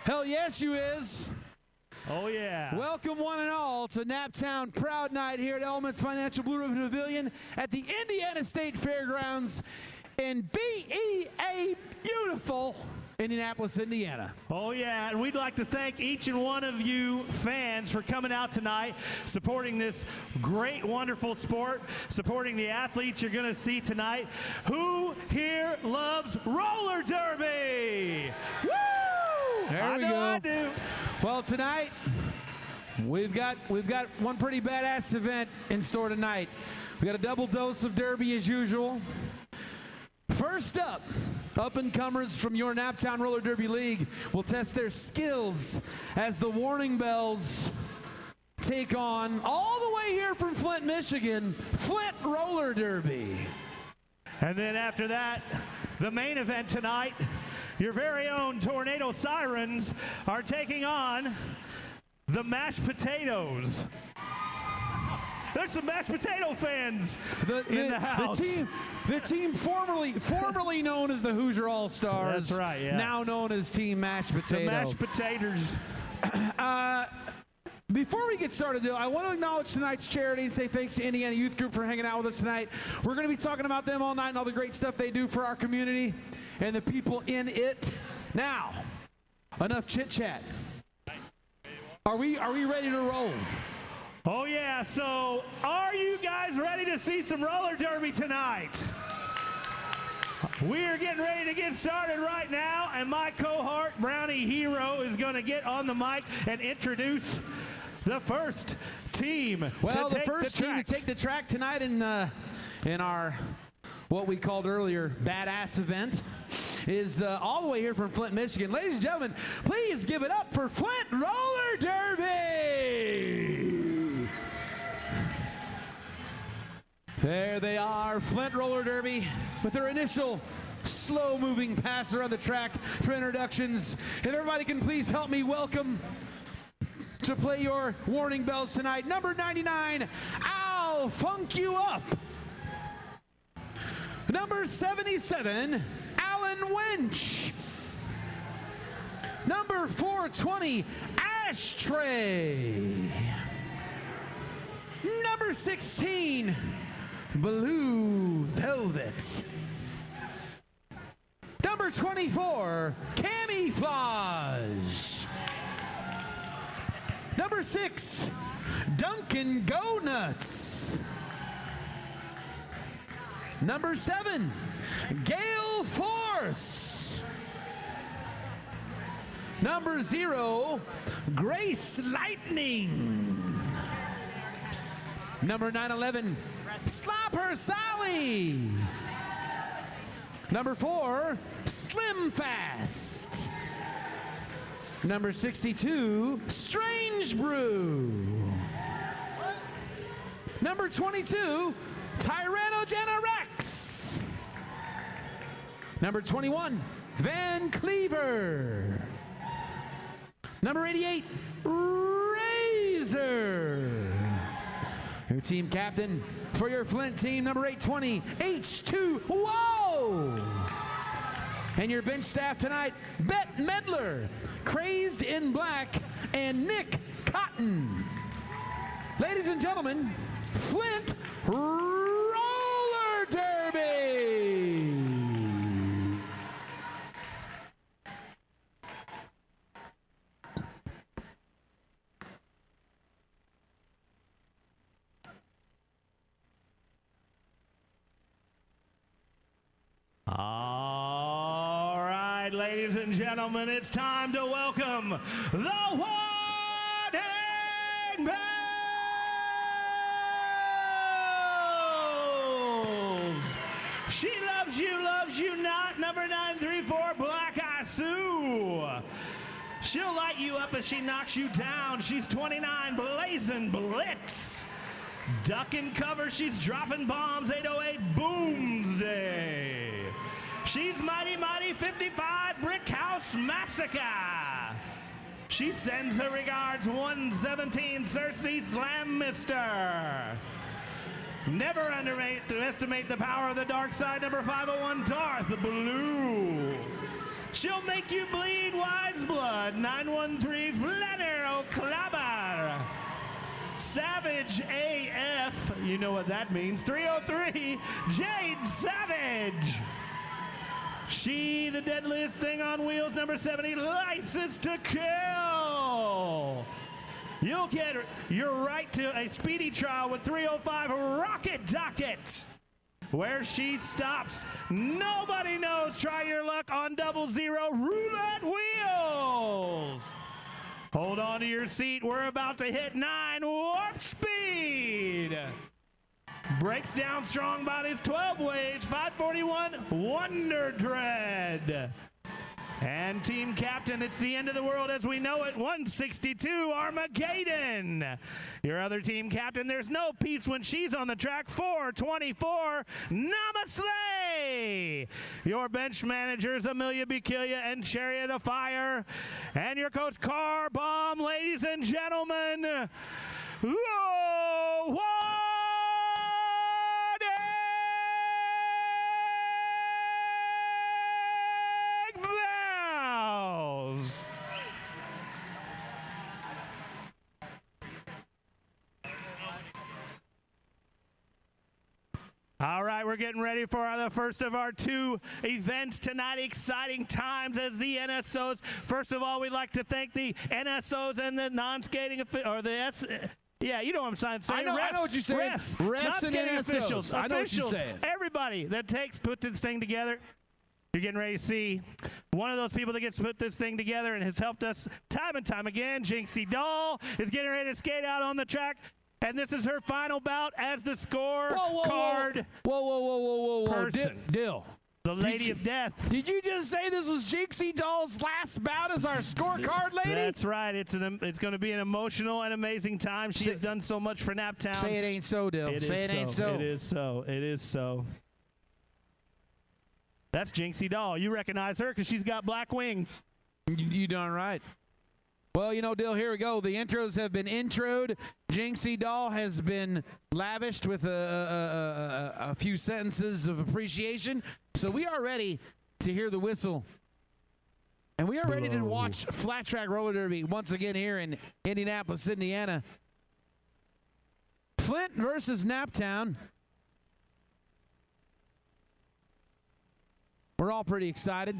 Hell yes, you is. Oh, yeah. Welcome one and all to Naptown Proud Night here at Elements Financial Blue Ribbon Pavilion at the Indiana State Fairgrounds in BEA beautiful Indianapolis, Indiana. Oh, yeah, and we'd like to thank each and one of you fans for coming out tonight, supporting this great, wonderful sport, supporting the athletes you're going to see tonight. Who here loves roller derby? Woo! There we go. I do. Well, tonight we've got one pretty badass event in store tonight. We got a double dose of derby as usual. First up and comers from your Naptown Roller Derby League will test their skills as the warning bells take on all the way here from Flint, Michigan, Flint Roller Derby. And then after that, the main event tonight, your very own Tornado Sirens are taking on the Mashed Potatoes. There's some mashed potato fans in the house. The team formerly known as the Hoosier All-Stars. That's right, yeah. Now known as Team Mashed Potato. The Mashed Potatoes. Before we get started, though, I want to acknowledge tonight's charity and say thanks to Indiana Youth Group for hanging out with us tonight. We're going to be talking about them all night and all the great stuff they do for our community and the people in it. Now, enough chit-chat. Are we ready to roll? Oh, yeah. So are you guys ready to see some roller derby tonight? We are getting ready to get started right now, and my cohort, Brownie Hero, is going to get on the mic and introduce the first team. Well, the first team to take the track tonight in our what we called earlier badass event is all the way here from Flint, Michigan. Ladies and gentlemen, please give it up for Flint Roller Derby. There they are, Flint Roller Derby, with their initial slow-moving pass around the track for introductions. If everybody can please help me welcome to play your warning bells tonight, number 99, I'll Funk You Up. Number 77, Alan Winch. Number 420, Ashtray. Number 16, Blue Velvet. Number 24, Camouflage. Number 6, Dunkin' Go Nuts. Number 7, Gale Force. Number 0, Grace Lightning. Number 911, Slap Her Sally. Number 4, Slim Fast. Number 62, Strange Brew. Number 22, Tyrannogen Rex. Number 21, Van Cleaver. Number 88, Razor. Your team captain for your Flint team, number 820, H2O. And your bench staff tonight, Bet Medler, Crazed in Black, and Nick Cotton. Ladies and gentlemen, Flint Roller Derby. All right, ladies and gentlemen, it's time to welcome the Warning Bells. She loves you not, number 934, Black Eye Sue. She'll light you up as she knocks you down. She's 29, Blazing Blitz. Duck and cover, she's dropping bombs, 808, Boomsday. She's mighty, mighty, 55, Brick House Massacre. She sends her regards, 117, Cersei Slam Mister. Never underestimate the power of the dark side, number 501, Darth Blue. She'll make you bleed wise blood. 913 Flat Arrow Clabber. Savage AF, you know what that means. 303 Jade Savage. She, the deadliest thing on wheels, number 70, License to Kill. You'll get your right to a speedy trial with 305 Rocket Docket. Where she stops, nobody knows. Try your luck on 00 Roulette Wheels. Hold on to your seat. We're about to hit 9 warp speed. Breaks down strong bodies, 12 wage, 541 Wonder Dread. And team captain, it's the end of the world as we know it, 162 Armageddon. Your other team captain, there's no peace when she's on the track, 424 Namaste. Your bench managers, Amelia Bikilia and Chariot of Fire. And your coach, Car Bomb, ladies and gentlemen. Whoa, all right, we're getting ready for the first of our 2 events tonight. Exciting times as the NSOs. First of all, we'd like to thank the NSOs and the non-skating or the yeah, you know what I'm saying. I know what you're saying. Refs and non-skating NSOs. officials. I know what you're saying. Everybody that put this thing together. You're getting ready to see one of those people that gets put this thing together and has helped us time and time again. Jinxie Doll is getting ready to skate out on the track. And this is her final bout as the scorecard person. Dill. The Lady of Death. Did you just say this was Jinxie Doll's last bout as our scorecard lady? That's right. It's going to be an emotional and amazing time. She has done so much for Naptown. Say it ain't so, Dill. Say it ain't so. It is so. It is so. That's Jinxie Doll. You recognize her because she's got black wings. You darn right. Well, you know, Dill, here we go. The intros have been introed. Jinxie Doll has been lavished with a few sentences of appreciation. So we are ready to hear the whistle. And we are ready to watch Flat Track Roller Derby once again here in Indianapolis, Indiana. Flint versus Naptown. We're all pretty excited.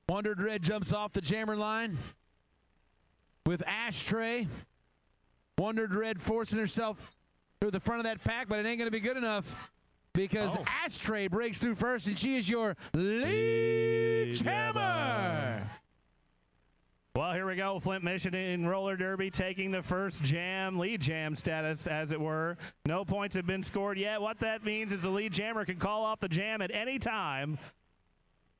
Wonder Dread jumps off the jammer line with Ashtray. Wonder Dread forcing herself through the front of that pack, but it ain't going to be good enough because Ashtray breaks through first, and she is your lead jammer. Well, here we go. Flint, Michigan Roller Derby taking the first jam, lead jam status, as it were. No points have been scored yet. What that means is the lead jammer can call off the jam at any time.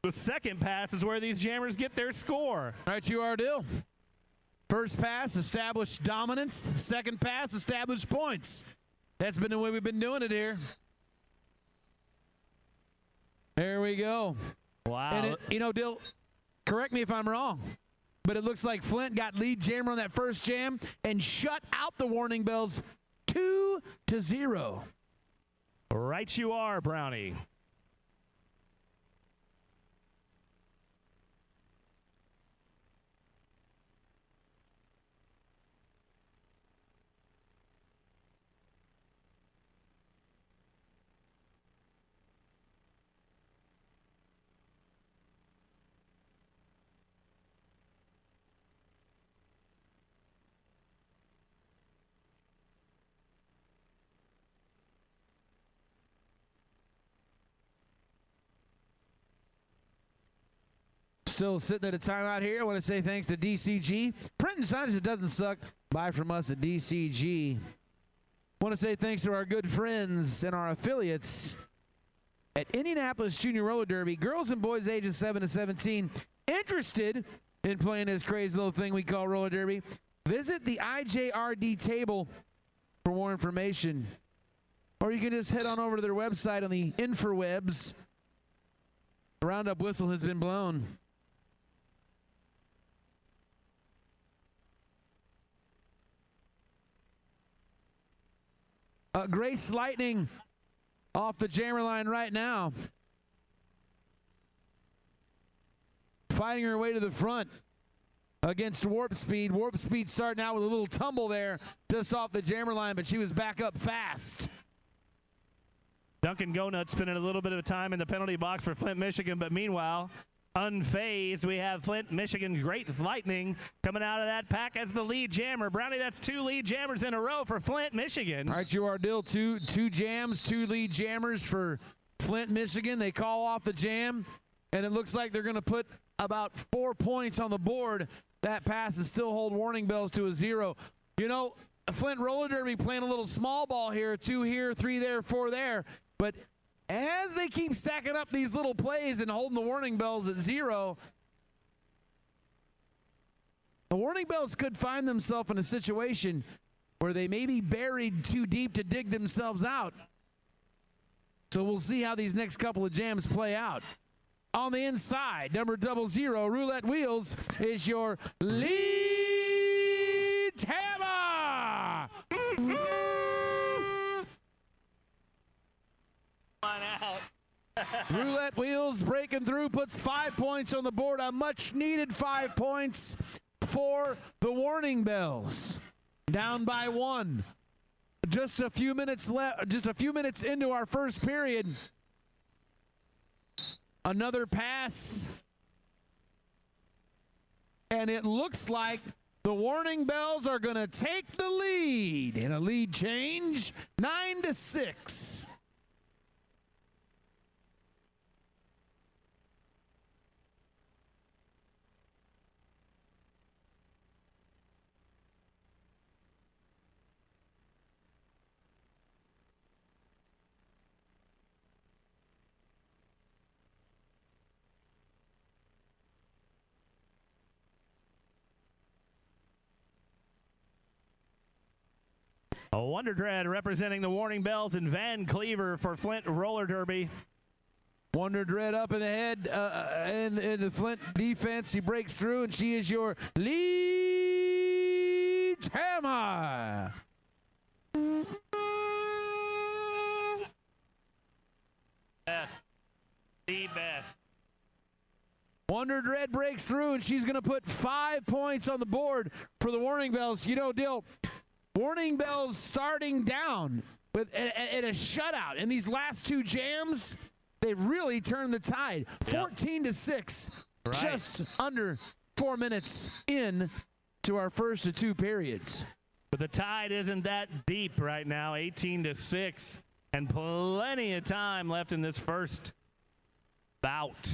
The second pass is where these jammers get their score. All right, you are Dill. First pass, established dominance. Second pass, established points. That's been the way we've been doing it here. There we go. Wow. And you know, Dill, correct me if I'm wrong, but it looks like Flint got lead jammer on that first jam and shut out the warning bells 2-0. Right you are, Brownie. Still sitting at a timeout here. I want to say thanks to DCG. Printing signage that doesn't suck. Buy from us at DCG. Want to say thanks to our good friends and our affiliates at Indianapolis Junior Roller Derby. Girls and boys ages 7 to 17 interested in playing this crazy little thing we call roller derby, visit the IJRD table for more information. Or you can just head on over to their website on the interwebs. The roundup whistle has been blown. Grace Lightning off the jammer line right now. Fighting her way to the front against Warp Speed. Warp Speed starting out with a little tumble there just off the jammer line, but she was back up fast. Duncan Gonut spending a little bit of time in the penalty box for Flint, Michigan, but meanwhile, unfazed, we have Flint, Michigan, Grace Lightning coming out of that pack as the lead jammer. Brownie, that's 2 lead jammers in a row for Flint, Michigan. All right, you are Dill, two jams, 2 lead jammers for Flint, Michigan. They call off the jam, and it looks like they're going to put about 4 points on the board. That pass is still hold warning bells to a 0. You know, Flint Roller Derby playing a little small ball here, 2 here, 3 there, 4 there, but as they keep stacking up these little plays and holding the warning bells at 0, the warning bells could find themselves in a situation where they may be buried too deep to dig themselves out. So we'll see how these next couple of jams play out. On the inside, number 00, Roulette Wheels, is your lead hammer. Roulette Wheels breaking through, puts 5 points on the board, a much needed 5 points for the warning bells. Down by 1. Just a few minutes left, just a few minutes into our first period. Another pass. And it looks like the warning bells are going to take the lead in a lead change, 9 to 6. A Wonder Dread representing the warning bells and Van Cleaver for Flint Roller Derby. Wonder Dread up in the head in the Flint defense. She breaks through, and she is your lead hammer. Best. The best. Wonder Dread breaks through, and she's going to put 5 points on the board for the warning bells. You know, Dill, warning bells starting down with at a shutout. In these last 2 jams, they've really turned the tide. 14 to 6, right. Just under 4 minutes in to our first of 2 periods. But the tide isn't that deep right now, 18 to 6, and plenty of time left in this first bout.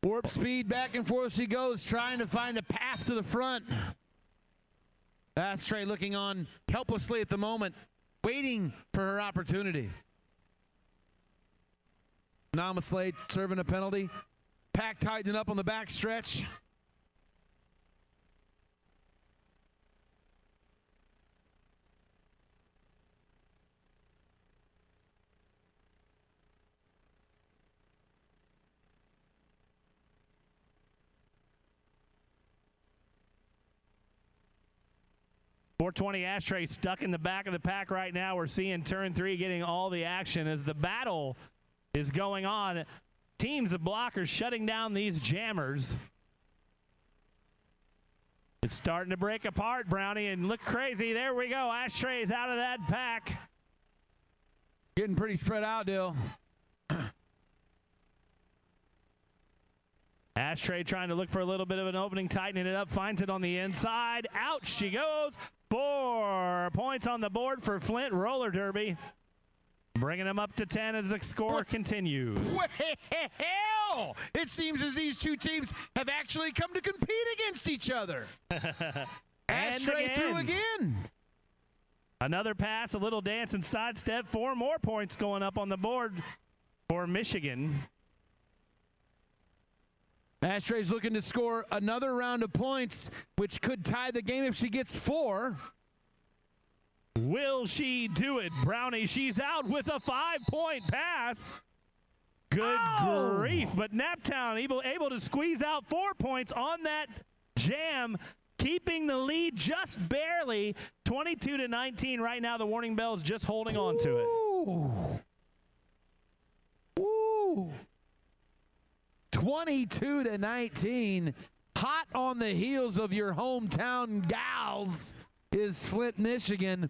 Warp Speed, back and forth she goes, trying to find a path to the front. Ashtray looking on helplessly at the moment, waiting for her opportunity. Namaslade serving a penalty. Pack tightening up on the back stretch. .420 Ashtray stuck in the back of the pack right now. We're seeing turn 3 getting all the action as the battle is going on. Teams of blockers shutting down these jammers. It's starting to break apart, Brownie, and look crazy. There we go. Ashtray's out of that pack. Getting pretty spread out, Dill. Ashtray trying to look for a little bit of an opening, tightening it up, finds it on the inside. Out she goes. 4 points on the board for Flint Roller Derby. Bringing them up to 10 as the score continues. Well, it seems as these two teams have actually come to compete against each other. Ashtray through again. Another pass, a little dance and sidestep. 4 more points going up on the board for Michigan. Ashtray's looking to score another round of points, which could tie the game if she gets 4. Will she do it? Brownie, she's out with a 5-point pass. Good grief. But Naptown able to squeeze out 4 points on that jam, keeping the lead just barely. 22-19 right now. The warning bell's just holding on to it. Ooh. 22-19. Hot on the heels of your hometown gals is Flint, Michigan.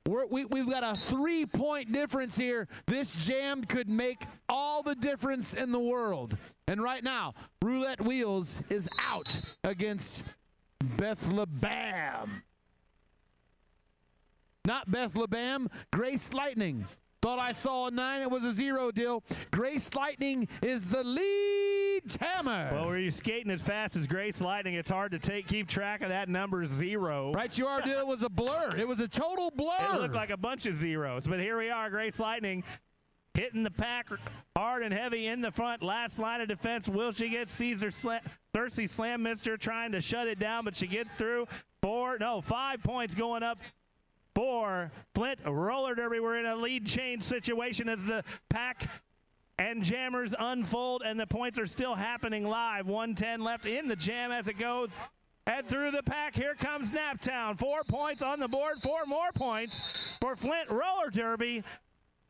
We've got a 3-point difference here. This jam could make all the difference in the world. And right now, Roulette Wheels is out against Bethlehem. Not Bethlehem, Grace Lightning. Thought I saw a 9, it was a 0 deal. Grace Lightning is the lead jammer. Well, when you're skating as fast as Grace Lightning, it's hard to keep track of that number 0. Right, you are, it was a blur. It was a total blur. It looked like a bunch of zeros, but here we are, Grace Lightning hitting the pack hard and heavy in the front. Last line of defense. Will she get Caesar Thirsty Slam Mister trying to shut it down, but she gets through. 5 points going up for Flint Roller Derby. We're in a lead change situation as the pack and jammers unfold, and the points are still happening live. 1:10 left in the jam as it goes. And through the pack, here comes Naptown. 4 points on the board, 4 more points for Flint Roller Derby.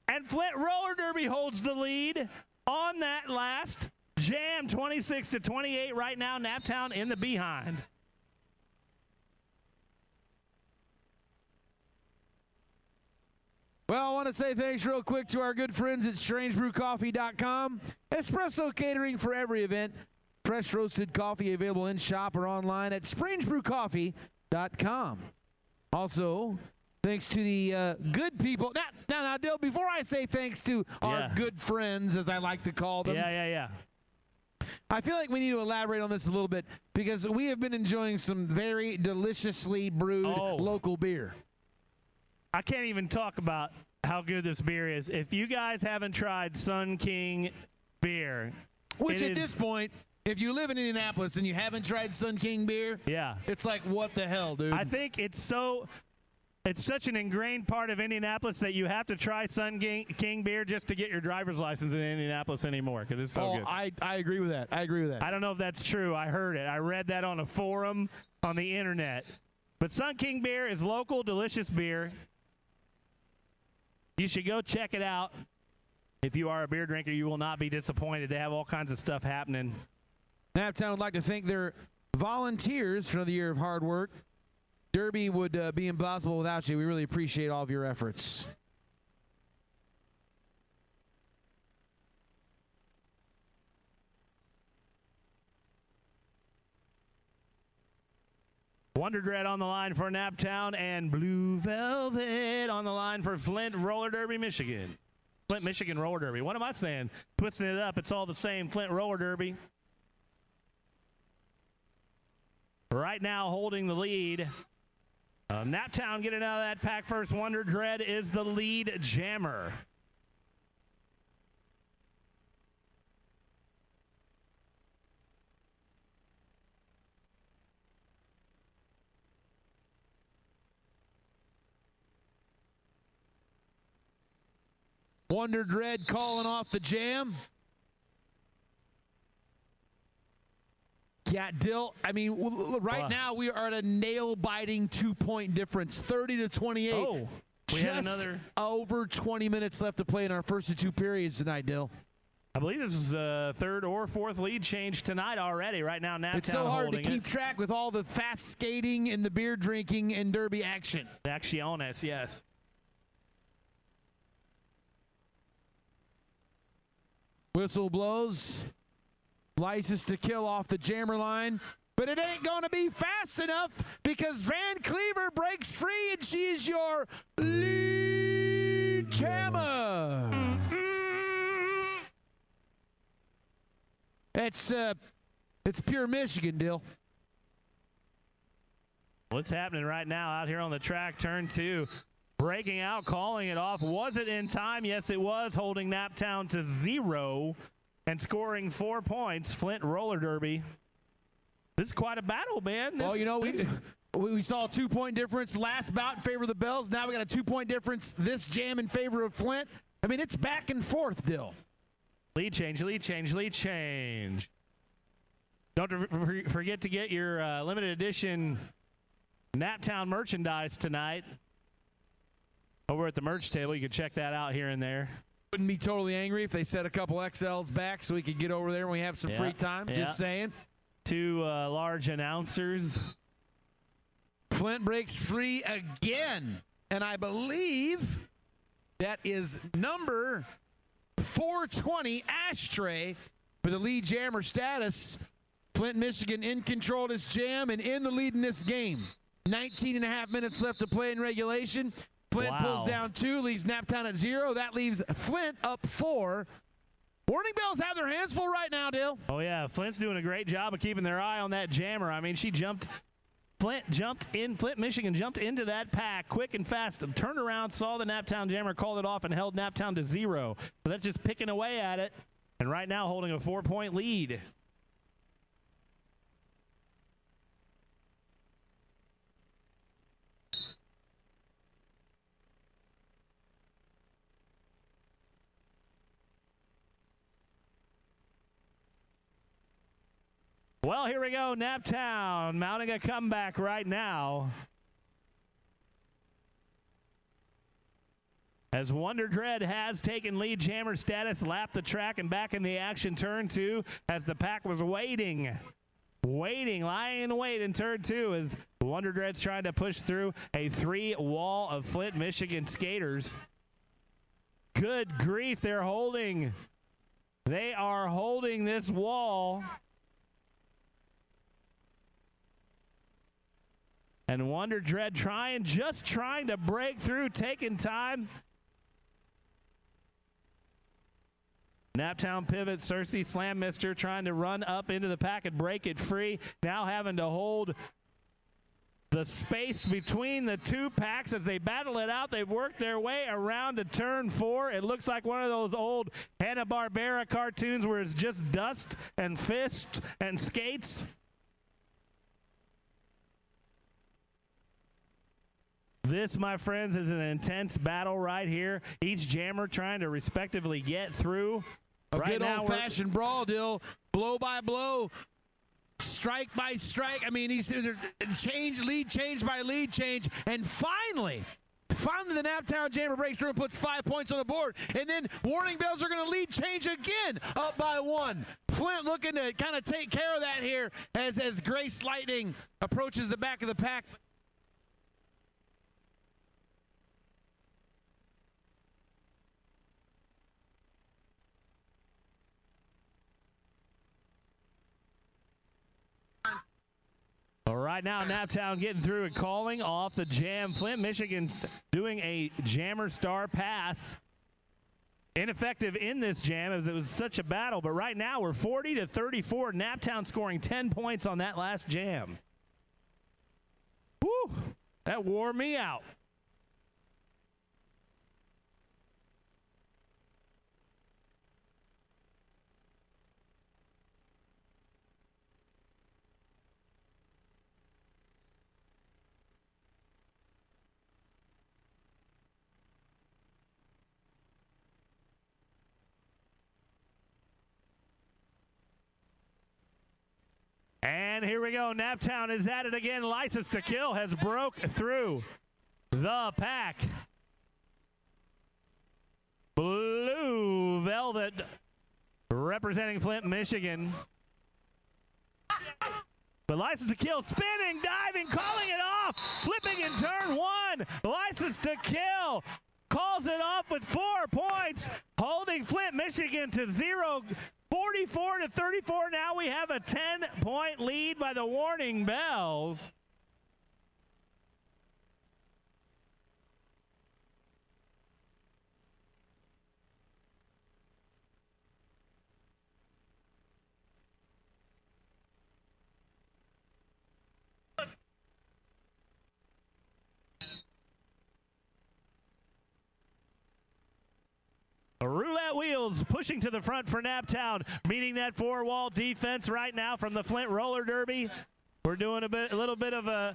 And Flint Roller Derby holds the lead on that last jam, 26-28 right now. Naptown in the behind. Well, I want to say thanks real quick to our good friends at strangebrewcoffee.com. Espresso catering for every event. Fresh roasted coffee available in shop or online at strangebrewcoffee.com. Also, thanks to the good people. Now, Dill, before I say thanks to our good friends, as I like to call them. Yeah. I feel like we need to elaborate on this a little bit because we have been enjoying some very deliciously brewed local beer. I can't even talk about how good this beer is. If you guys haven't tried Sun King beer, which at this point, if you live in Indianapolis and you haven't tried Sun King beer, it's like, what the hell, dude? I think it's such an ingrained part of Indianapolis that you have to try Sun King beer just to get your driver's license in Indianapolis anymore because it's so good. I agree with that. I don't know if that's true. I heard it. I read that on a forum on the internet. But Sun King beer is local, delicious beer. You should go check it out. If you are a beer drinker, you will not be disappointed. They have all kinds of stuff happening. Naptown would like to thank their volunteers for another year of hard work. Derby would be impossible without you. We really appreciate all of your efforts. Wonder Dread on the line for Naptown and Blue Velvet on the line for Flint Roller Derby, Michigan. Flint, Michigan Roller Derby. What am I saying? Twisting it up. It's all the same. Flint Roller Derby. Right now holding the lead. Naptown getting out of that pack first. Wonder Dread is the lead jammer. Wonder Dread calling off the jam. Yeah, Dill, I mean, right now we are at a nail-biting 2-point difference, 30-28. Oh, we had another. Over 20 minutes left to play in our first of 2 periods tonight, Dill. I believe this is third or fourth lead change tonight already. Right now, Naptown It's so hard to keep it. track with all the fast skating and the beer drinking and derby action. Acciones, yes. Whistle blows. License to kill off the jammer line. But it ain't going to be fast enough because Van Cleaver breaks free and she is your lead jammer. It's pure Michigan, Dill. What's happening right now out here on the track? Turn 2. Breaking out, calling it off. Was it in time? Yes, it was, holding Naptown to 0 and scoring 4 points. Flint Roller Derby. This is quite a battle, man. Well, you know, we saw a 2-point difference last bout in favor of the Bells. Now we got a 2-point difference this jam in favor of Flint. I mean, it's back and forth, Dill. Lead change, lead change, lead change. Don't forget to get your limited edition Naptown merchandise tonight over at the merch table. You can check that out here and there. Wouldn't be totally angry if they set a couple XLs back so we could get over there when we have some free time. Just saying. 2 large announcers. Flint breaks free again. And I believe that is number 420, Ashtray, for the lead jammer status. Flint, Michigan in control of this jam and in the lead in this game. 19 and a half minutes left to play in regulation. Flint pulls down 2, leaves Naptown at 0. That leaves Flint up 4. Warning bells have their hands full right now, Dill. Oh, yeah. Flint's doing a great job of keeping their eye on that jammer. I mean, Flint, Michigan jumped into that pack quick and fast. Turned around, saw the Naptown jammer, called it off, and held Naptown to 0. So that's just picking away at it. And right now holding a 4-point lead. Well, here we go. Naptown mounting a comeback right now. As Wonder Dread has taken lead jammer status, lapped the track and back in the action. Turn 2 as the pack was waiting, lying in wait in turn 2 as Wonder Dread's trying to push through a 3-wall of Flint, Michigan skaters. Good grief, they're holding. They are holding this wall. And Wonder Dread just trying to break through, taking time. Naptown pivot, Cersei Slam Mister trying to run up into the pack and break it free. Now having to hold the space between the 2 packs as they battle it out. They've worked their way around to turn 4. It looks like one of those old Hanna-Barbera cartoons where it's just dust and fists and skates. This, my friends, is an intense battle right here. Each jammer trying to respectively get through. A good old-fashioned brawl, Dill. Blow by blow, strike by strike. I mean, lead change by lead change. And finally, the Naptown jammer breaks through and puts 5 points on the board. And then warning bells are going to lead change again, up by 1. Flint looking to kind of take care of that here as Grace Lightning approaches the back of the pack. All right, now Naptown getting through and calling off the jam. Flint, Michigan doing a jammer star pass. Ineffective in this jam as it was such a battle, but right now we're 40-34. Naptown scoring 10 points on that last jam. Woo, that wore me out. And here we go. Naptown is at it again. License to Kill has broke through the pack. Blue Velvet representing Flint, Michigan. But License to Kill, spinning, diving, calling it off, flipping in turn one. License to Kill calls it off with 4 points, holding Flint, Michigan to 0, 44-34. Now we have a 10-point lead by the Warning Bells. Roulette Wheels pushing to the front for Naptown, meeting that 4-wall defense right now from the Flint Roller Derby. We're doing a little bit of a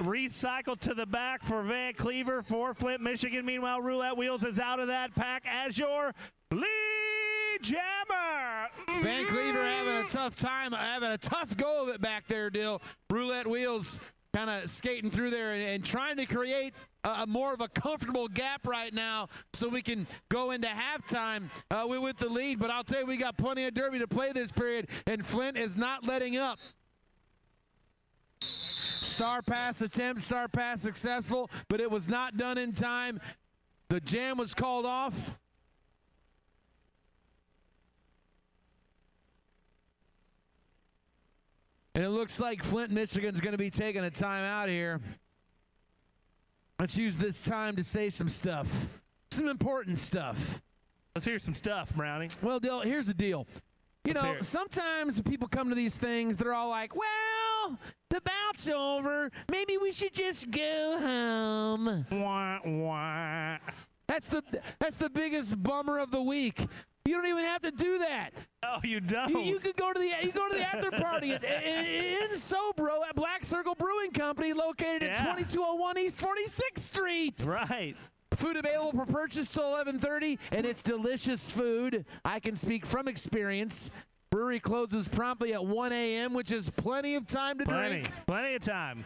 recycle to the back for Van Cleaver for Flint, Michigan. Meanwhile, Roulette Wheels is out of that pack as your lead jammer. Van Cleaver having a tough time, having a tough go of it back there, Dill. Roulette Wheels kind of skating through there and trying to create a more of a comfortable gap right now so we can go into halftime with the lead. But I'll tell you, we got plenty of derby to play this period, and Flint is not letting up. Star pass attempt, star pass successful, but it was not done in time. The jam was called off. And it looks like Flint, Michigan's going to be taking a timeout here. Let's use this time to say some stuff, some important stuff. Let's hear some stuff, Brownie. Well, Dill, here's the deal. You know, sometimes when people come to these things, they're all like, well, the bout's over. Maybe we should just go home. Wah, wah. That's the biggest bummer of the week. You don't even have to do that. Oh, you don't. You could go to the after party in Sobro at Black Circle Brewing Company, located at 2201 East 46th Street. Right. Food available for purchase till 11:30, and it's delicious food. I can speak from experience. Brewery closes promptly at 1 a.m., which is plenty of time to drink. Plenty of time.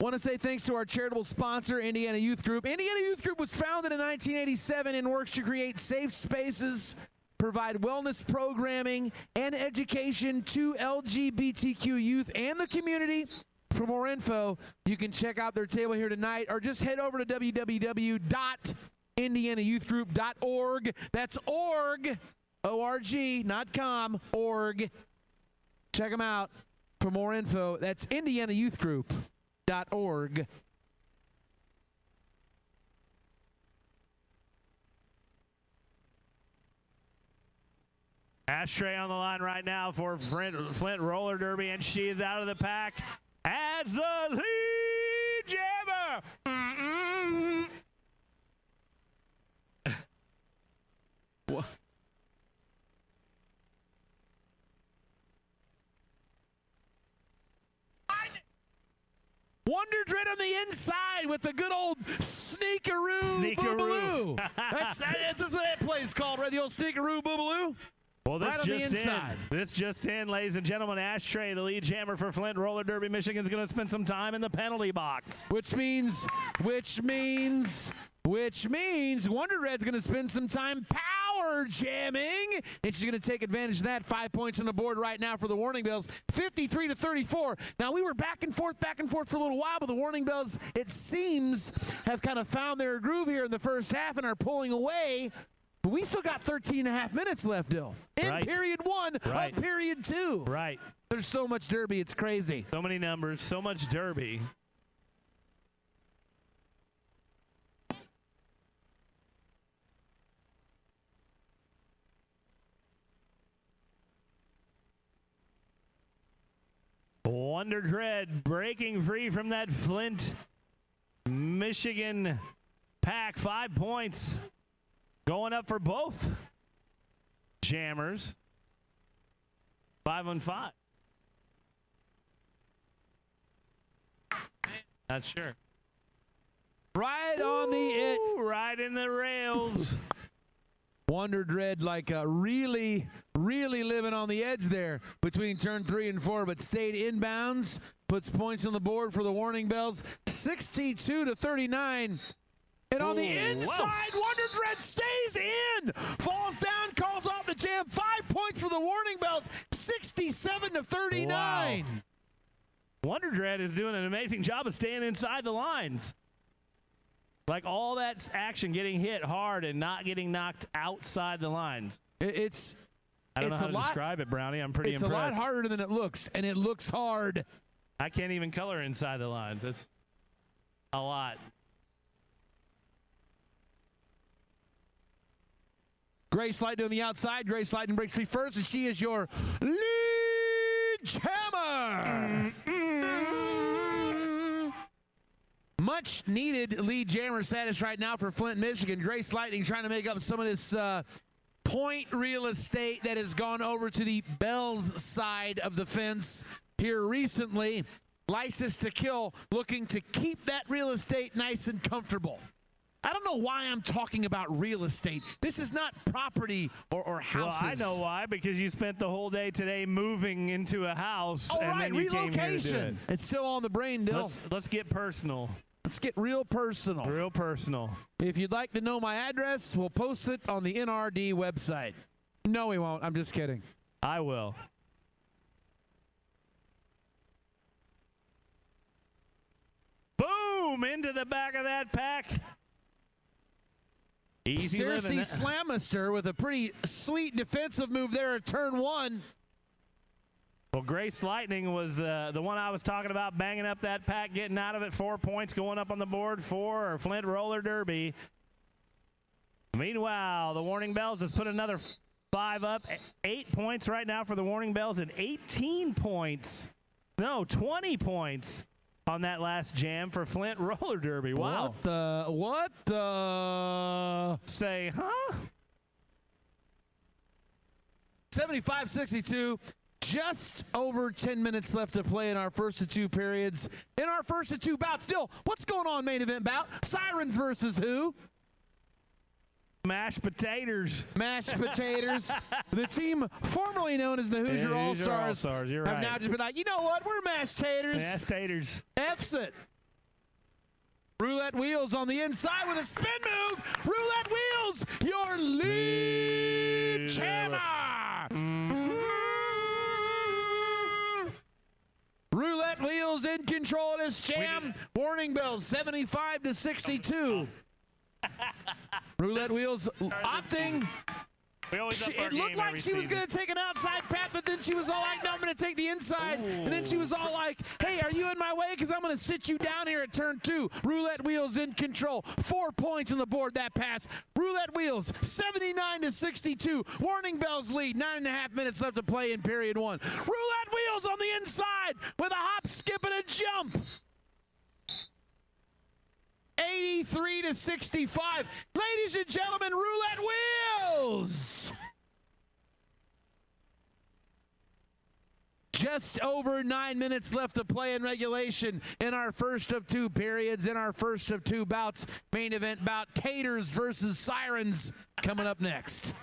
Want to say thanks to our charitable sponsor, Indiana Youth Group. Indiana Youth Group was founded in 1987 and works to create safe spaces, provide wellness programming and education to LGBTQ youth and the community. For more info, you can check out their table here tonight or just head over to www.indianayouthgroup.org. That's org, O-R-G, not com, org. Check them out for more info. That's indianayouthgroup.org. Ashtray on the line right now for Flint Roller Derby, and she is out of the pack as the lead jammer. What? Wonder Dread on the inside with the good old sneakaroo boobaloo. That's what that play's called, right? The old sneakaroo boobaloo. Well, this right just in. This just in, ladies and gentlemen. Ashtray, the lead jammer for Flint Roller Derby, Michigan's going to spend some time in the penalty box. Which means Wonder Red's going to spend some time power jamming, and she's going to take advantage of that. 5 points on the board right now for the Warning Bells, 53-34. Now, we were back and forth for a little while, but the Warning Bells, it seems, have kind of found their groove here in the first half and are pulling away. But we still got 13 and a half minutes left, Dill. In period one of period two. Right. There's so much derby, it's crazy. So many numbers, so much derby. Wonder Dread breaking free from that Flint, Michigan pack. 5 points. Going up for both jammers. 5-on-5. Not sure. Right on the edge. Right in the rails. Wonder Dread like really living on the edge there between turn 3 and 4, but stayed inbounds. Puts points on the board for the Warning Bells. 62-39. And on the inside, Wonder Dread stays in. Falls down, calls off the jam. jam. 5 points for the Warning Bells, 67-39. Wow. Wonder Dread is doing an amazing job of staying inside the lines. Like all that action getting hit hard and not getting knocked outside the lines. I don't know how to describe it, Brownie. I'm pretty impressed. It's a lot harder than it looks, and it looks hard. I can't even color inside the lines. It's a lot. Grace Lightning on the outside. Grace Lightning breaks free first, and she is your lead jammer. Much needed lead jammer status right now for Flint, Michigan. Grace Lightning trying to make up some of this point real estate that has gone over to the Bells side of the fence here recently. License to Kill looking to keep that real estate nice and comfortable. I don't know why I'm talking about real estate. This is not property or houses. Well, I know why, because you spent the whole day today moving into a house. Oh, and right, then you relocation. Came here to do it. It's still on the brain, Dill. Let's get personal. Let's get real personal. Real personal. If you'd like to know my address, we'll post it on the NRD website. No, we won't. I'm just kidding. I will. Boom! Into the back of that pack. Easy living. Cersei Slamister with a pretty sweet defensive move there at turn one. Well, Grace Lightning was the one I was talking about, banging up that pack, getting out of it. 4 points going up on the board for Flint Roller Derby. Meanwhile, the Warning Bells has put another 5 up. 8 points right now for the Warning Bells and 18 points. No, 20 points on that last jam for Flint Roller Derby. Wow. What the? Say, huh? 75-62. Just over 10 minutes left to play in our first of two periods. In our first of two bouts. Still, what's going on, main event bout? Sirens versus who? Mashed potatoes. Mashed potatoes. The team formerly known as the Hoosier All-Stars You're have right. now just been like, you know what? We're mashed taters. Mashed taters. F's it. Roulette Wheels on the inside with a spin move. Roulette Wheels, your lead jammer. Roulette Wheels in control of this jam. Warning Bells 75-62. Roulette Wheels opting. It looked like she was going to take an outside pat, but then she was all like, no, I'm going to take the inside. Ooh. And then she was all like, hey, are you in my way? Because I'm going to sit you down here at turn two. Roulette Wheels in control. 4 points on the board that pass. Roulette Wheels 79-62. Warning Bells lead. 9.5 minutes left to play in period one. Roulette Wheels on the inside with a hop, skip, and a jump. 83-65. Ladies and gentlemen, Roulette Wheels. Just over 9 minutes left to play in regulation in our first of two periods, in our first of two bouts. Main event bout, Taters versus Sirens, coming up next.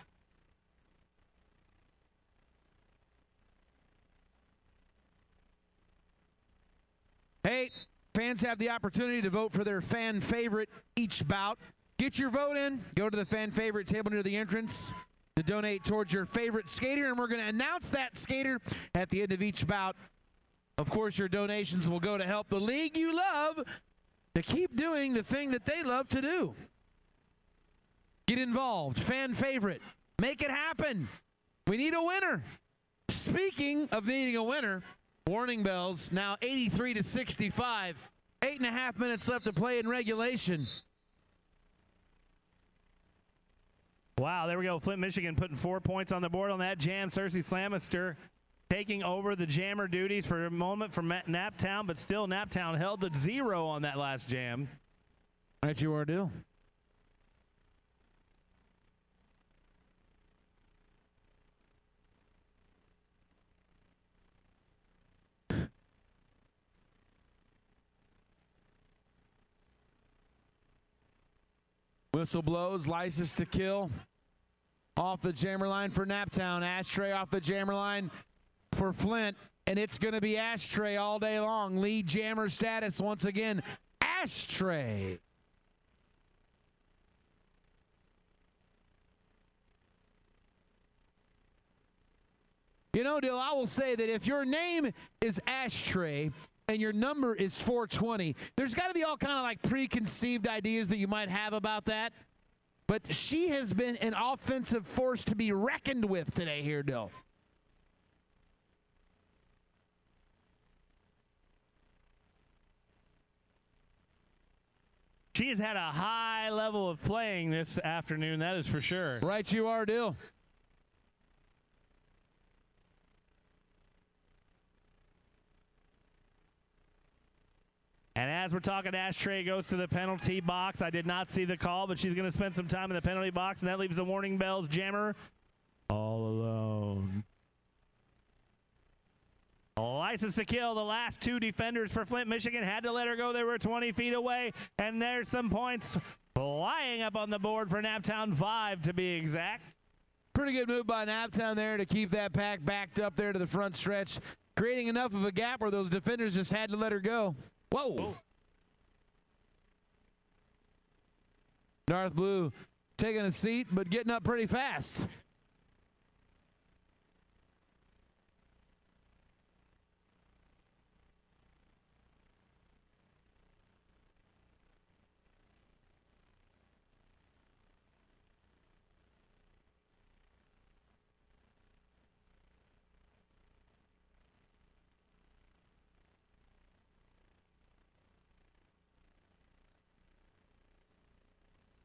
Hey, fans have the opportunity to vote for their fan favorite each bout. Get your vote in. Go to the fan favorite table near the entrance to donate towards your favorite skater, and we're going to announce that skater at the end of each bout. Of course, your donations will go to help the league you love to keep doing the thing that they love to do. Get involved. Fan favorite. Make it happen. We need a winner. Speaking of needing a winner, Warning Bells now 83-65. 8.5 minutes left to play in regulation. Wow, there we go. Flint, Michigan putting 4 points on the board on that jam. Cersei Slamister taking over the jammer duties for a moment from Naptown, but still Naptown held at 0 on that last jam. That's your deal. Whistle blows, license to kill. Off the jammer line for Naptown. Ashtray off the jammer line for Flint. And it's going to be Ashtray all day long. Lead jammer status once again. Ashtray. You know, Dill, I will say that if your name is Ashtray and your number is 420, there's got to be all kind of like preconceived ideas that you might have about that. But she has been an offensive force to be reckoned with today here, Dill. She has had a high level of playing this afternoon, that is for sure. Right you are, Dill. And as we're talking, Ashtray goes to the penalty box. I did not see the call, but she's going to spend some time in the penalty box, and that leaves the Warning Bells jammer all alone. License to kill. The last two defenders for Flint, Michigan had to let her go. They were 20 feet away, and there's some points flying up on the board for Naptown 5 to be exact. Pretty good move by Naptown there to keep that pack backed up there to the front stretch, creating enough of a gap where those defenders just had to let her go. Whoa. Darth Blue taking a seat, but getting up pretty fast.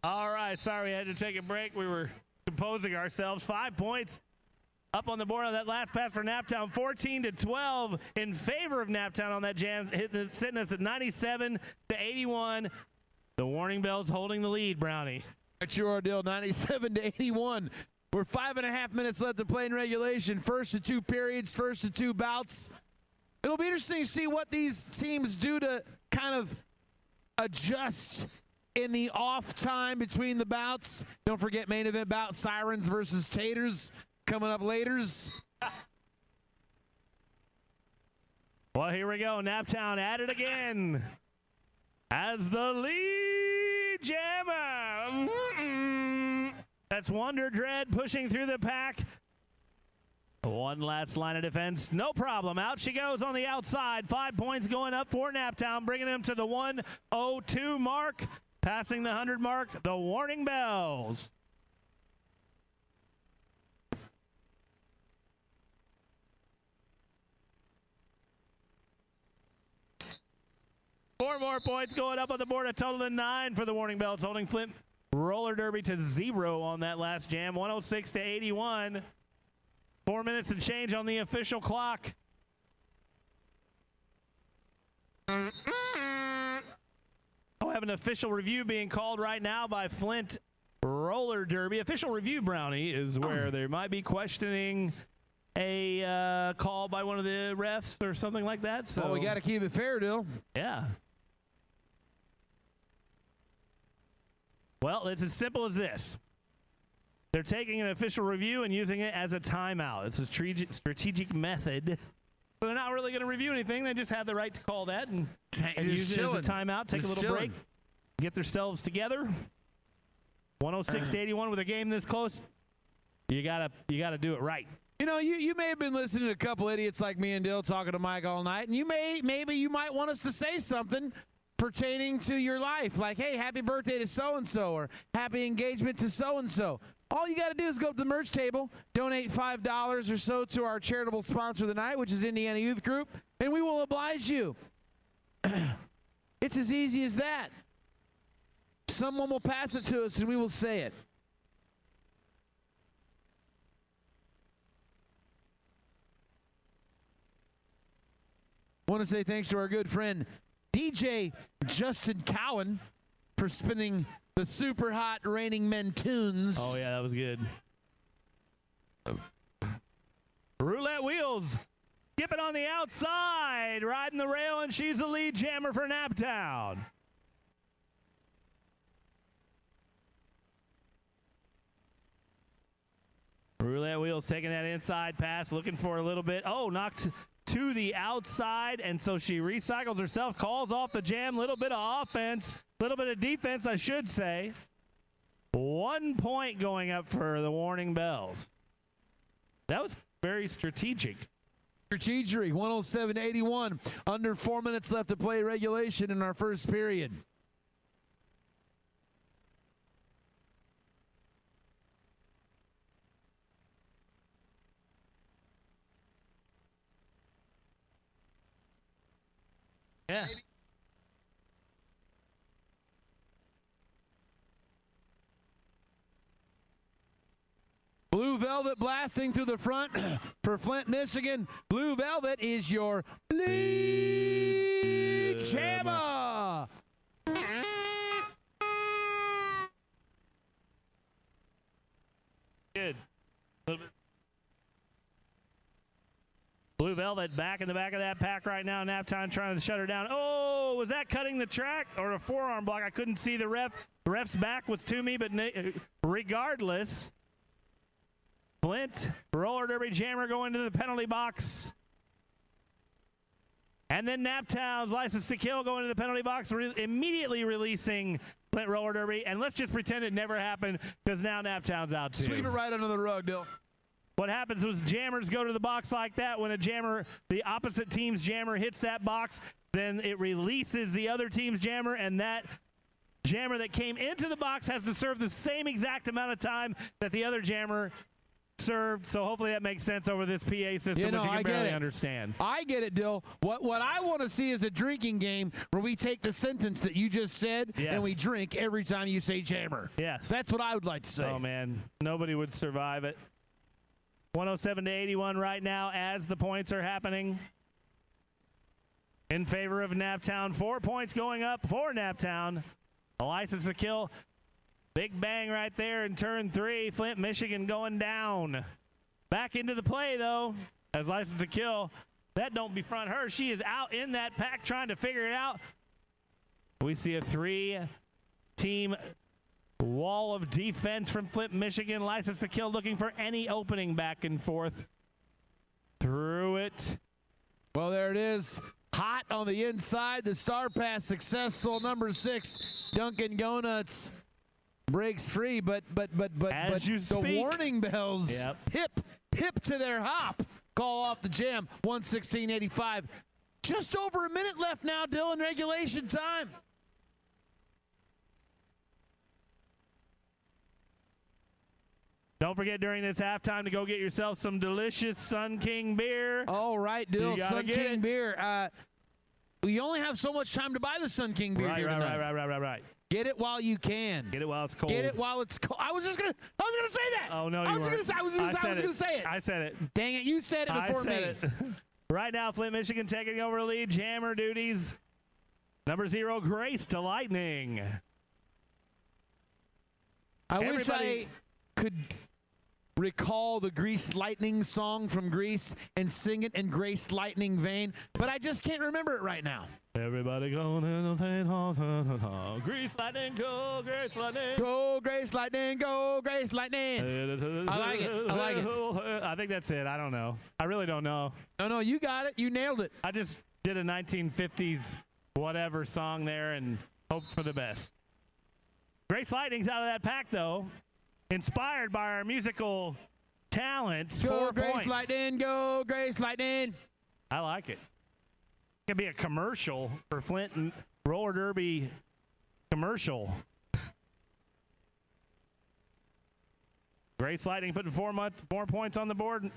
All right, sorry we had to take a break. We were composing ourselves. 5 points up on the board on that last pass for Naptown. 14-12 in favor of Naptown on that jam, sitting us at 97-81. The Warning Bells holding the lead, Brownie. That's your ordeal, 97-81. We're 5.5 minutes left to play in regulation. First of two periods, first of two bouts. It'll be interesting to see what these teams do to kind of adjust in the off time between the bouts. Don't forget main event bout, Sirens versus Taters, coming up laters. Well, here we go. Naptown at it again as the lead jammer. That's Wonder Dread pushing through the pack. One last line of defense. No problem. Out she goes on the outside. 5 points going up for Naptown, bringing them to the 102 mark. Passing the 100 mark, the Warning Bells. Four more points going up on the board, a total of 9 for the Warning Bells, holding Flint Roller Derby to 0 on that last jam, 106-81. 4 minutes and change on the official clock. I have an official review being called right now by Flint Roller Derby. Official review, Brownie, is where they might be questioning a call by one of the refs or something like that. So we got to keep it fair, Dill. Yeah. Well, it's as simple as this. They're taking an official review and using it as a timeout. It's a strategic method. So they're not really going to review anything. They just have the right to call that and use it as a timeout, take a little break, get themselves together. 106-81 with a game this close. You gotta do it right. You know, you may have been listening to a couple idiots like me and Dill talking to Mike all night, and maybe you might want us to say something pertaining to your life, like, hey, happy birthday to so-and-so, or happy engagement to so-and-so. All you got to do is go up to the merch table, donate $5 or so to our charitable sponsor of the night, which is Indiana Youth Group, and we will oblige you. It's as easy as that. Someone will pass it to us, and we will say it. I want to say thanks to our good friend DJ Justin Cowan for spinning the super hot Raining Men tunes. Oh, yeah, that was good. Roulette Wheels. Skip it on the outside. Riding the rail, and she's the lead jammer for Naptown. Roulette Wheels taking that inside pass, looking for a little bit. Oh, knocked to the outside, and so she recycles herself, calls off the jam. Little bit of offense, little bit of defense, I should say. 1 point going up for the Warning Bells. That was very strategic. Strategery, 107-81. Under 4 minutes left to play regulation in our first period. Yeah. Blue Velvet blasting through the front for Flint, Michigan. Blue Velvet is your lead jammer. Good. Blue Velvet back in the back of that pack right now. Naptown trying to shut her down. Oh, was that cutting the track or a forearm block? I couldn't see the ref. The ref's back was to me, but regardless, Flint, roller derby jammer going to the penalty box. And then Naptown's license to kill going to the penalty box, immediately releasing Flint roller derby. And let's just pretend it never happened because now Naptown's out too. Sweep it right under the rug, Dill. What happens was jammers go to the box like that. When a jammer, the opposite team's jammer hits that box, then it releases the other team's jammer, and that jammer that came into the box has to serve the same exact amount of time that the other jammer served. So hopefully that makes sense over this PA system, which you can barely understand. I get it, Dill. What I want to see is a drinking game where we take the sentence that you just said and we drink every time you say jammer. Yes. That's what I would like to say. Oh, man. Nobody would survive it. 107-81 right now as the points are happening in favor of Naptown. 4 points going up for Naptown. A license to kill. Big bang right there in turn 3. Flint, Michigan going down. Back into the play, though, as license to kill. That don't befront her. She is out in that pack trying to figure it out. We see a 3-team wall of defense from Flint, Michigan. License to kill looking for any opening back and forth. Through it. Well, there it is. Hot on the inside. The star pass successful. Number 6, Duncan Gonuts breaks free, but the warning bells hip to their hop. Call off the jam. 116.85. Just over a minute left now, Dylan. Regulation time. Don't forget during this halftime to go get yourself some delicious Sun King beer. All right, Dill, Sun King beer. We only have so much time to buy the Sun King beer here tonight. Right. Get it while you can. Get it while it's cold. Get it while it's cold. I was gonna say that. Oh no, I was gonna say it. I said it. Dang it, you said it before me. It. Right now, Flint, Michigan taking over lead. Jammer duties. Number 0, Grace to Lightning. I wish I could recall the Grease Lightning song from Grease and sing it in Grace Lightning vein, but I just can't remember it right now. Everybody going in the Grease Lightning, go Grace Lightning. Go Grace Lightning, go Grace Lightning. I like it. I like it. I think that's it. I don't know. I really don't know. No, you got it. You nailed it. I just did a 1950s whatever song there and hoped for the best. Grace Lightning's out of that pack, though. Inspired by our musical talents. Go Grace Lightning, go Grace Lightning. I like it. It could be a commercial for Flint and roller derby commercial. Grace Lightning putting 4 points on the board.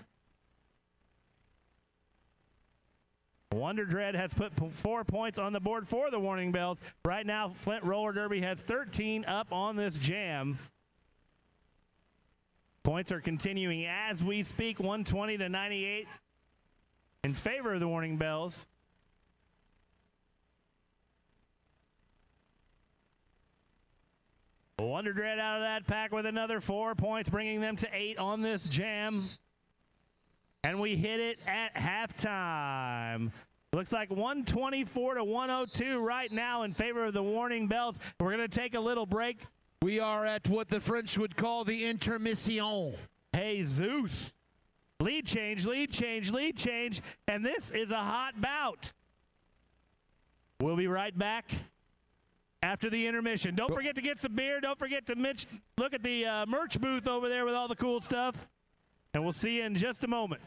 Wonder Dread has put 4 points on the board for the warning bells. Right now, Flint roller derby has 13 up on this jam. Points are continuing as we speak, 120-98 in favor of the warning bells. Wonder Dread out of that pack with another 4 points, bringing them to 8 on this jam. And we hit it at halftime. Looks like 124-102 right now in favor of the warning bells. We're going to take a little break. We are at what the French would call the intermission. Hey, Zeus. Lead change, and this is a hot bout. We'll be right back after the intermission. Don't forget to get some beer. Don't forget to look at the merch booth over there with all the cool stuff. And we'll see you in just a moment.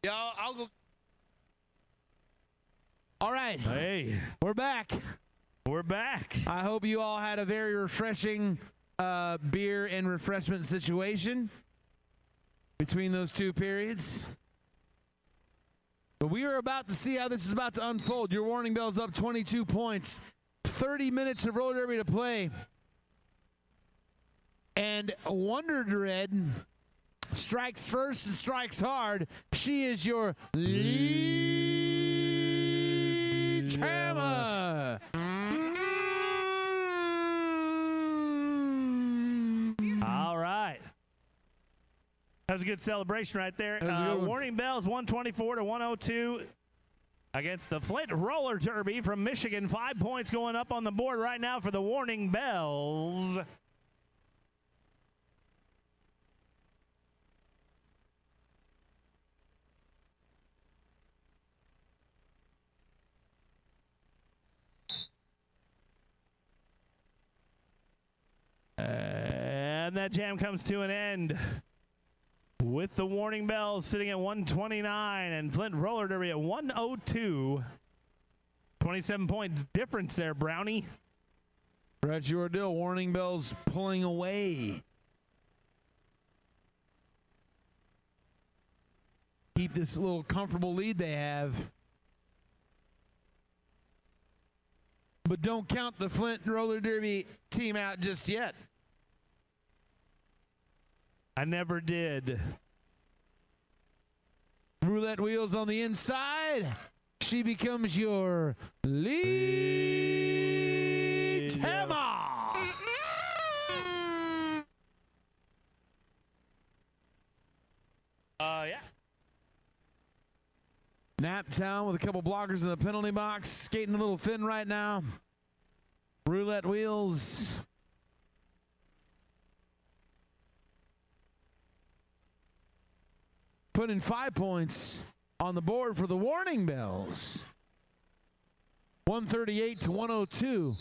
I'll go. All right. Hey, We're back. we're back. I hope you all had a very refreshing beer and refreshment situation between those two periods. But we are about to see how this is about to unfold. Your warning bell's up 22 points. 30 minutes of roller derby to play. And Wonder Dread strikes first and strikes hard. She is your lead hammer. All right. That was a good celebration right there. That was a good one. Warning bells 124 to 102 against the Flint Roller Derby from Michigan. 5 points going up on the board right now for the Warning Bells. And that jam comes to an end with the Warning Bells sitting at 129 and Flint Roller Derby at 102. 27 points difference there, Brownie. Brett Jordill, warning bells pulling away. Keep this little comfortable lead they have. But don't count the Flint Roller Derby team out just yet. I never did. Roulette wheels on the inside. She becomes your lead hammer. Yeah. Naptown with a couple blockers in the penalty box. Skating a little thin right now. Roulette wheels. Putting 5 points on the board for the Warning Bells. 138 to 102.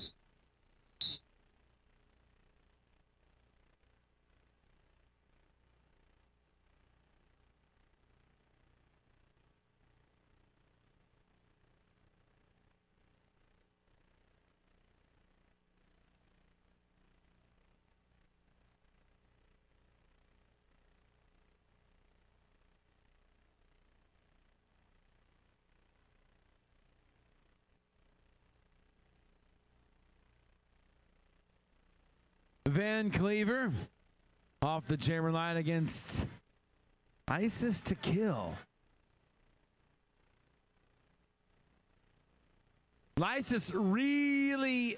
Van Cleaver off the jammer line against ISIS to kill. Lysis really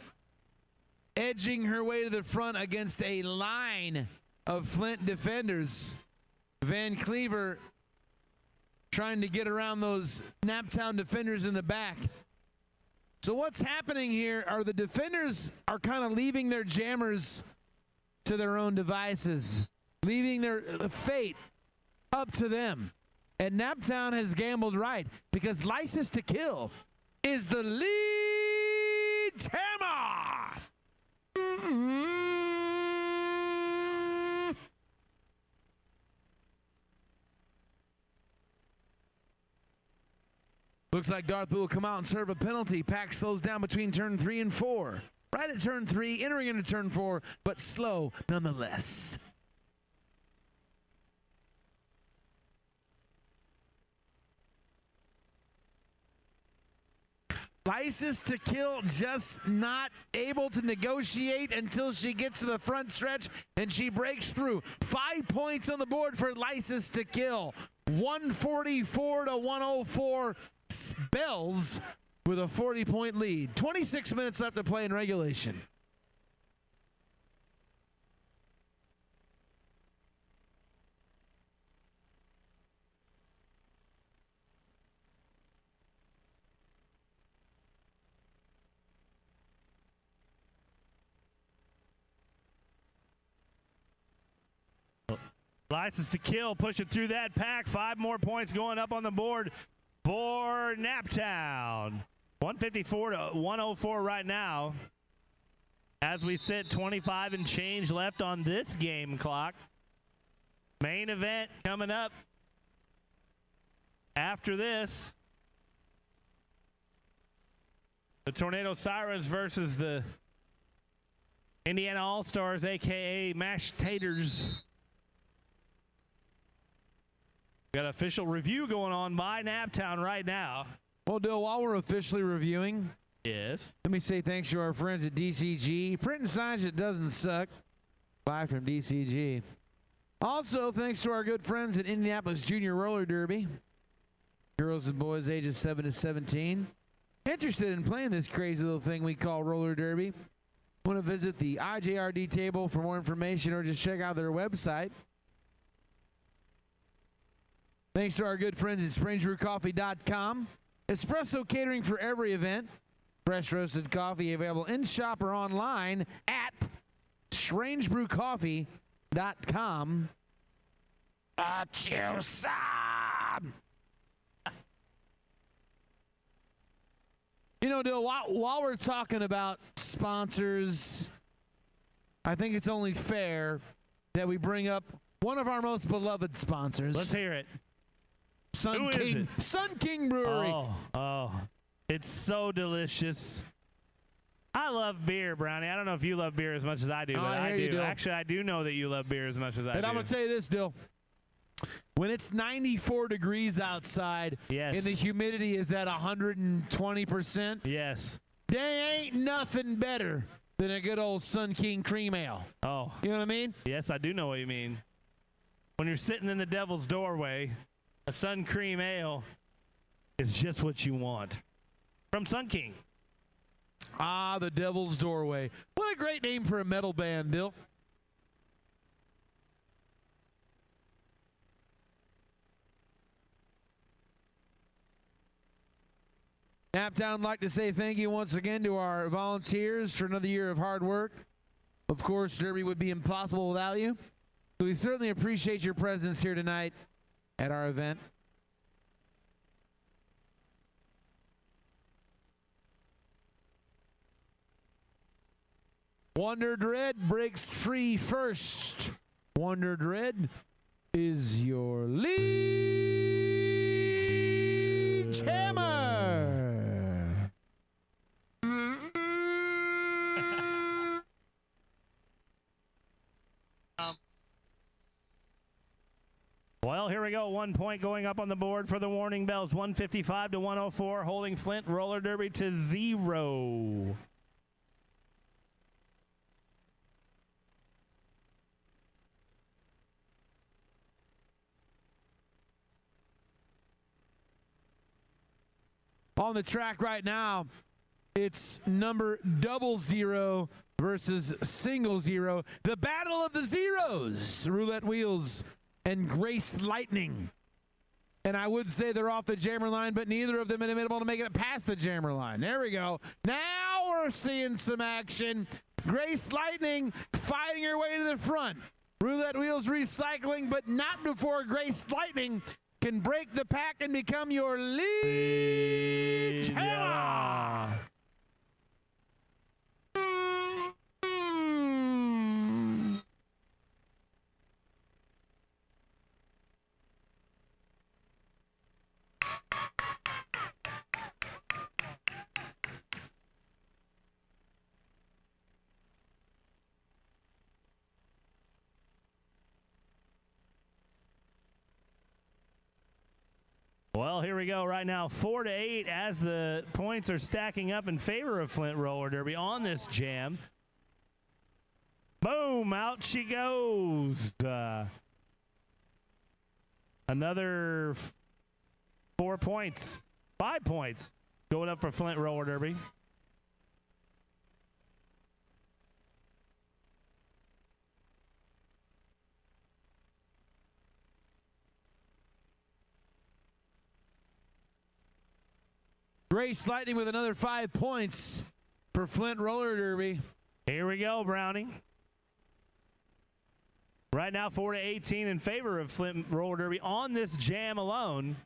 edging her way to the front against a line of Flint defenders. Van Cleaver trying to get around those Naptown defenders in the back. So what's happening here are the defenders are kind of leaving their jammers to their own devices, leaving their fate up to them. And Naptown has gambled right because Lysis to Kill is the lead hammer. Looks like Darth Boo will come out and serve a penalty. Pack slows down between turn 3 and 4. Right at turn 3, entering into turn 4, but slow nonetheless. Lysis to Kill just not able to negotiate until she gets to the front stretch and she breaks through. 5 points on the board for Lysis to Kill. 144 to 104. Bells with a 40-point lead. 26 minutes left to play in regulation. License to Kill pushing through that pack. 5 more points going up on the board for Naptown. 154 to 104 right now. As we sit, 25 and change left on this game clock. Main event coming up. After this, the Tornado Sirens versus the Indiana All-Stars, a.k.a. Mashed Taters. Got an official review going on by Naptown right now. Well, Dill, while we're officially reviewing, yes, let me say thanks to our friends at DCG. Printing signs that doesn't suck. Bye from DCG. Also, thanks to our good friends at Indianapolis Junior Roller Derby. Girls and boys ages 7 to 17. Interested in playing this crazy little thing we call roller derby? Want to visit the IJRD table for more information or just check out their website. Thanks to our good friends at SpringeBrewCoffee.com. Espresso catering for every event. Fresh roasted coffee available in shop or online at SpringeBrewCoffee.com. At your side. You know, Dill, while we're talking about sponsors, I think it's only fair that we bring up one of our most beloved sponsors. Let's hear it. Sun King Brewery. Oh, it's so delicious. I love beer, Brownie. I don't know if you love beer as much as I do, but I do. Actually, I do know that you love beer as much as I do. And I'm going to tell you this, Dill. When it's 94 degrees outside and the humidity is at 120%, yes, there ain't nothing better than a good old Sun King cream ale. Oh. You know what I mean? Yes, I do know what you mean. When you're sitting in the devil's doorway, a Sun Cream Ale is just what you want. From Sun King. Ah, the Devil's Doorway. What a great name for a metal band, Dill. Naptown would like to say thank you once again to our volunteers for another year of hard work. Of course, Derby would be impossible without you. So we certainly appreciate your presence here tonight at our event. Wondered Red breaks free first. Wondered Red is your lead hammer. Well, here we go. 1 point going up on the board for the Warning Bells. 155 to 104, holding Flint Roller Derby to 0. On the track right now, it's number 00 versus 00. The battle of the zeros. Roulette Wheels and Grace Lightning. And I would say they're off the jammer line, but neither of them have been able to make it past the jammer line. There we go. Now we're seeing some action. Grace Lightning fighting her way to the front. Roulette Wheels recycling, but not before Grace Lightning can break the pack and become your lead hammer. Well, here we go right now, 4-8 as the points are stacking up in favor of Flint Roller Derby on this jam. Boom, out she goes. Another 4 points, 5 points going up for Flint Roller Derby. Grace Lightning with another 5 points for Flint Roller Derby. Here we go, Brownie. Right now, 4-18 in favor of Flint Roller Derby on this jam alone.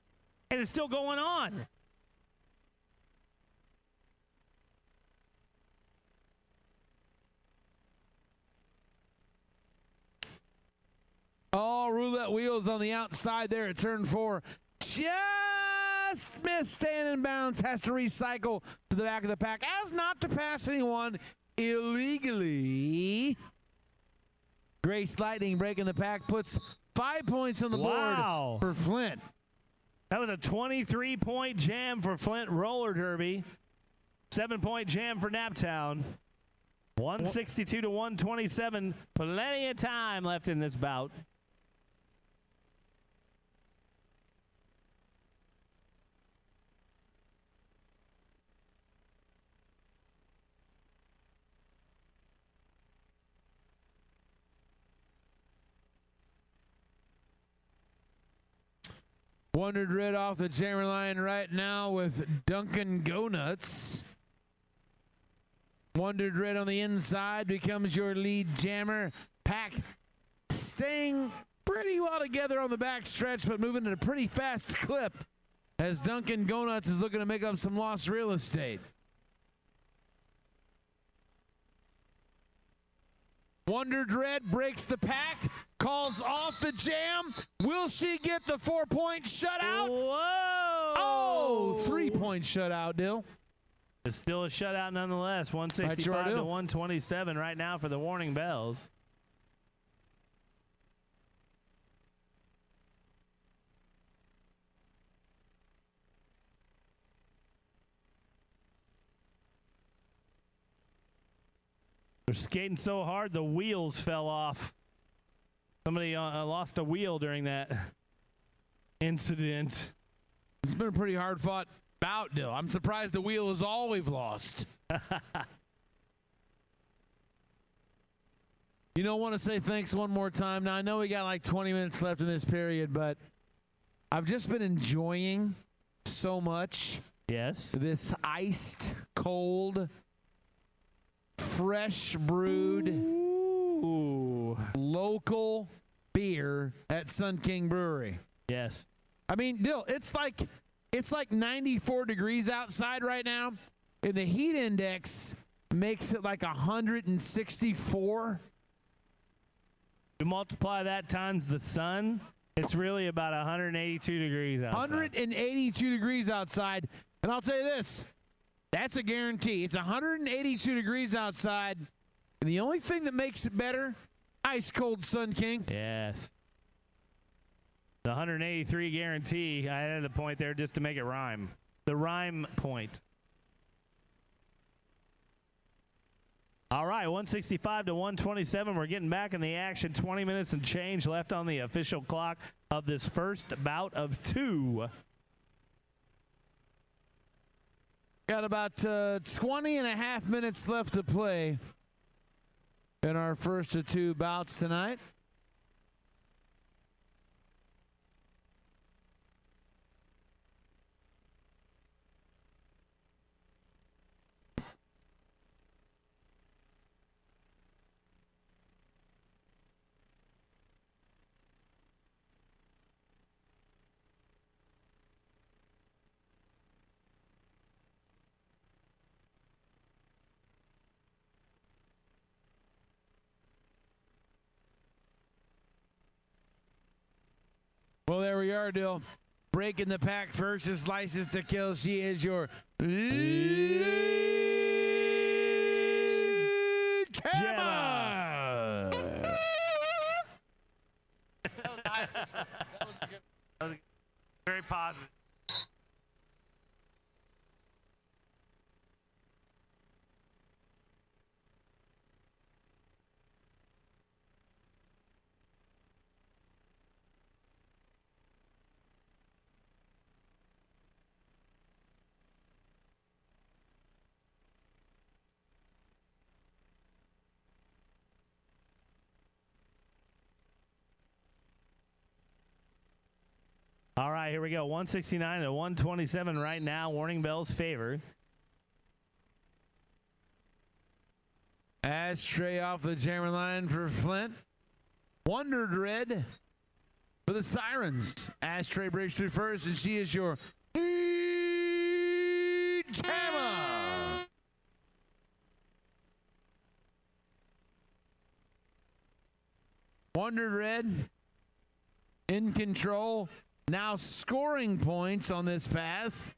And it's still going on. Oh, Roulette Wheels on the outside there at turn 4. just missed staying in bounds, has to recycle to the back of the pack as not to pass anyone illegally. Grace Lightning breaking the pack, puts 5 points on the board for Flint. That was a 23-point jam for Flint roller derby. 7-point jam for Naptown. 162 to 127. Plenty of time left in this bout. Wondered Red off the jammer line right now with Duncan Go Nuts. Wondered Red on the inside becomes your lead jammer. Pack staying pretty well together on the back stretch, but moving at a pretty fast clip as Duncan Go Nuts is looking to make up some lost real estate. Wondered Red breaks the pack, calls off the jam. Will she get the 4-point shutout? Whoa! Oh, 3-point shutout, Dill. It's still a shutout nonetheless. 165 to 127 right now for the warning bells. They're skating so hard, the wheels fell off. Somebody lost a wheel during that incident. It's been a pretty hard-fought bout, Dill. I'm surprised the wheel is all we've lost. You know, I want to say thanks one more time. Now, I know we got like 20 minutes left in this period, but I've just been enjoying so much. Yes. This iced, cold, fresh brewed, local beer at Sun King Brewery. Yes. I mean, Dill, it's like 94 degrees outside right now, and the heat index makes it like 164. You multiply that times the sun, it's really about 182 degrees outside. 182 degrees outside, and I'll tell you this, that's a guarantee. It's 182 degrees outside, and the only thing that makes it better, ice cold Sun King. Yes. The 183 guarantee, I added a point there just to make it rhyme. The rhyme point. All right, 165 to 127. We're getting back in the action. 20 minutes and change left on the official clock of this first bout of two. Got about 20 and a half minutes left to play in our first of two bouts tonight. Well, there we are, Dill. Breaking the pack first is License to Kill. She is your lead jammer. That was very positive. All right, here we go. 169 to 127 right now. Warning bells favor. Ashtray off the jammer line for Flint. Wondered Red for the Sirens. Ashtray breaks through first, and she is your lead jammer. Wondered Red in control. now scoring points on this pass.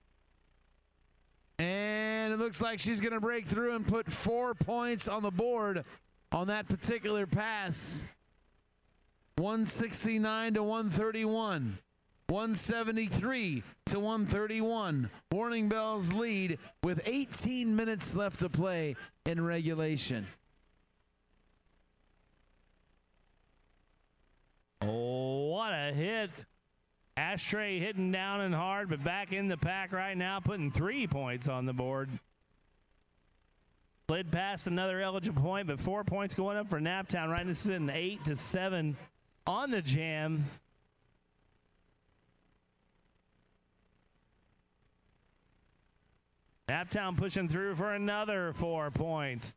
And it looks like she's going to break through and put 4 points on the board on that particular pass. 169 to 131. 173 to 131. Warning Bells lead with 18 minutes left to play in regulation. Oh, what a hit. Ashtray hitting down and hard, but back in the pack right now, putting 3 points on the board. Slid past another eligible point, but 4 points going up for Naptown. Right now, this is an 8 to 7 on the jam. Naptown pushing through for another 4 points.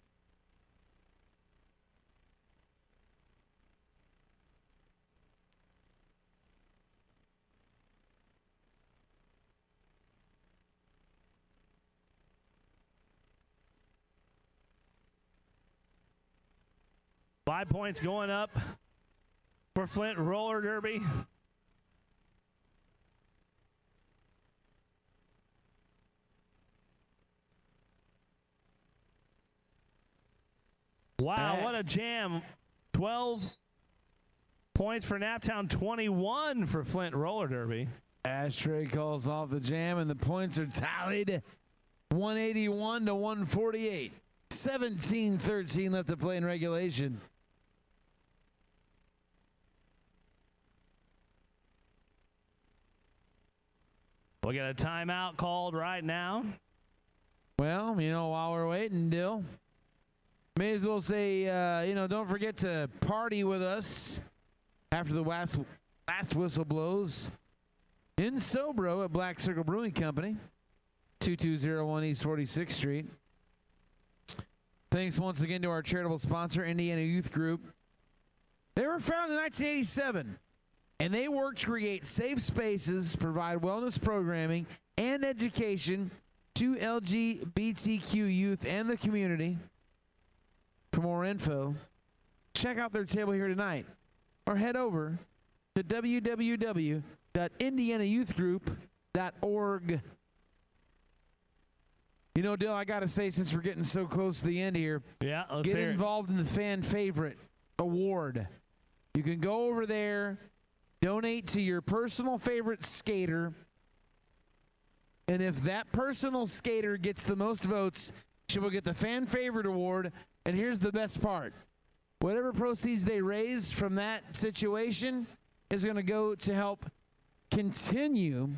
Five points going up for Flint Roller Derby. Wow, what a jam. 12 points for Naptown, 21 for Flint Roller Derby. Ashtray calls off the jam, and the points are tallied 181 to 148. 17-13 left to play in regulation. We'll get a timeout called right now. Well, while we're waiting, Dill, may as well say, don't forget to party with us after the last whistle blows in Sobro at Black Circle Brewing Company, 2201 East 46th Street. Thanks once again to our charitable sponsor, Indiana Youth Group. They were founded in 1987, and they work to create safe spaces, provide wellness programming and education to LGBTQ youth and the community. For more info, check out their table here tonight or head over to www.indianayouthgroup.org. Dill, I got to say, since we're getting so close to the end here, let's get hear involved in the Fan Favorite Award. You can go over there, donate to your personal favorite skater, and if that personal skater gets the most votes, she will get the Fan Favorite Award. And here's the best part. Whatever proceeds they raise from that situation is going to go to help continue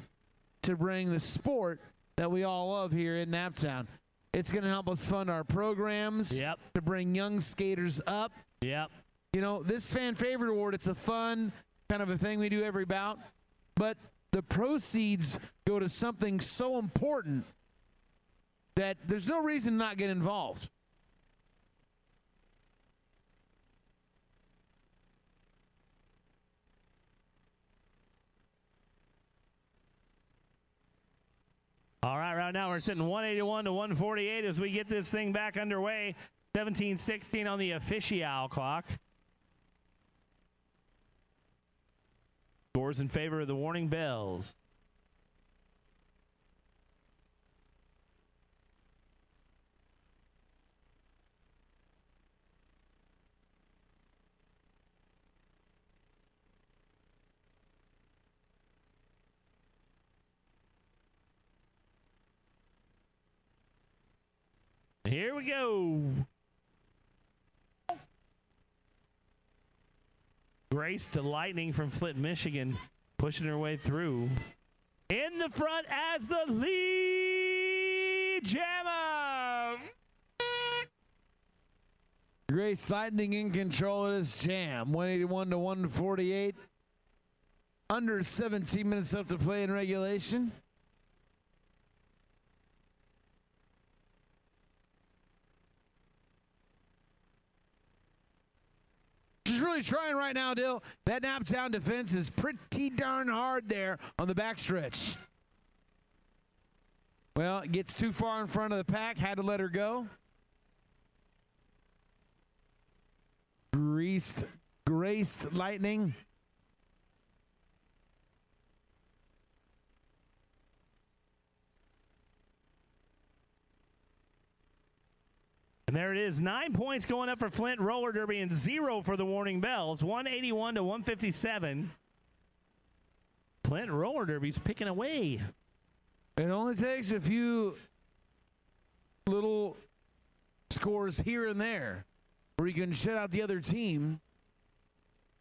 to bring the sport that we all love here in Naptown. It's going to help us fund our programs to bring young skaters up. This Fan Favorite Award, it's a fun kind of a thing we do every bout, but the proceeds go to something so important that there's no reason to not get involved. All right now we're sitting 181 to 148 as we get this thing back underway. 17-16 on the official clock. Scores in favor of the Warning Bells. Here we go. Grace to Lightning from Flint, Michigan, pushing her way through. In the front as the lead jammer. Grace Lightning in control of this jam. 181 to 148. Under 17 minutes left to play in regulation. She's really trying right now, Dill. That Naptown defense is pretty darn hard there on the backstretch. Well, it gets too far in front of the pack. Had to let her go. Graced Lightning. And there it is, 9 points going up for Flint Roller Derby and 0 for the Warning Bells, 181 to 157. Flint Roller Derby's picking away. It only takes a few little scores here and there where you can shut out the other team,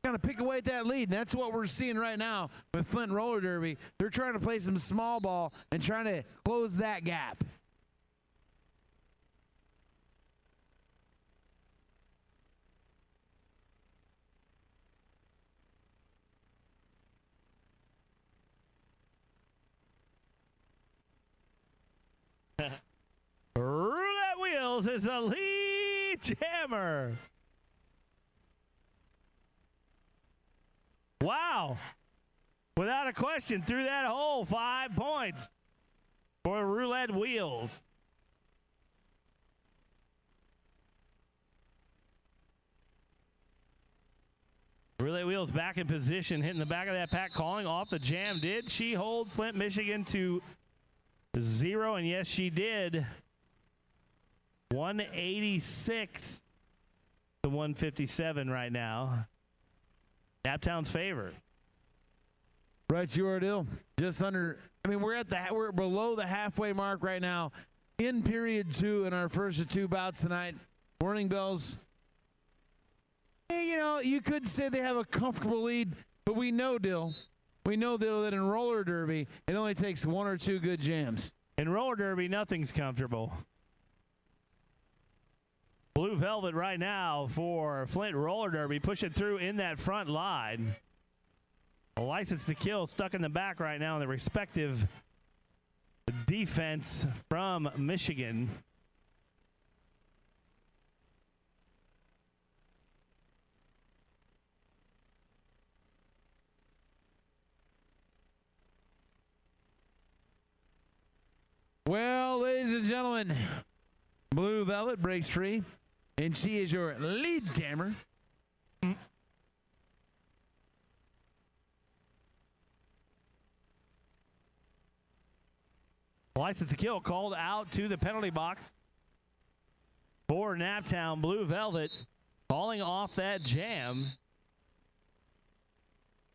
kind of pick away at that lead. And that's what we're seeing right now with Flint Roller Derby. They're trying to play some small ball and trying to close that gap. Roulette Wheels is a lead jammer. Wow. Without a question, through that hole, 5 points for Roulette Wheels. Roulette Wheels back in position, hitting the back of that pack, calling off the jam. Did she hold Flint, Michigan to 0? And yes, she did. 186 to 157 right now. Naptown's favor. Right, you are, Dill. Just under. I mean, we're below the halfway mark right now in period 2 in our first of 2 bouts tonight. Warning Bells. You know, you could say they have a comfortable lead, but we know, Dill. We know, Dill, that in roller derby, it only takes 1 or 2 good jams. In roller derby, nothing's comfortable. Blue Velvet right now for Flint Roller Derby, pushing through in that front line. A License to Kill stuck in the back right now in the respective defense from Michigan. Well, ladies and gentlemen, Blue Velvet breaks free, and she is your lead jammer. License to Kill called out to the penalty box for Naptown. Blue Velvet falling off that jam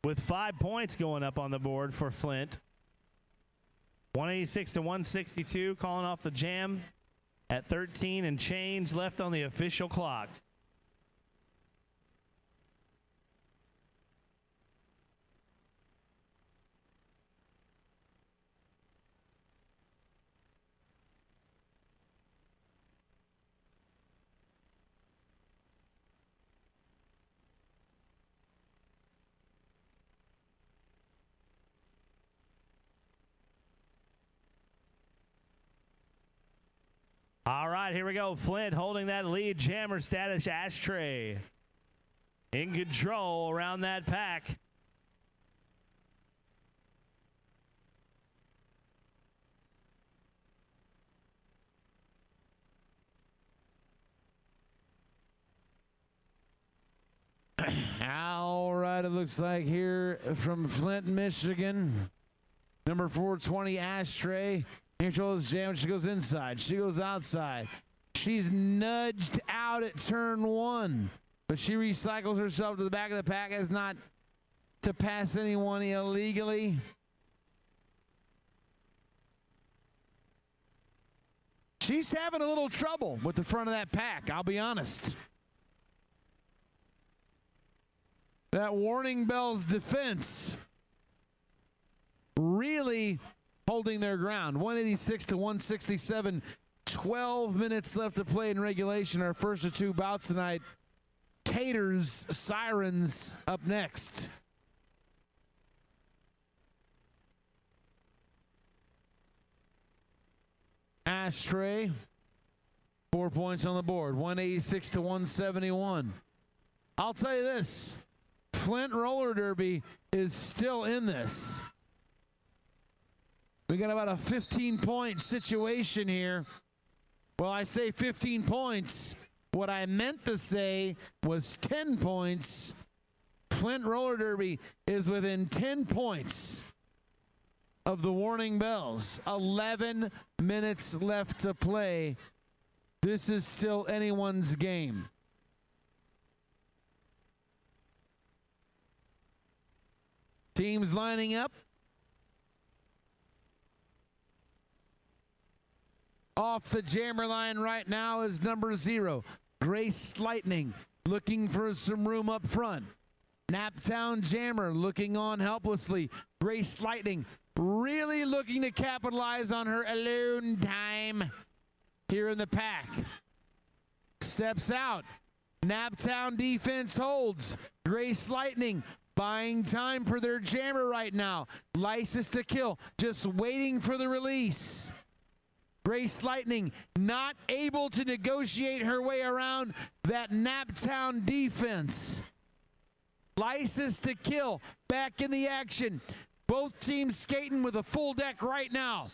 with 5 points going up on the board for Flint. 186 to 162, calling off the jam at 13 and change left on the official clock. All right, here we go. Flint holding that lead jammer status. Ashtray in control around that pack. All right, it looks like here from Flint, Michigan, number 420, Ashtray. Controls jam. She goes inside. She goes outside. She's nudged out at turn 1, but she recycles herself to the back of the pack as not to pass anyone illegally. She's having a little trouble with the front of that pack, I'll be honest. That Warning Bells defense really holding their ground. 186 to 167. 12 minutes left to play in regulation. Our first of 2 bouts tonight. Taters, Sirens up next. Ashtray, 4 points on the board. 186 to 171. I'll tell you this. Flint Roller Derby is still in this. We got about a 15-point situation here. Well, I say 15 points. What I meant to say was 10 points. Flint Roller Derby is within 10 points of the Warning Bells. 11 minutes left to play this is still anyone's game. Teams lining up. Off the jammer line right now is number 0, Grace Lightning, looking for some room up front. Naptown Jammer looking on helplessly. Grace Lightning really looking to capitalize on her alone time here in the pack. Steps out. Naptown defense holds. Grace Lightning buying time for their jammer right now. License to kill, just waiting for the release. Grace Lightning not able to negotiate her way around that Naptown defense. License to kill back in the action. Both teams skating with a full deck right now.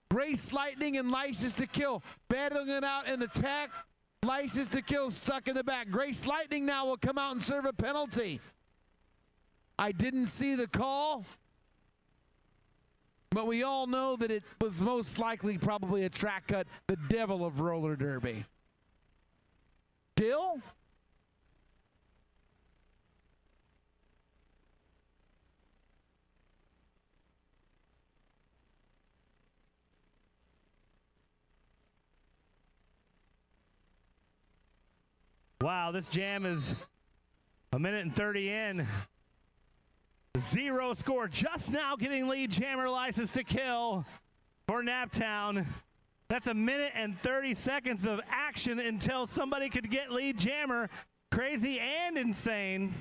Grace Lightning and License to kill battling it out in the attack. License to kill stuck in the back. Grace Lightning now will come out and serve a penalty. I didn't see the call, but we all know that it was most likely probably a track cut, the devil of roller derby. Dill? Wow, this jam is a minute and 30 in. 0 score, just now getting lead jammer License to kill for Naptown. That's a minute and 30 seconds of action until somebody could get lead jammer. Crazy and insane.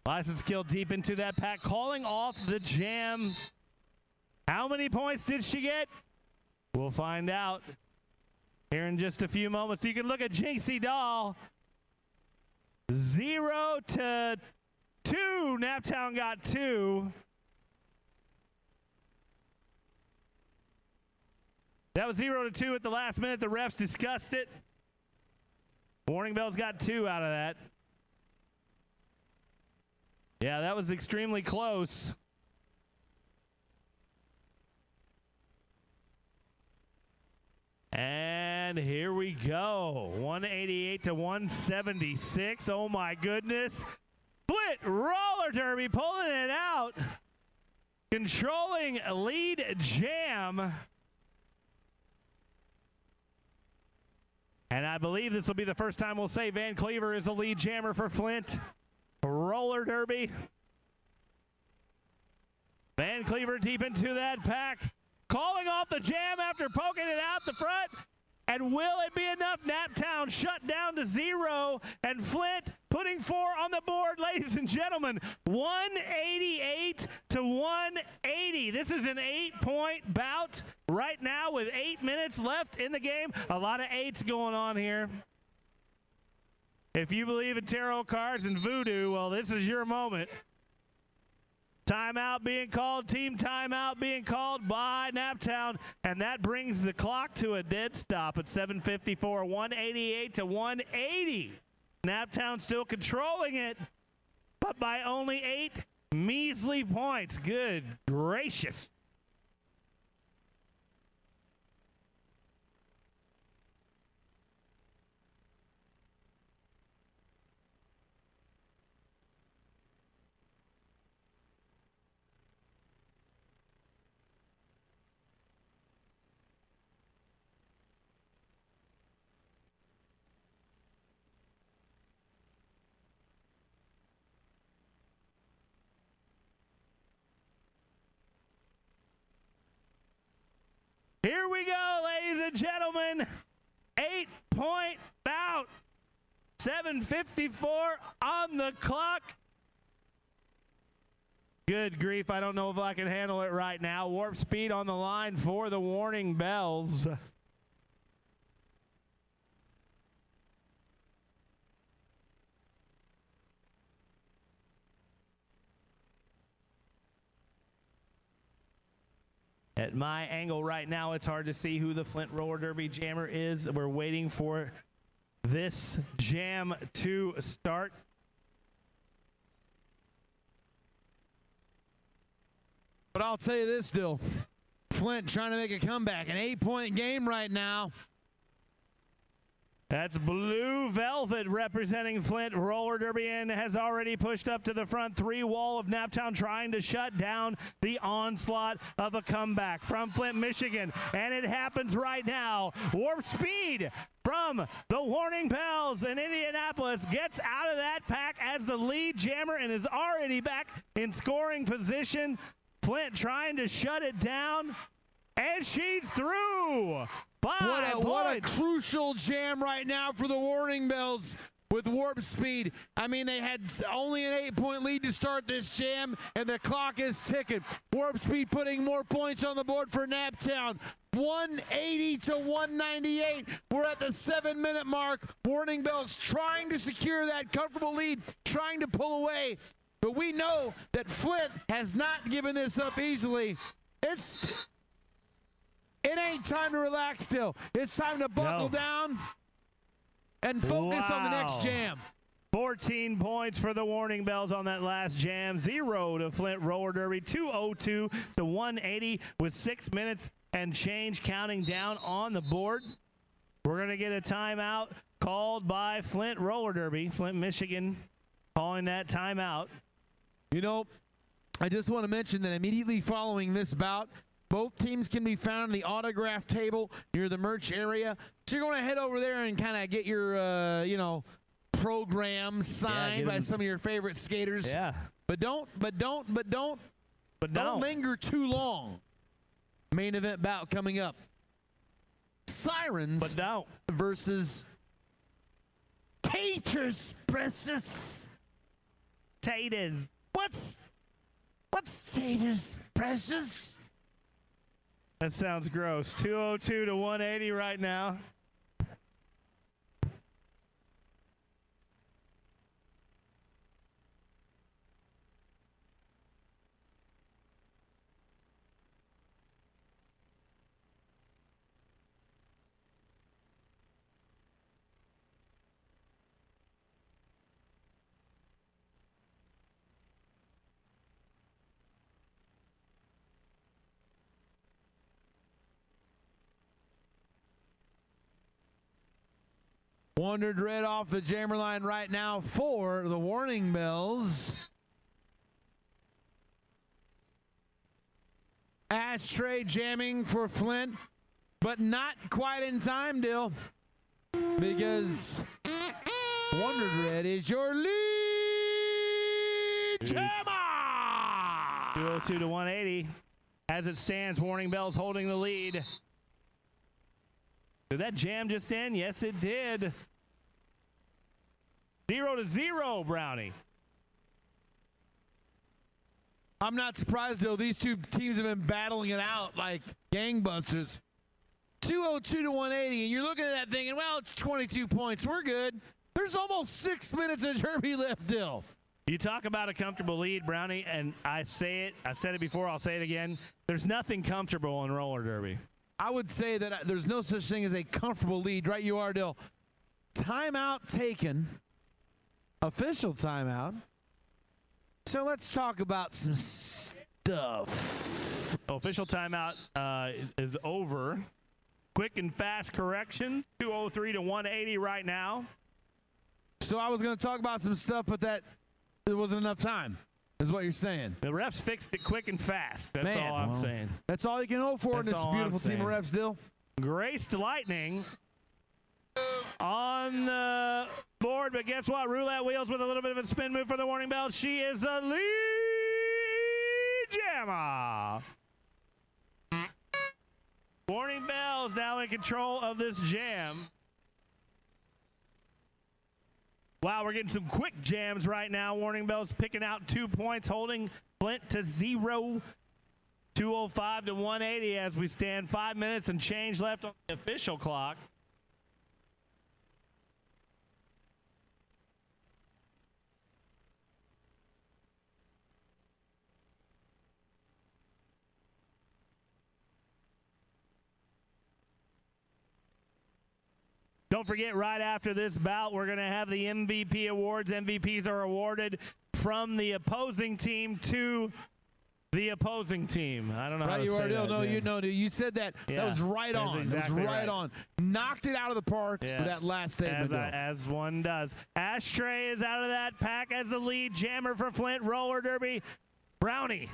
License to kill deep into that pack, calling off the jam. How many points did she get? We'll find out here in just a few moments. You can look at Jinxie Doll. 0 to 2. Naptown got 2. That was 0 to 2 at the last minute. The refs discussed it. Warning bells got 2 out of that. Yeah, that was extremely close. And here we go. 188 to 176. Oh my goodness. Split roller derby pulling it out. Controlling lead jam. And I believe this will be the first time we'll say Van Cleaver is the lead jammer for Flint roller derby. Van Cleaver deep into that pack. Calling off the jam after poking it out the front. And will it be enough? Naptown shut down to 0. And Flint putting 4 on the board, ladies and gentlemen. 188 to 180. This is an 8-point bout right now with 8 minutes left in the game. A lot of 8s going on here. If you believe in tarot cards and voodoo, well, this is your moment. Timeout being called, team timeout being called by Naptown, and that brings the clock to a dead stop at 7:54, 188 to 180. Naptown still controlling it, but by only 8 measly points. Good gracious. Here we go, ladies and gentlemen. 8-point bout. 7:54 on the clock. Good grief, I don't know if I can handle it right now. Warp speed on the line for the warning bells. At my angle right now, it's hard to see who the Flint roller derby jammer is. We're waiting for this jam to start. But I'll tell you this, Dill. Flint trying to make a comeback. An 8-point game right now. That's Blue Velvet representing Flint. Roller Derby has already pushed up to the front three wall of Naptown, trying to shut down the onslaught of a comeback from Flint, Michigan. And it happens right now. Warp Speed from the Warning Bells in Indianapolis gets out of that pack as the lead jammer and is already back in scoring position. Flint trying to shut it down, and she's through. What a crucial jam right now for the Warning Bells with Warp Speed. I mean, they had only an 8-point lead to start this jam, and the clock is ticking. Warp Speed putting more points on the board for Naptown. 180 to 198. We're at the 7-minute mark. Warning Bells trying to secure that comfortable lead, trying to pull away. But we know that Flint has not given this up easily. It ain't time to relax still. It's time to buckle down and focus on the next jam. 14 points for the Warning Bells on that last jam. 0 to Flint Roller Derby. 202 to 180 with 6 minutes and change counting down on the board. We're going to get a timeout called by Flint Roller Derby. Flint, Michigan calling that timeout. You know, I just want to mention that immediately following this bout, both teams can be found on the autograph table near the merch area. So you're going to head over there and kind of get your, program signed by some of your favorite skaters. Yeah. But don't linger too long. Main event bout coming up. Sirens versus Taters Precious. Taters. What's Taters Precious? That sounds gross. 202 to 180 right now. Wandered red off the jammer line right now for the Warning Bells. Ashtray jamming for Flint, but not quite in time, Dill, because Wandered red is your lead jammer. 202 to 180. As it stands, Warning Bells holding the lead. Did that jam just end? Yes, it did. 0 to 0, Brownie. I'm not surprised, though. These two teams have been battling it out like gangbusters. 202 to 180, and you're looking at that thinking, well, it's 22 points. We're good. There's almost 6 minutes of derby left, Dill. You talk about a comfortable lead, Brownie, and I've said it before, I'll say it again. There's nothing comfortable in roller derby. I would say that there's no such thing as a comfortable lead. Right you are, Dill. Timeout taken. Official timeout. So let's talk about some stuff. Official timeout is over. Quick and fast correction. 203 to 180 right now. So I was going to talk about some stuff, but there wasn't enough time, is what you're saying. The refs fixed it quick and fast. That's all I'm saying. That's all you can hope for in this beautiful team of refs, Dill. Graced Lightning on the board, but guess what? Roulette wheels with a little bit of a spin move for the Warning Bells. She is a lead jammer. Warning Bells now in control of this jam. Wow, we're getting some quick jams right now. Warning Bells picking out 2 points, holding Flint to 0. 205 to 180 as we stand. 5 minutes and change left on the official clock. Don't forget, right after this bout, we're going to have the MVP awards. MVPs are awarded from the opposing team to the opposing team. I don't know how to you say are. that. No, Jim. you said that. Yeah, that was right that's on. exactly that was right on. Knocked it out of the park with that last statement. As one does. Ashtray is out of that pack as the lead jammer for Flint Roller Derby. Brownie.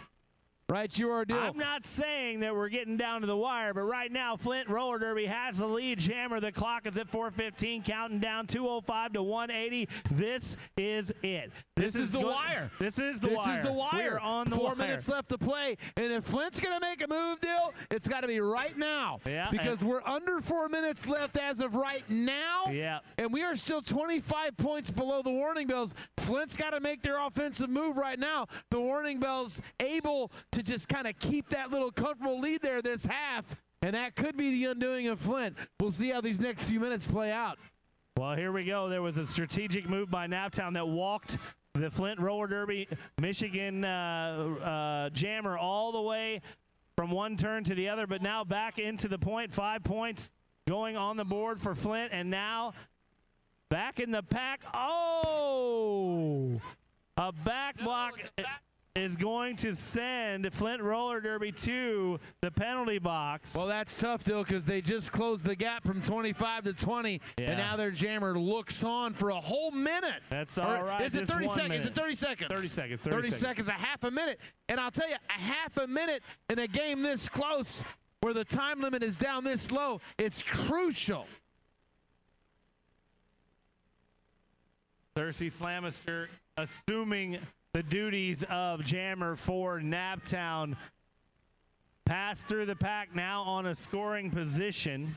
Right, you are deal. I'm not saying that we're getting down to the wire, but right now Flint Roller Derby has the lead jammer. The clock is at 4:15, counting down 205 to 180. This is it. This is the wire. This is the wire. This is the wire. We're on the 4 wire. minutes left to play, and if Flint's going to make a move, Dill, it's got to be right now. Yeah, because we're under 4 minutes left as of right now. Yeah. And we are still 25 points below the warning bells. Flint's got to make their offensive move right now. The warning bells able to just kind of keep that little comfortable lead there this half, and that could be the undoing of Flint. We'll see how these next few minutes play out. Well, here we go. There was a strategic move by Naptown that walked the Flint Roller Derby Michigan jammer all the way from one turn to the other, but now back into the point. 5 points going on the board for Flint, and now back in the pack. Oh! A back block is going to send Flint Roller Derby to the penalty box. Well, that's tough, Dill, because they just closed the gap from 25 to 20, and now their jammer looks on for a whole minute. That's all right. Is it 30 seconds? Is it 30 seconds? 30 seconds. 30 seconds, a half a minute. And I'll tell you, a half a minute in a game this close where the time limit is down this low, it's crucial. Cersei Slamister assuming the duties of jammer for Naptown. Pass through the pack, now on a scoring position.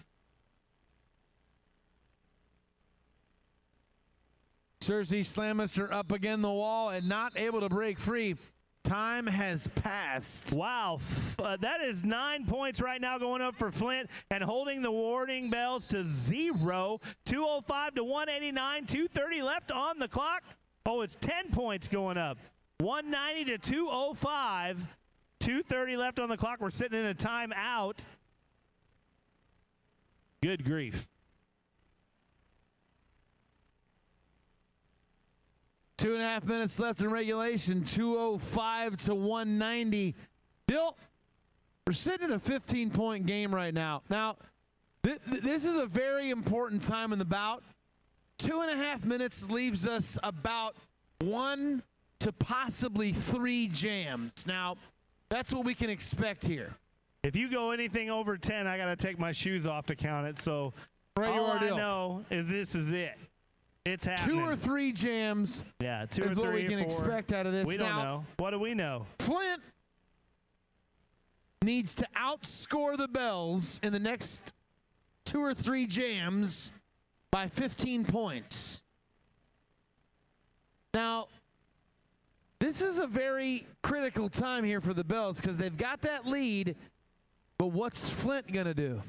Cersei Slamister up against the wall and not able to break free. Time has passed. Wow, that is 9 points right now going up for Flint and holding the warning bells to 0. 205 to 189, 2:30 left on the clock. Oh, it's 10 points going up. 190 to 205. 2:30 left on the clock. We're sitting in a timeout. Good grief. 2.5 minutes left in regulation. 205 to 190. Bill, we're sitting in a 15-point game right now. Now, this is a very important time in the bout. 2.5 minutes leaves us about 1 to possibly 3 jams. Now, that's what we can expect here. If you go anything over 10, I got to take my shoes off to count it. So all I know is this is it. It's happening. 2 or 3 jams. Yeah, 2 is or 3 what we can expect out of this. We don't know. What do we know? Flint needs to outscore the Bells in the next 2 or 3 jams by 15 points. Now, this is a very critical time here for the Bells because they've got that lead, but what's Flint going to do?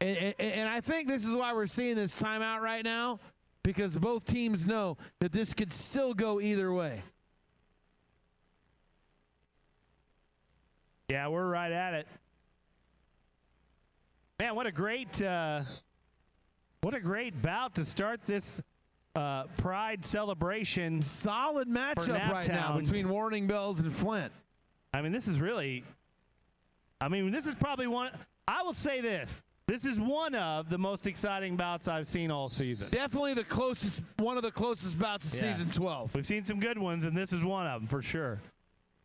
And I think this is why we're seeing this timeout right now, because both teams know that this could still go either way. Yeah, we're right at it. Man, what a great bout to start this Pride celebration. Solid matchup right now between Warning Bells and Flint. I mean, this is really, this is probably one, I will say this. This is one of the most exciting bouts I've seen all season. Definitely the closest, one of the closest bouts of season 12. We've seen some good ones, and this is one of them for sure.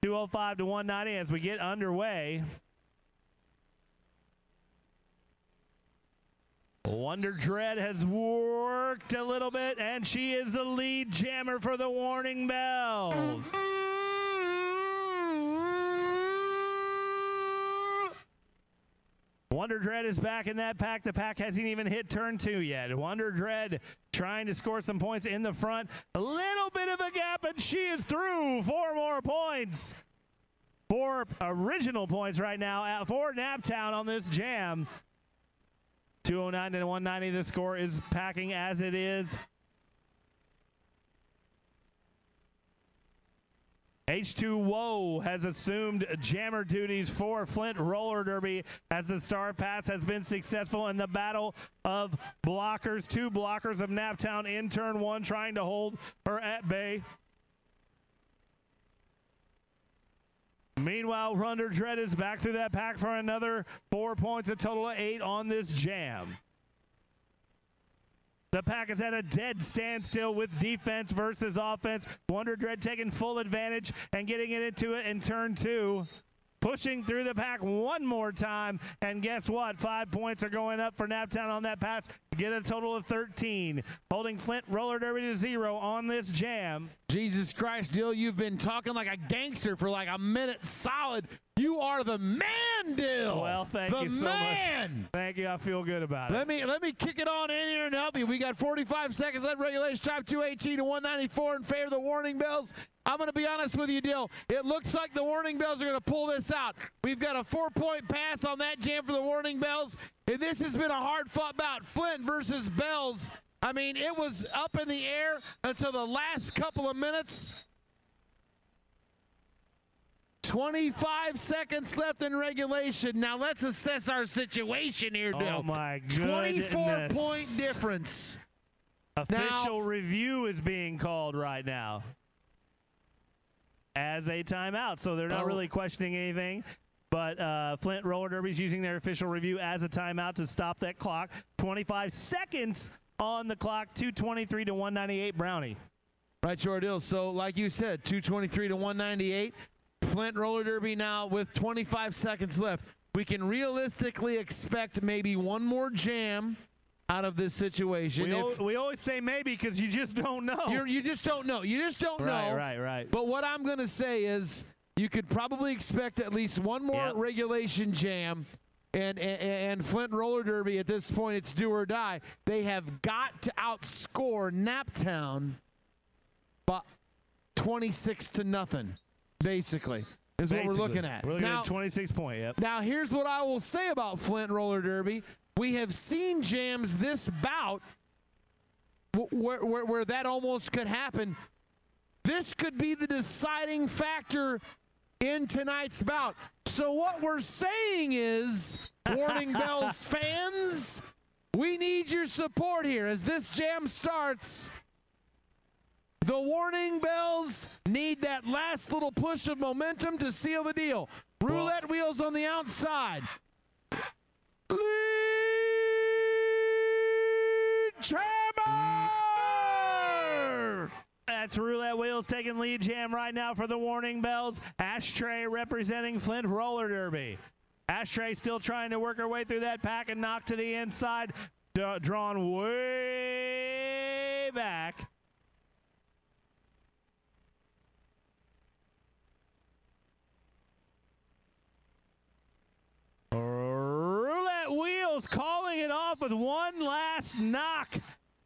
205 to 190 as we get underway. Wonder Dread has worked a little bit, and she is the lead jammer for the Warning Bells. Wonder Dread is back in that pack. The pack hasn't even hit turn 2 yet. Wonder Dread trying to score some points in the front. A little bit of a gap, and she is through. 4 more points. 4 original points right now for Naptown on this jam. 209 to 190. The score is packing as it is. H2O has assumed jammer duties for Flint Roller Derby as the Star Pass has been successful in the battle of blockers. 2 blockers of Naptown in turn 1 trying to hold her at bay. Meanwhile, Wonder Dread is back through that pack for another 4 points, a total of 8 on this jam. The pack is at a dead standstill with defense versus offense. Wonder Dread taking full advantage and getting it into it in turn 2. Pushing through the pack one more time, and guess what? 5 points are going up for Naptown on that pass to get a total of 13. Holding Flint Roller Derby to 0 on this jam. Jesus Christ, Dill, you've been talking like a gangster for like a minute solid. You are the man, Dill. Well, thank you so much. Thank you. I feel good about it. Let me kick it on in here and help you. We got 45 seconds left. Regulation time 218 to 194 in favor of the Warning Bells. I'm going to be honest with you, Dill. It looks like the Warning Bells are going to pull this out. We've got a 4-point pass on that jam for the Warning Bells. And this has been a hard-fought bout. Flint versus Bells. I mean, it was up in the air until the last couple of minutes. 25 seconds left in regulation. Now let's assess our situation here, Dill. Oh, my goodness. 24-point difference. Official review is being called right now as a timeout, so they're not really questioning anything. But Flint Roller Derby is using their official review as a timeout to stop that clock. 25 seconds on the clock, 223 to 198 Brownie. Right, sure, Dill. So like you said, 223 to 198. Flint Roller Derby now with 25 seconds left. We can realistically expect maybe one more jam out of this situation. We always say maybe because you just don't know. You just don't know. You just don't know. Right. But what I'm going to say is you could probably expect at least one more regulation jam. And Flint Roller Derby at this point, it's do or die. They have got to outscore Naptown by 26-0, basically, is what we're looking at. We're looking at 26 point, yep. Now, here's what I will say about Flint Roller Derby. We have seen jams this bout where that almost could happen. This could be the deciding factor in tonight's bout. So what we're saying is, Warning Bells fans, we need your support here as this jam starts. The Warning Bells need that last little push of momentum to seal the deal. Roulette wheels on the outside. Lead jammer! That's Roulette Wheels taking lead jam right now for the Warning Bells. Ashtray representing Flint Roller Derby. Ashtray still trying to work her way through that pack and knock to the inside. Drawn way back. Roulette Wheels calling it off with one last knock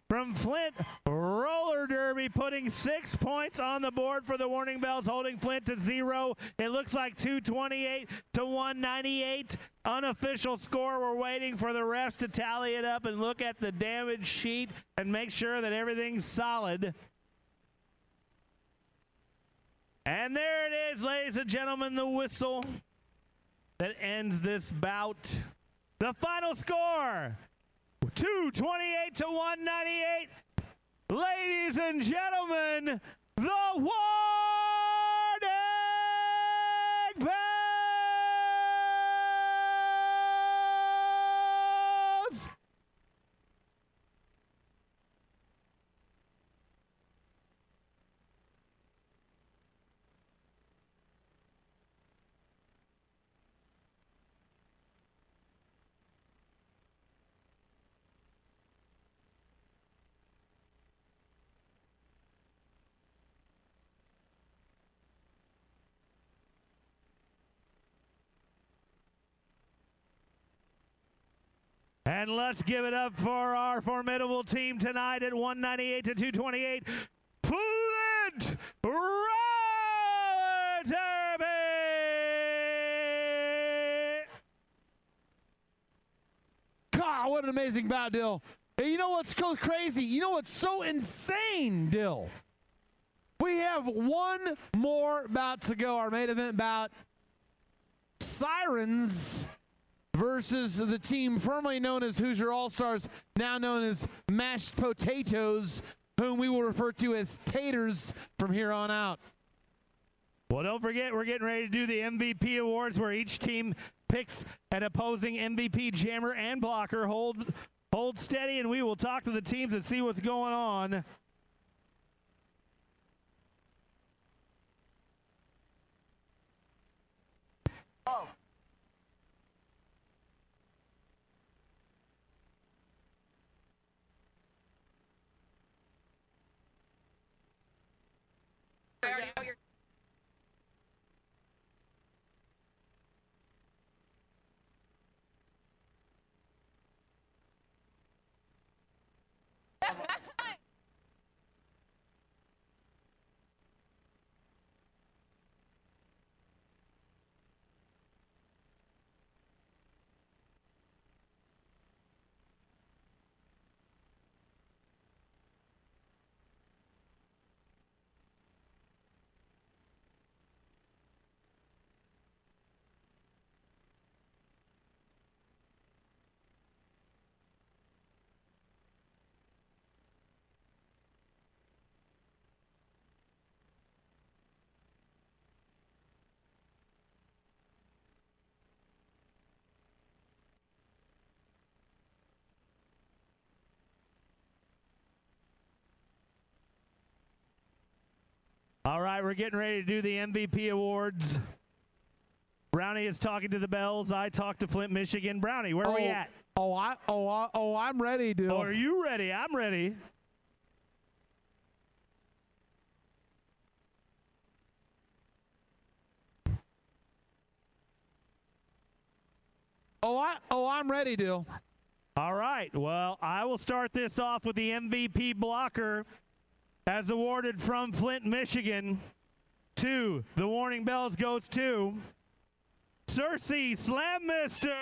from Flint Roller Derby, putting 6 points on the board for the Warning Bells, holding Flint to 0. It looks like 228 to 198. Unofficial score. We're waiting for the refs to tally it up and look at the damage sheet and make sure that everything's solid. And there it is, ladies and gentlemen, the whistle that ends this bout. The final score, 228 to 198. Ladies and gentlemen, the Warning Bells! And let's give it up for our formidable team tonight at 198 to 228. Flint Roller Derby! God, what an amazing bout, Dill. Hey, you know what's so crazy? You know what's so insane, Dill? We have one more bout to go, our main event bout. Sirens versus the team formerly known as Hoosier All-Stars, now known as Mashed Potatoes, whom we will refer to as Taters from here on out. Well, don't forget, we're getting ready to do the MVP awards where each team picks an opposing MVP jammer and blocker. Hold steady, and we will talk to the teams and see what's going on. Oh. All right, we're getting ready to do the MVP awards. Brownie is talking to the Bells. I talked to Flint, Michigan. Brownie, where are we at? I'm ready, dude. Oh, are you ready? I'm ready. I'm ready, dude. All right. Well, I will start this off with the MVP blocker as awarded from Flint, Michigan. To the Warning Bells goes to Cersei Slam Mister.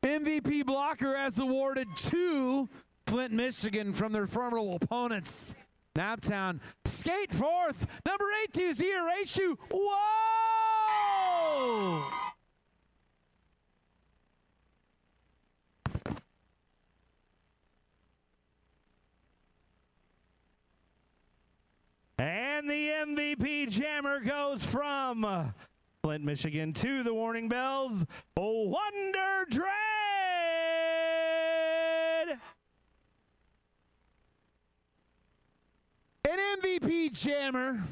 MVP blocker as awarded to Flint, Michigan from their formidable opponents. Naptown, skate forth, number 820 H2. Whoa! And the MVP jammer goes from Flint, Michigan to the Warning Bells, Wonder Dread. An MVP jammer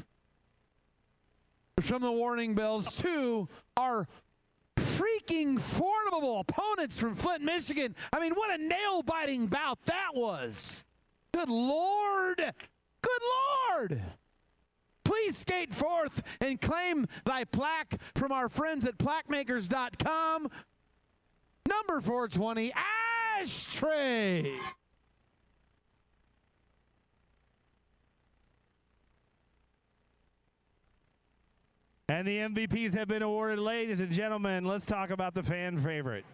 from the Warning Bells to our freaking formidable opponents from Flint, Michigan. I mean, what a nail-biting bout that was. Good Lord. Good Lord. Please skate forth and claim thy plaque from our friends at plaquemakers.com. Number 420, Ashtray. And the MVPs have been awarded. Ladies and gentlemen, let's talk about the fan favorite.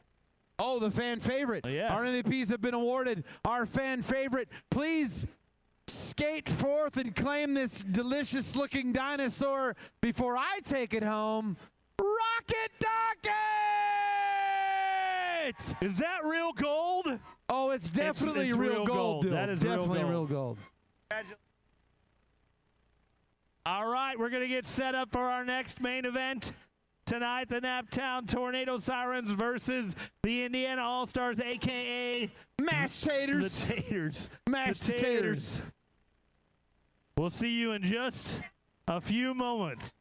Oh, the fan favorite. Yes. Our MVPs have been awarded. Our fan favorite. Please skate forth and claim this delicious-looking dinosaur before I take it home. Rocket Docket! Is that real gold? Oh, it's definitely it's real gold, dude. That is definitely real real gold. All right, we're going to get set up for our next main event tonight. The Naptown Tornado Sirens versus the Indiana All-Stars, a.k.a. Mashed taters. The Taters. Mashed The taters. We'll see you in just a few moments.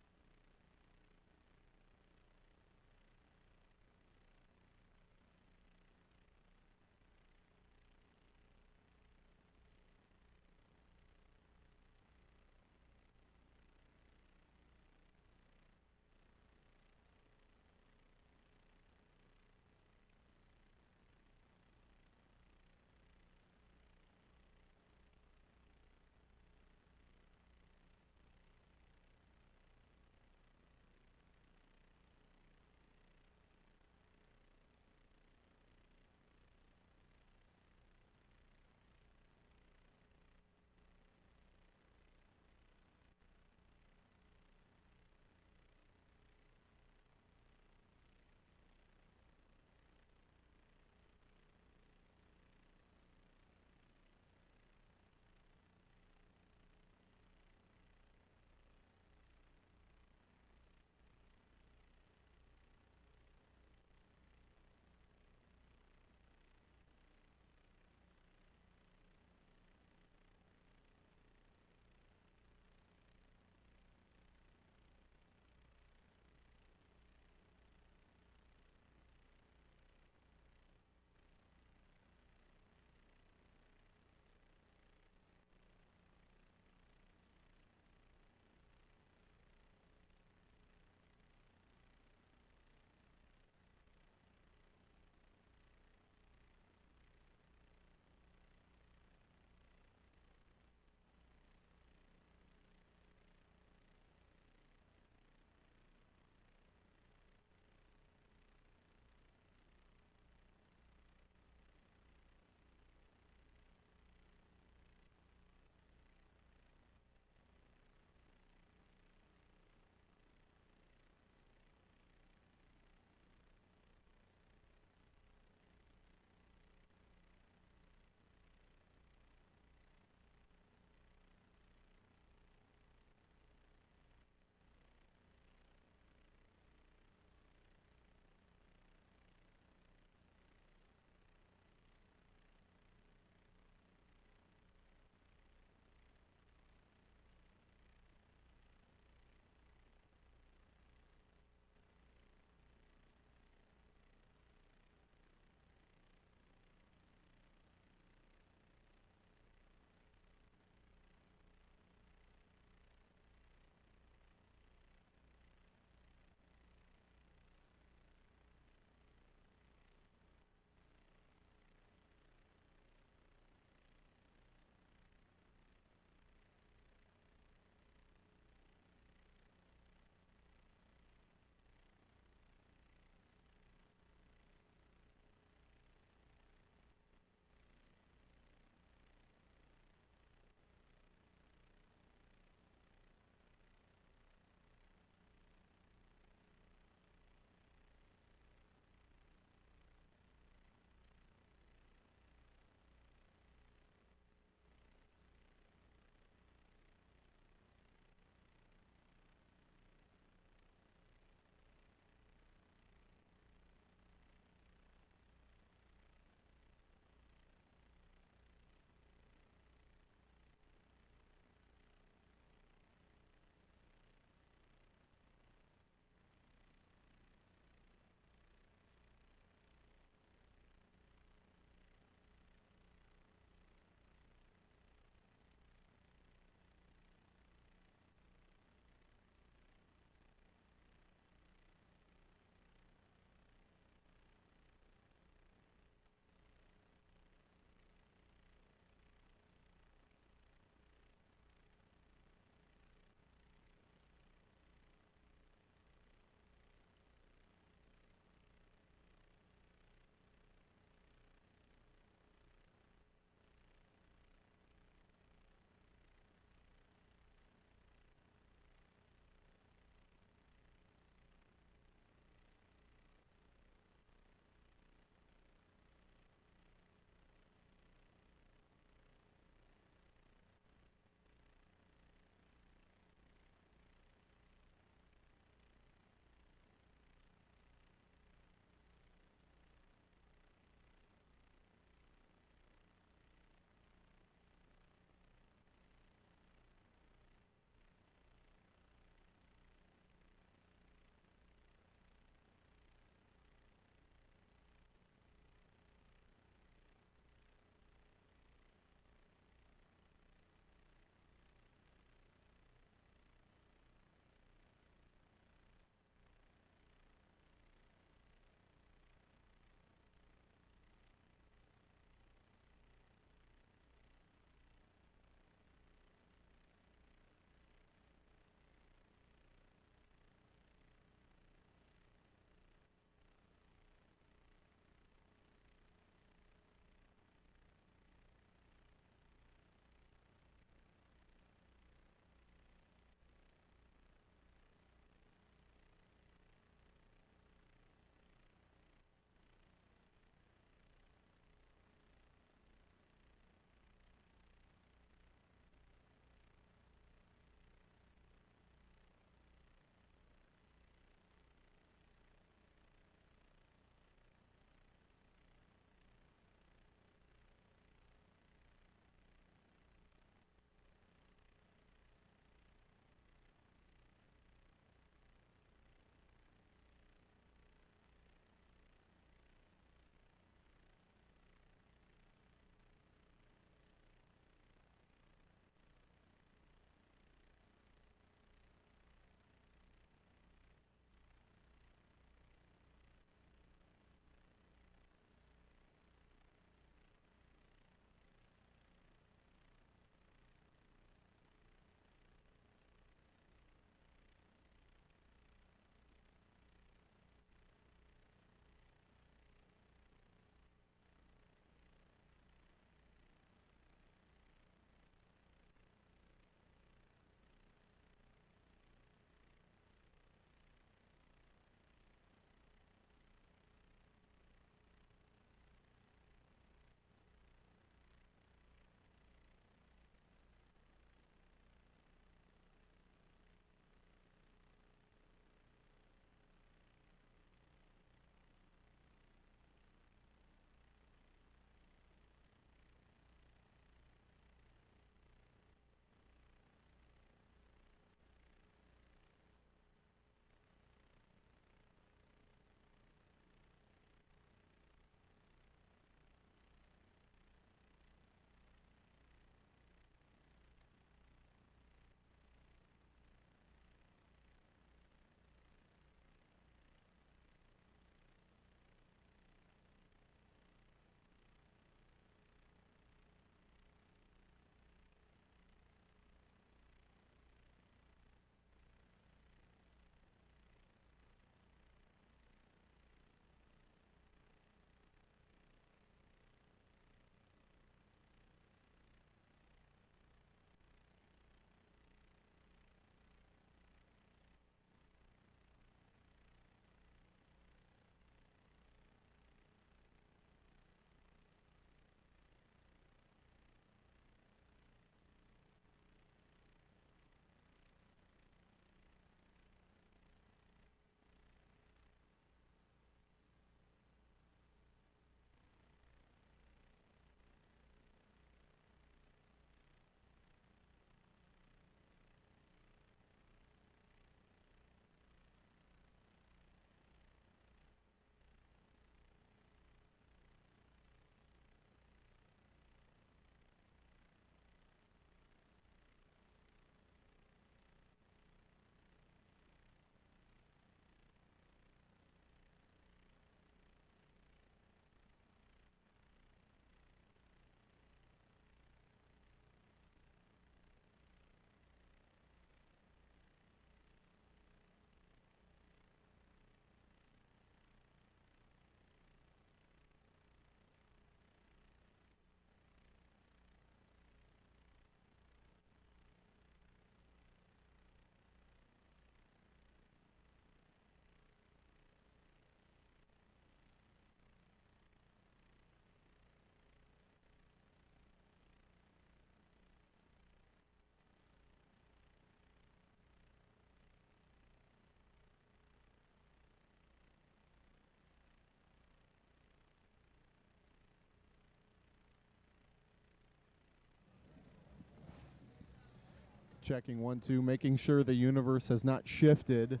Checking 1, 2, making sure the universe has not shifted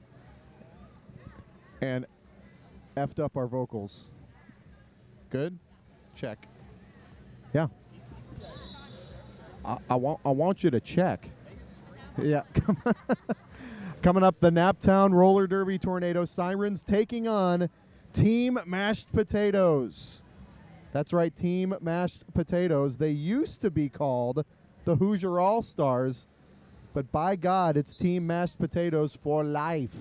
and effed up our vocals. Good? Check. Yeah. I want you to check. Yeah. Coming up, the Naptown Roller Derby Tornado Sirens taking on Team Mashed Potatoes. That's right, Team Mashed Potatoes. They used to be called the Hoosier All-Stars, but by God, it's Team Mashed Potatoes for life.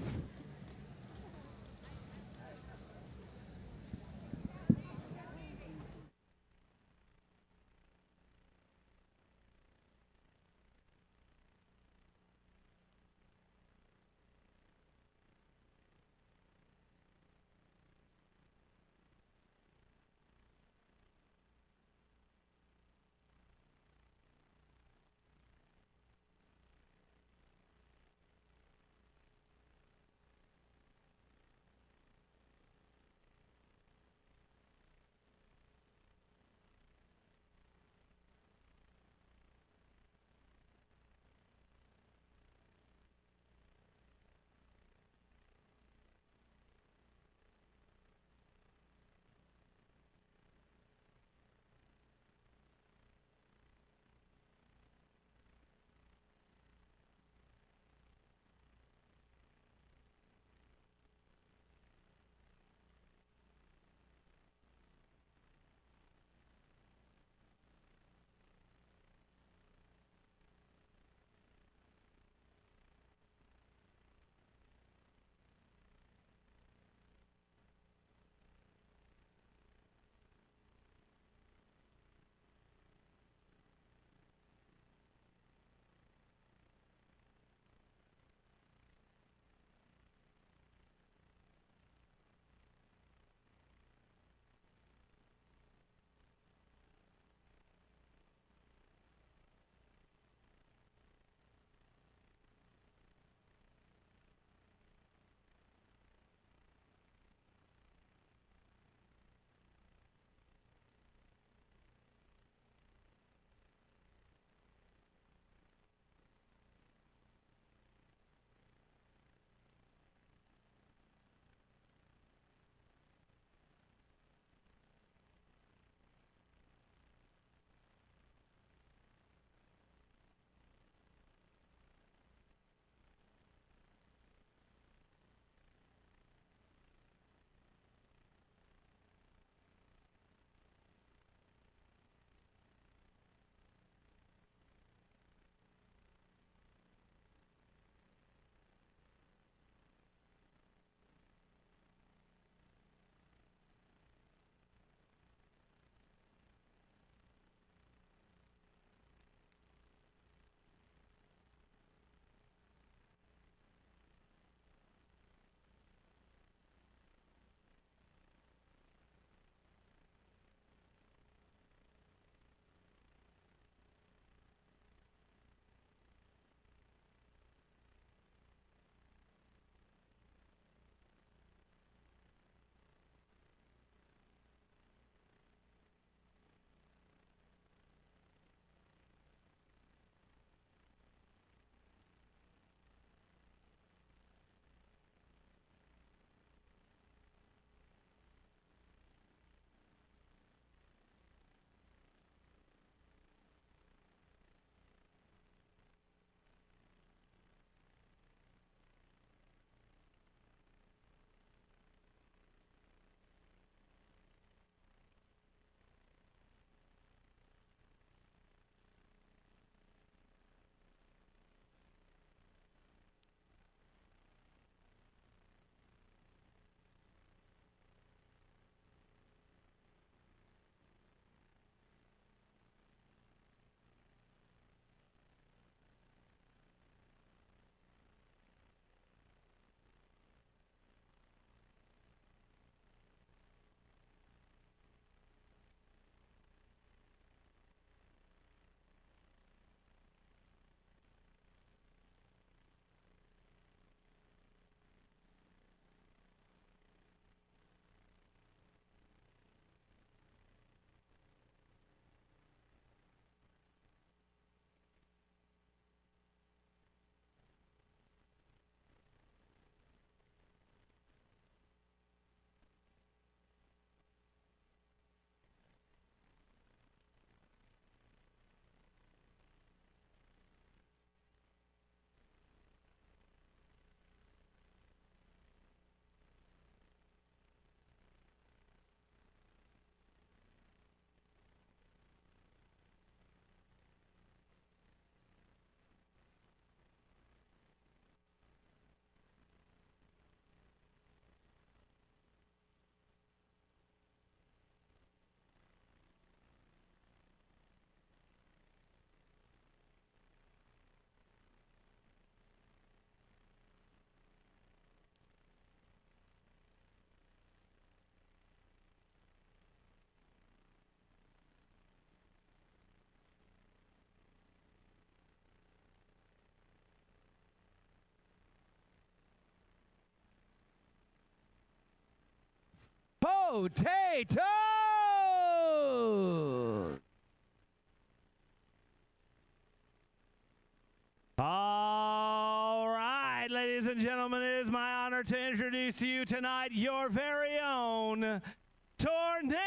potatoes. All right, ladies and gentlemen, it is my honor to introduce to you tonight your very own Tornado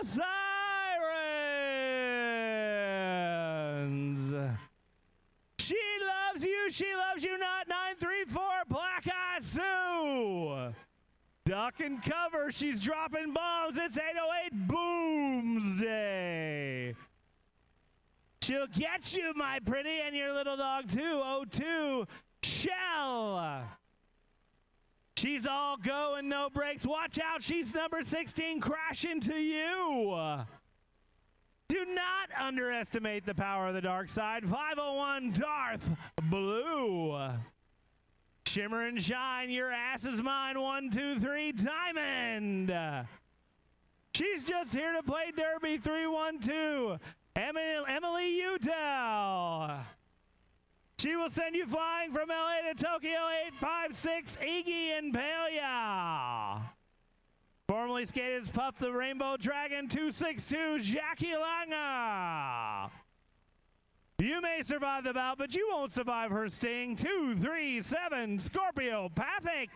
Sirens. She loves you not, 934 Black Eye Sue. Duck and cover, she's dropping bombs, it's 808 Boomsday. She'll get you, my pretty, and your little dog too, 02 Shell. She's all go and no brakes. Watch out, she's number 16, crash into you. Do not underestimate the power of the dark side. 501 Darth Blue. Shimmer and shine, your ass is mine. 1, 2, 3 Diamond. She's just here to play Derby. 312 Emily Udell. She will send you flying from LA to Tokyo. 856 Iggy and Palia. Formerly skated as Puff the Rainbow Dragon. 262 Jackie Langer. You may survive the bout, but you won't survive her sting. 237 Scorpio Pathic.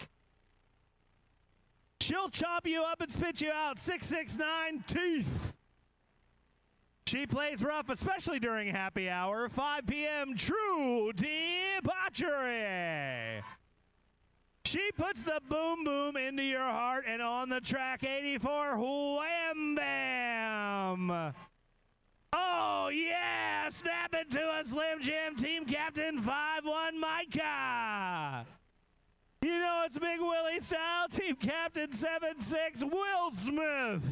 She'll chomp you up and spit you out. 669 Teeth. She plays rough, especially during happy hour. 5 p.m. True Debauchery. She puts the boom boom into your heart, and on the track, 84 Wham Bam. Oh yeah, snap it to a Slim Jim, team captain 5-1 Micah. You know it's Big Willie style, team captain 7-6 Will Smith.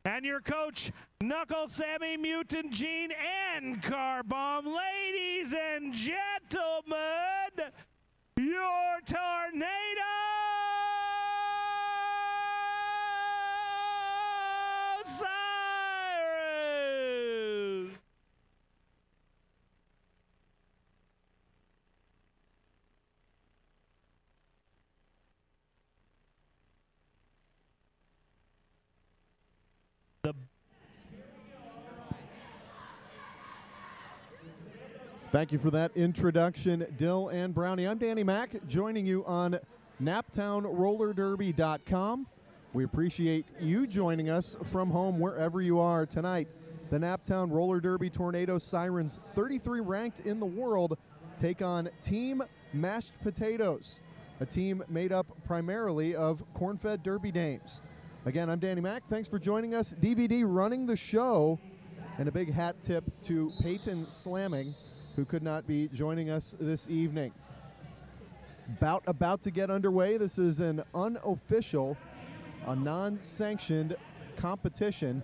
And your coach, Knuckle Sammy, Mutant Gene, and Car Bomb. Ladies and gentlemen, your Tornado Sirens. Thank you for that introduction, Dill and Brownie. I'm Danny Mack, joining you on NaptownRollerDerby.com. We appreciate you joining us from home wherever you are tonight. The Naptown Roller Derby Tornado Sirens, 33 ranked in the world, take on Team Mashed Potatoes, a team made up primarily of corn-fed Derby dames. Again, I'm Danny Mack. Thanks for joining us. DVD running the show, and a big hat tip to Peyton Slamming, who could not be joining us this evening. Bout about to get underway. This is an unofficial, a non-sanctioned competition.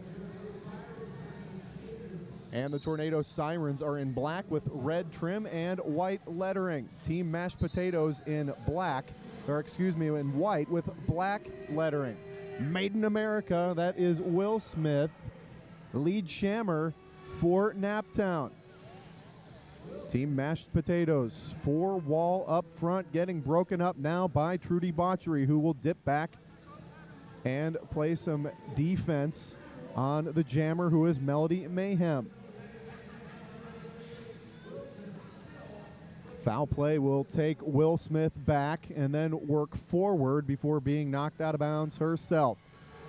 And the Tornado Sirens are in black with red trim and white lettering. Team Mashed Potatoes in black, or excuse me, in white with black lettering. Made in America, that is Will Smith, lead shammer for Naptown. Team Mashed Potatoes, 4 wall up front, getting broken up now by True Debauchery, who will dip back and play some defense on the jammer, who is Melody Mayhem. Foul play will take Will Smith back and then work forward before being knocked out of bounds herself.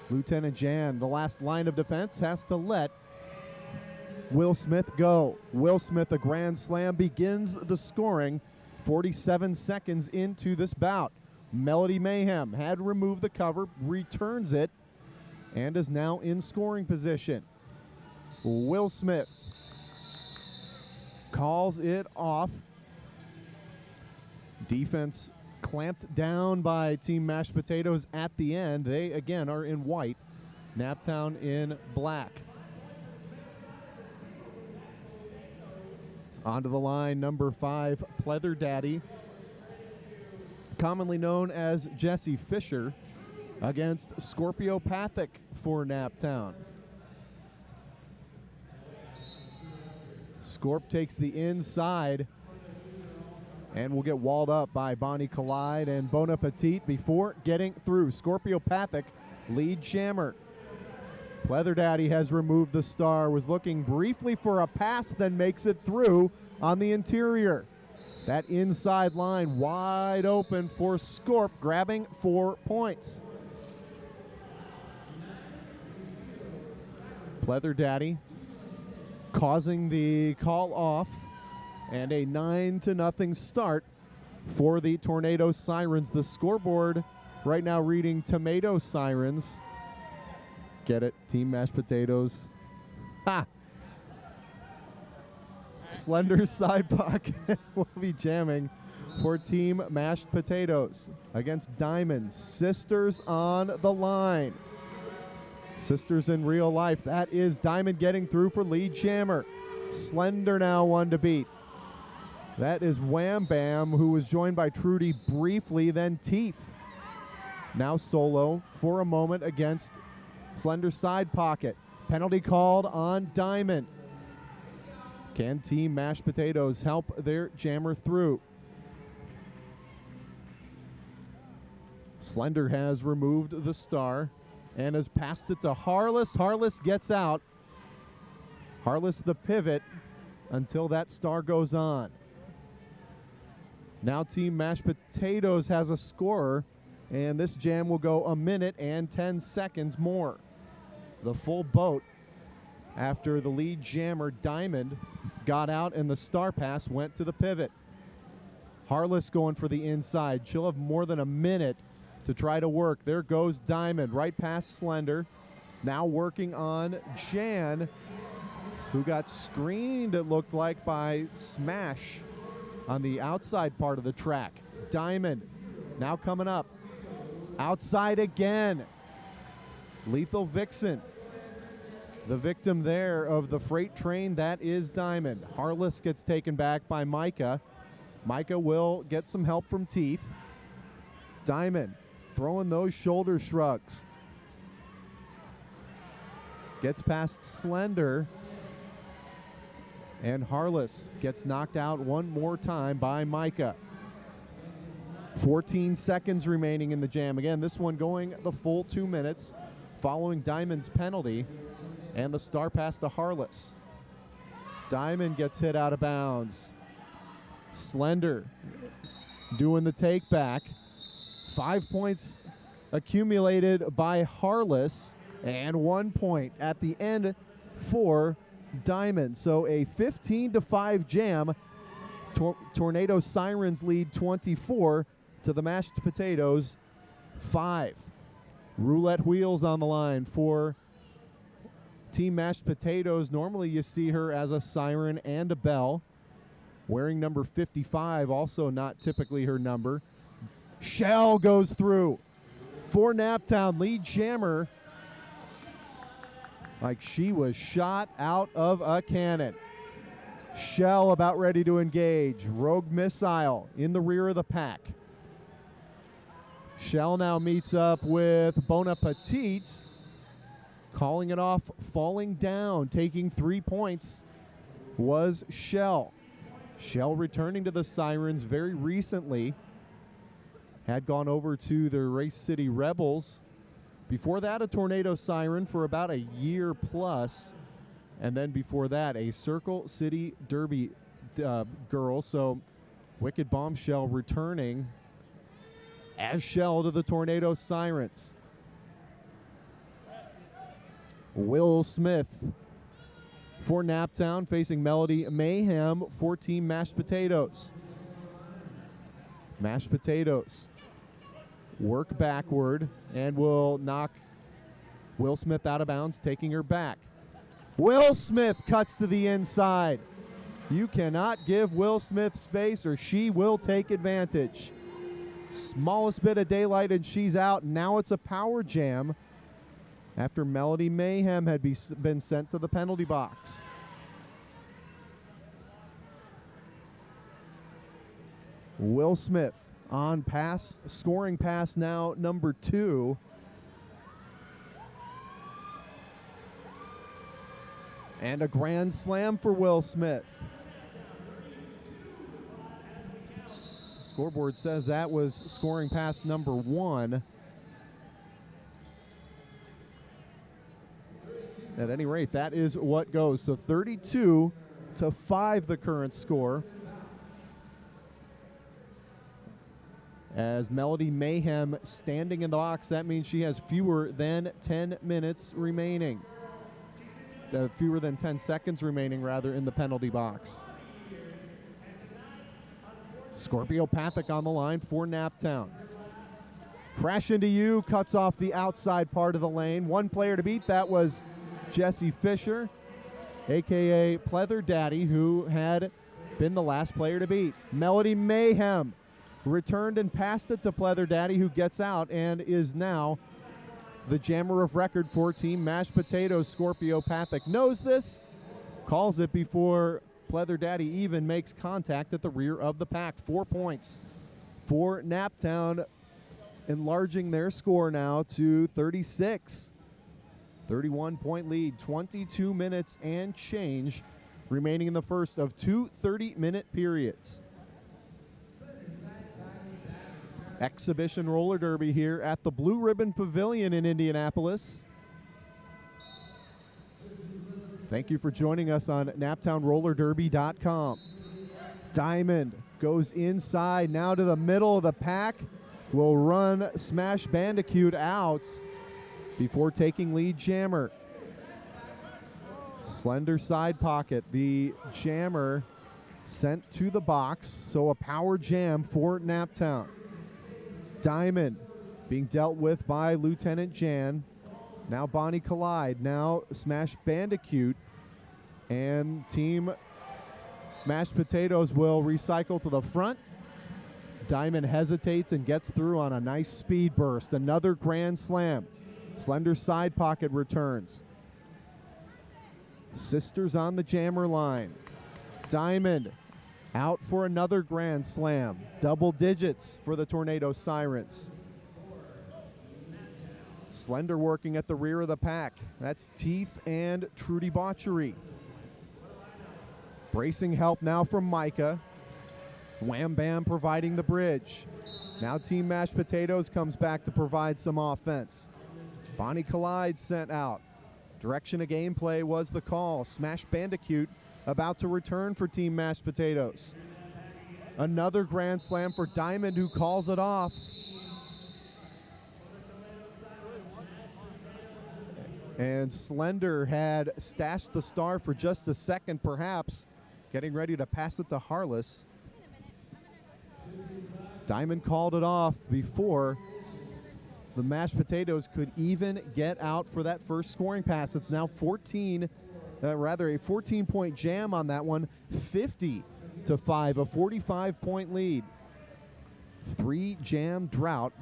Lieutenant Jan, the last line of defense, has to let Will Smith go. Will Smith, a grand slam, begins the scoring 47 seconds into this bout. Melody Mayhem had removed the cover, returns it, and is now in scoring position. Will Smith calls it off. Defense clamped down by Team Mashed Potatoes at the end. They, again, are in white. Naptown in black. Onto the line, number 5, Pleather Daddy, commonly known as Jesse Fisher, against Scorpio Pathic for Naptown. Scorp takes the inside and will get walled up by Bonnie Collide and Bon Appetit before getting through. Scorpiopathic lead jammer. Pleather Daddy has removed the star, was looking briefly for a pass, then makes it through on the interior. That inside line wide open for Scorp, grabbing 4 points. Pleather Daddy causing the call off, and a 9-0 start for the Tornado Sirens. The scoreboard right now reading Tomato Sirens. Get it? Team Mashed Potatoes. Ha! Slender side pocket will be jamming for Team Mashed Potatoes against Diamond. Sisters on the line. Sisters in real life. That is Diamond getting through for lead jammer. Slender now one to beat. That is Wham Bam, who was joined by Trudy briefly, then Teeth. Now solo for a moment against Slender side pocket. Penalty called on Diamond. Can Team Mashed Potatoes help their jammer through? Slender has removed the star and has passed it to Harless. Harless gets out. Harless the pivot until that star goes on. Now Team Mashed Potatoes has a scorer, and this jam will go 1 minute and 10 seconds more. The full boat after the lead jammer Diamond got out and the star pass went to the pivot. Harless going for the inside. She'll have more than 1 minute to try to work. There goes Diamond right past Slender. Now working on Jan, who got screened, it looked like, by Smash on the outside part of the track. Diamond now coming up. Outside again. Lethal Vixen. The victim there of the freight train, that is Diamond. Harless gets taken back by Micah. Micah will get some help from Teeth. Diamond throwing those shoulder shrugs. Gets past Slender. And Harless gets knocked out one more time by Micah. 14 seconds remaining in the jam. Again, this one going the full 2 minutes following Diamond's penalty and the star pass to Harless. Diamond gets hit out of bounds. Slender doing the take back. 5 points accumulated by Harless and 1 point at the end for Diamond. So a 15-5 jam. Tornado Sirens lead 24 to the Mashed Potatoes 5. Roulette wheels on the line for Team Mashed Potatoes. Normally you see her as a siren and a bell. Wearing number 55, also not typically her number. Shell goes through for Naptown. Lead jammer like she was shot out of a cannon. Shell about ready to engage. Rogue Missile in the rear of the pack. Shell now meets up with Bon Appetit. Calling it off, falling down, taking 3 points was Shell. Shell returning to the Sirens very recently. Had gone over to the Race City Rebels. Before that, a Tornado Siren for about a year plus. And then before that, a Circle City Derby girl. So Wicked Bombshell returning as Shell to the Tornado Sirens. Will Smith for Naptown facing Melody Mayhem for Team Mashed Potatoes. Mashed Potatoes work backward and will knock Will Smith out of bounds, taking her back. Will Smith cuts to the inside. You cannot give Will Smith space or she will take advantage. Smallest bit of daylight and she's out. Now it's a power jam after Melody Mayhem had been sent to the penalty box. Will Smith on pass, scoring pass now, number 2. And a grand slam for Will Smith. Scoreboard says that was scoring pass number 1. At any rate, that is what goes. So 32-5 the current score. As Melody Mayhem standing in the box, that means she has fewer than 10 minutes remaining. Fewer than 10 seconds remaining, rather, in the penalty box. Scorpiopathic on the line for Naptown. Crash into you, cuts off the outside part of the lane. One player to beat, that was Jesse Fisher, a.k.a. Pleather Daddy, who had been the last player to beat. Melody Mayhem returned and passed it to Pleather Daddy, who gets out and is now the jammer of record for Team Mashed Potatoes. Scorpiopathic knows this, calls it before Pleather Daddy even makes contact at the rear of the pack. 4 points for Naptown, enlarging their score now to 36. 31-point lead, 22 minutes and change remaining in the first of 2 30-minute periods. Exhibition roller derby here at the Blue Ribbon Pavilion in Indianapolis. Thank you for joining us on NaptownRollerDerby.com. Diamond goes inside, now to the middle of the pack. Will run Smash Bandicoot out before taking lead jammer. Slender side pocket. The jammer sent to the box, so a power jam for Naptown. Diamond being dealt with by Lieutenant Jan. Now Bonnie Collide, now Smash Bandicoot, and Team Mashed Potatoes will recycle to the front. Diamond hesitates and gets through on a nice speed burst. Another grand slam. Slender side pocket returns. Sisters on the jammer line. Diamond out for another grand slam. Double digits for the Tornado Sirens. Slender working at the rear of the pack. That's Teeth and Trudy Botchery. Bracing help now from Micah. Wham Bam providing the bridge. Now Team Mashed Potatoes comes back to provide some offense. Bonnie Collide sent out. Direction of gameplay was the call. Smash Bandicoot about to return for Team Mashed Potatoes. Another grand slam for Diamond, who calls it off. And Slender had stashed the star for just a second, perhaps, getting ready to pass it to Harless. Diamond called it off before the Mashed Potatoes could even get out for that first scoring pass. It's now a 14-point jam on that one, 50-5, a 45-point lead. 3-jam drought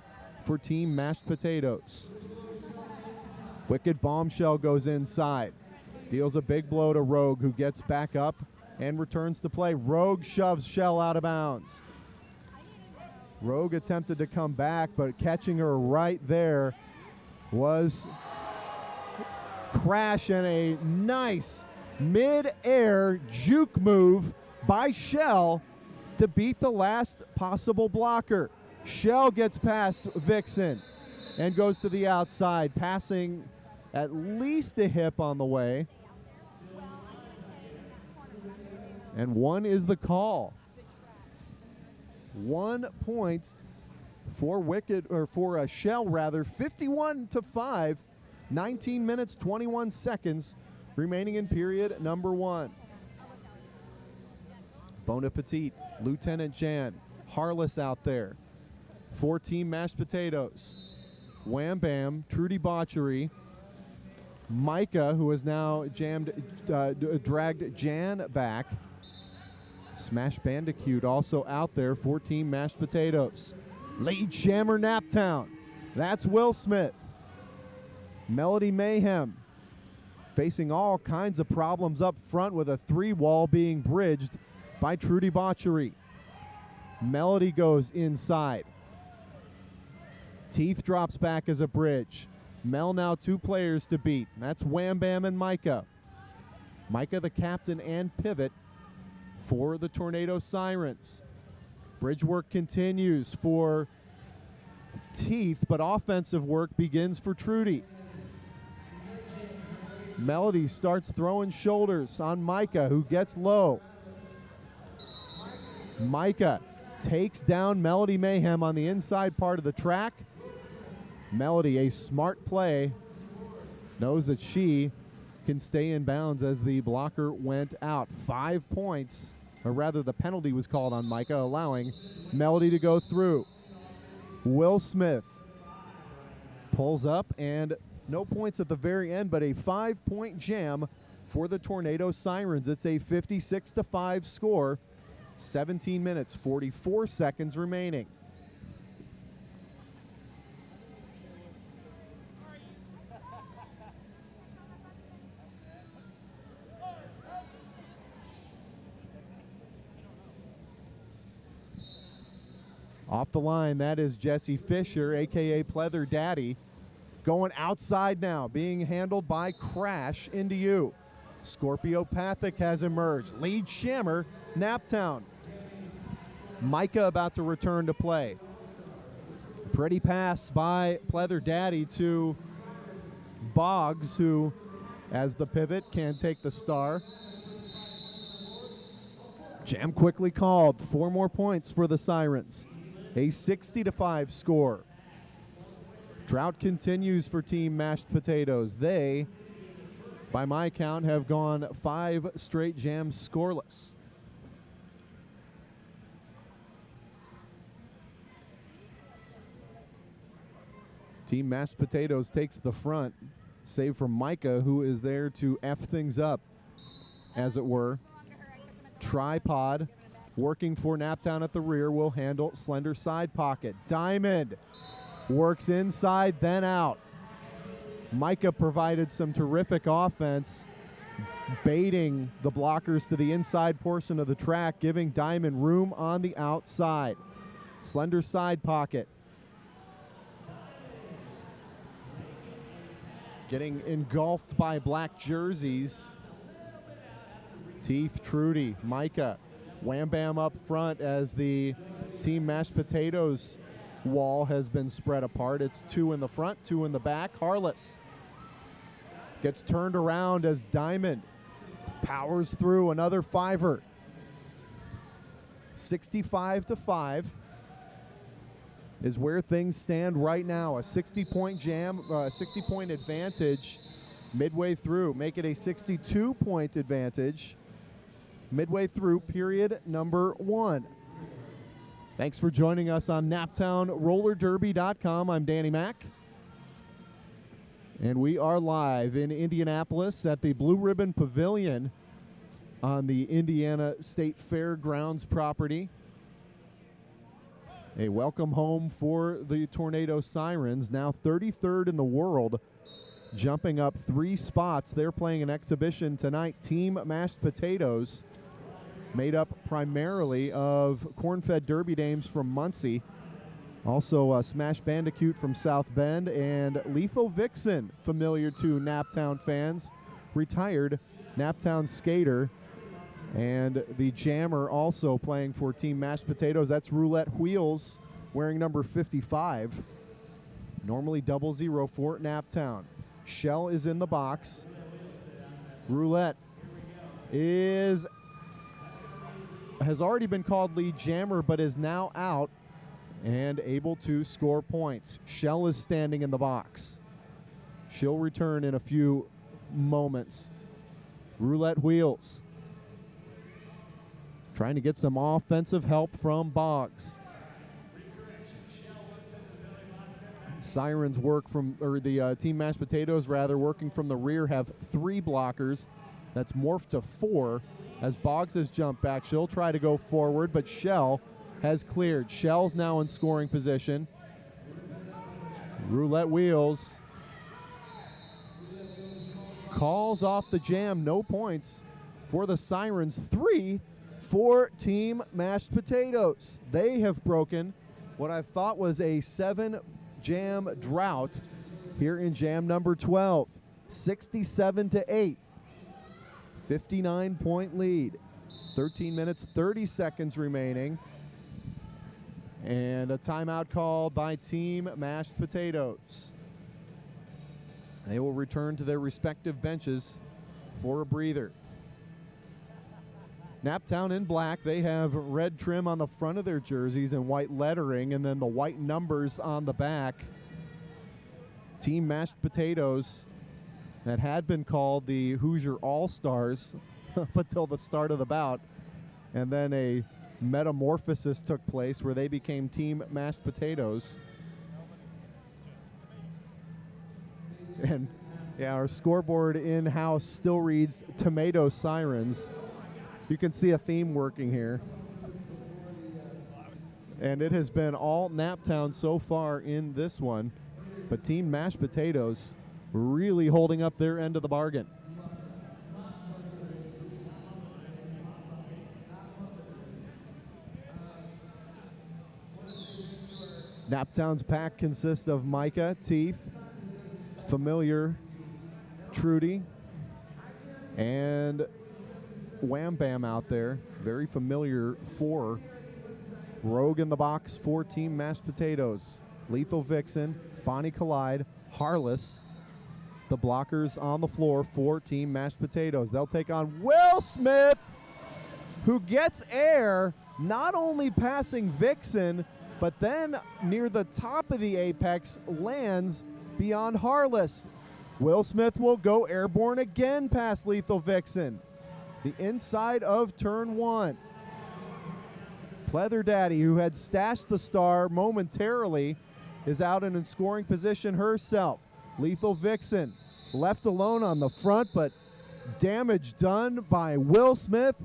for Team Mashed Potatoes. Wicked Bombshell goes inside, deals a big blow to Rogue, who gets back up and returns to play. Rogue shoves Shell out of bounds. Rogue attempted to come back, but catching her right there was Crash, and a nice mid-air juke move by Shell to beat the last possible blocker. Shell gets past Vixen and goes to the outside, passing at least a hip on the way. And 1 is the call. 1 point for Shell rather. 51-5. 19 minutes 21 seconds remaining in period number 1. Bon Appetit, Lieutenant Jan, Harless out there for Team Mashed Potatoes. Wham Bam, Trudy Botchery, Micah, who has now dragged Jan back. Smash Bandicoot also out there for Team Mashed Potatoes. Lead jammer Naptown. That's Will Smith. Melody Mayhem facing all kinds of problems up front, with a 3-wall being bridged by Trudy Botchery. Melody goes inside. Teeth drops back as a bridge. Mel now 2 players to beat. That's Wham Bam and Micah. Micah the captain and pivot for the Tornado Sirens. Bridge work continues for Teeth, but offensive work begins for Trudy. Melody starts throwing shoulders on Micah, who gets low. Micah takes down Melody Mayhem on the inside part of the track. Melody, a smart play, knows that she can stay in bounds as the blocker went out. 5 points, or rather the penalty was called on Micah, allowing Melody to go through. Will Smith pulls up, and no points at the very end, but a 5-point jam for the Tornado Sirens. It's a 56-5 score. 17 minutes, 44 seconds remaining. Off the line, that is Jesse Fisher, a.k.a. Pleather Daddy, going outside now, being handled by Crash into you. Scorpiopathic has emerged. Lead Shammer, Naptown. Micah about to return to play. Pretty pass by Pleather Daddy to Boggs, who, as the pivot, can take the star. Jam quickly called. 4 more points for the Sirens. A 60-5 score. Drought continues for Team Mashed Potatoes. They, by my count, have gone 5 straight jams scoreless. Team Mashed Potatoes takes the front, save for Micah, who is there to F things up, as it were. Tripod, working for Naptown at the rear, will handle slender side pocket. Diamond works inside, then out. Micah provided some terrific offense, baiting the blockers to the inside portion of the track, giving Diamond room on the outside. Slender side pocket. Getting engulfed by black jerseys. Teeth, Trudy, Micah. Wham Bam up front as the Team Mashed Potatoes wall has been spread apart. It's 2 in the front, 2 in the back. Harless gets turned around as Diamond powers through another 5er. 65-5 is where things stand right now. A 60-point jam, 60-point advantage midway through. Make it a 62-point advantage midway through period number 1. Thanks for joining us on NaptownRollerDerby.com. I'm Danny Mack. And we are live in Indianapolis at the Blue Ribbon Pavilion on the Indiana State Fairgrounds property. A welcome home for the Tornado Sirens, now 33rd in the world, jumping up 3 spots. They're playing an exhibition tonight. Team Mashed Potatoes, made up primarily of corn-fed Derby dames from Muncie. Also Smash Bandicoot from South Bend, and Lethal Vixen, familiar to Naptown fans, retired Naptown skater. And the jammer also playing for Team Mashed Potatoes. That's Roulette Wheels, wearing number 55. Normally 00 for Naptown. Shell is in the box. Roulette has already been called lead jammer, but is now out and able to score points. Shell is standing in the box. She'll return in a few moments. Roulette Wheels trying to get some offensive help from Boggs. Sirens work from, or the Team Mashed Potatoes rather, working from the rear, have 3 blockers. That's morphed to 4 as Boggs has jumped back. She'll try to go forward, but Shell has cleared. Shell's now in scoring position. Roulette Wheels calls off the jam. No points for the Sirens. 3 for Team Mashed Potatoes. They have broken what I thought was a 7-jam drought here in jam number 12. 67-8. 59-point lead. 13 minutes, 30 seconds remaining. And a timeout called by Team Mashed Potatoes. They will return to their respective benches for a breather. Naptown in black. They have red trim on the front of their jerseys and white lettering, and then the white numbers on the back. Team Mashed Potatoes, that had been called the Hoosier All-Stars up until the start of the bout, and then a metamorphosis took place where they became Team Mashed Potatoes. And yeah, our scoreboard in-house still reads Tomato Sirens. You can see a theme working here. And it has been all Naptown so far in this one. But Team Mashed Potatoes really holding up their end of the bargain. Naptown's pack consists of Micah, Teeth, Familiar, Trudy, and Wham Bam out there. Very familiar for Rogue in the box for Team Mashed Potatoes. Lethal Vixen, Bonnie Collide, Harless. The blockers on the floor for Team Mashed Potatoes. They'll take on Will Smith, who gets air, not only passing Vixen, but then near the top of the apex lands beyond Harless. Will Smith will go airborne again past Lethal Vixen. The inside of turn one. Pleather Daddy, who had stashed the star momentarily, is out and in scoring position herself. Lethal Vixen left alone on the front, but damage done by Will Smith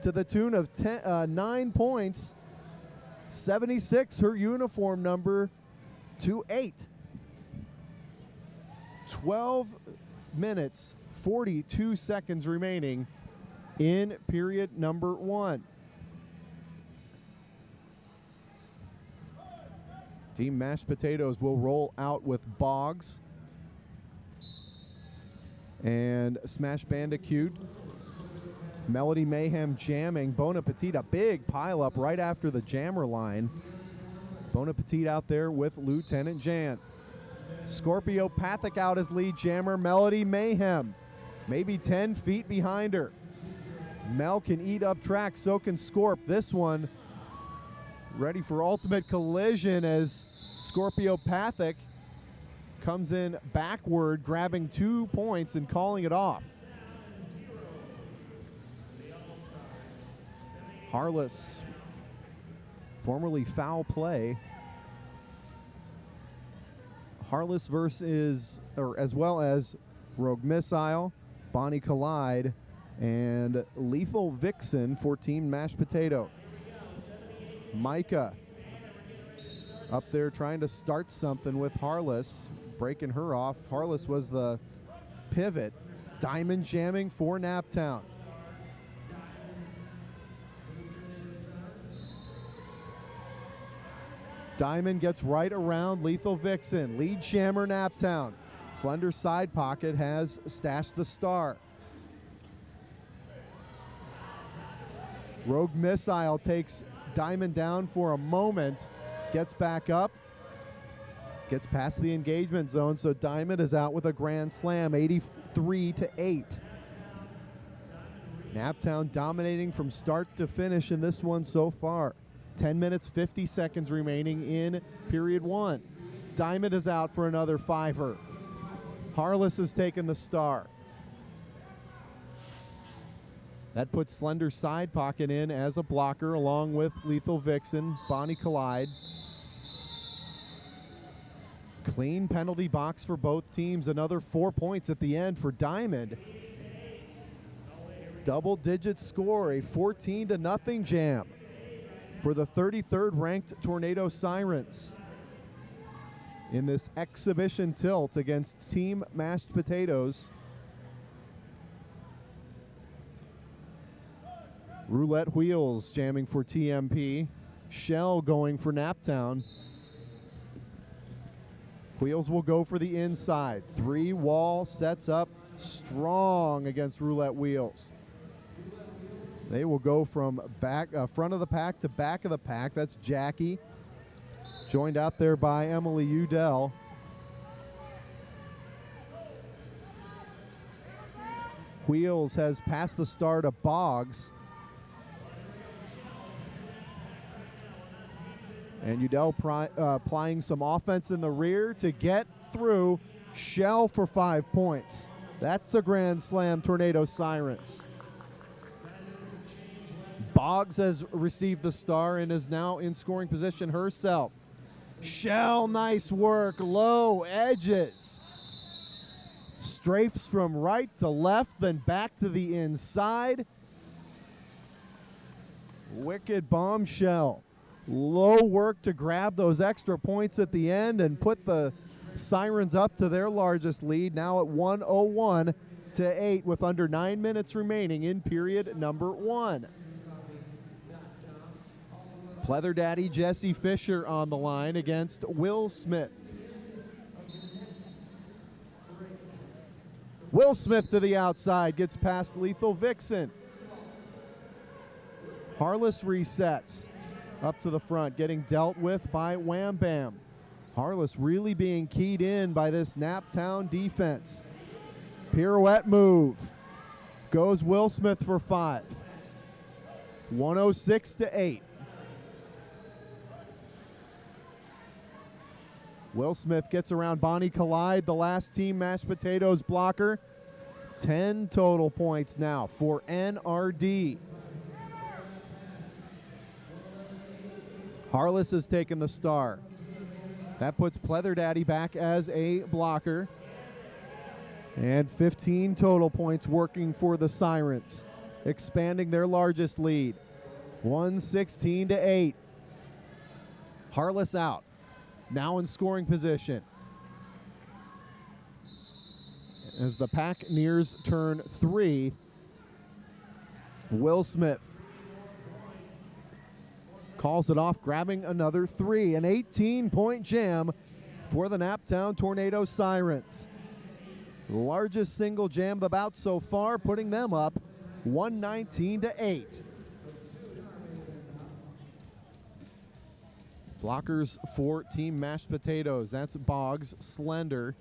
to the tune of 9 points. 76, her uniform number, to 8. 12 minutes, 42 seconds remaining in period number 1. Team Mashed Potatoes will roll out with Boggs and Smash Bandicoot. Melody Mayhem jamming. Bon Appetit, a big pile up right after the jammer line. Bon Appetit out there with Lieutenant Jan. Scorpio Pathic out as lead jammer. Melody Mayhem, maybe 10 feet behind her. Mel can eat up track, so can Scorp. This one ready for ultimate collision as Scorpio Pathic comes in backward, grabbing 2 points and calling it off. Harless, formerly foul play. Harless versus, or as well as Rogue Missile, Bonnie Collide, and Lethal Vixen for Team Mashed Potato. Micah up there trying to start something with Harless, breaking her off. Harless was the pivot. Diamond jamming for Naptown. Diamond gets right around Lethal Vixen. Lead jammer Naptown. Slender side pocket has stashed the star. Rogue Missile takes Diamond down for a moment, gets back up, gets past the engagement zone, so Diamond is out with a grand slam, 83-8. Naptown dominating from start to finish in this one so far. 10 minutes, 50 seconds remaining in period 1. Diamond is out for another fiver. Harless has taken the star. That puts Slender Side Pocket in as a blocker along with Lethal Vixen, Bonnie Collide. Clean penalty box for both teams. Another 4 points at the end for Diamond. Double-digit score, a 14-0 jam for the 33rd ranked Tornado Sirens in this exhibition tilt against Team Mashed Potatoes. Roulette Wheels jamming for TMP. Shell going for Naptown. Wheels will go for the inside. 3 wall sets up strong against Roulette Wheels. They will go from front of the pack to back of the pack. That's Jackie, joined out there by Emily Udell. Wheels has passed the star to Boggs. And Udell applying some offense in the rear to get through. Shell for 5 points. That's a grand slam, Tornado Sirens. Boggs has received the star and is now in scoring position herself. Shell, nice work, low edges. Strafes from right to left, then back to the inside. Wicked bombshell. Low work to grab those extra points at the end and put the Sirens up to their largest lead, now at 101-8 with under 9 minutes remaining in period number 1. Pleather Daddy Jesse Fisher on the line against Will Smith. Will Smith to the outside, gets past Lethal Vixen. Harless resets up to the front, getting dealt with by Wham Bam. Harless really being keyed in by this Naptown defense. Pirouette move. Goes Will Smith for 5. 106-8. Will Smith gets around Bonnie Collide, the last Team Mashed Potatoes blocker. 10 total points now for NRD. Harless has taken the star. That puts Pleather Daddy back as a blocker. And 15 total points working for the Sirens, expanding their largest lead. 116-8. Harless out. Now in scoring position. As the pack nears turn 3, Will Smith calls it off, grabbing another 3. An 18-point jam for the Naptown Tornado Sirens. The largest single jam of the bout so far, putting them up 119-8. Blockers for Team Mashed Potatoes. That's Boggs, Slender,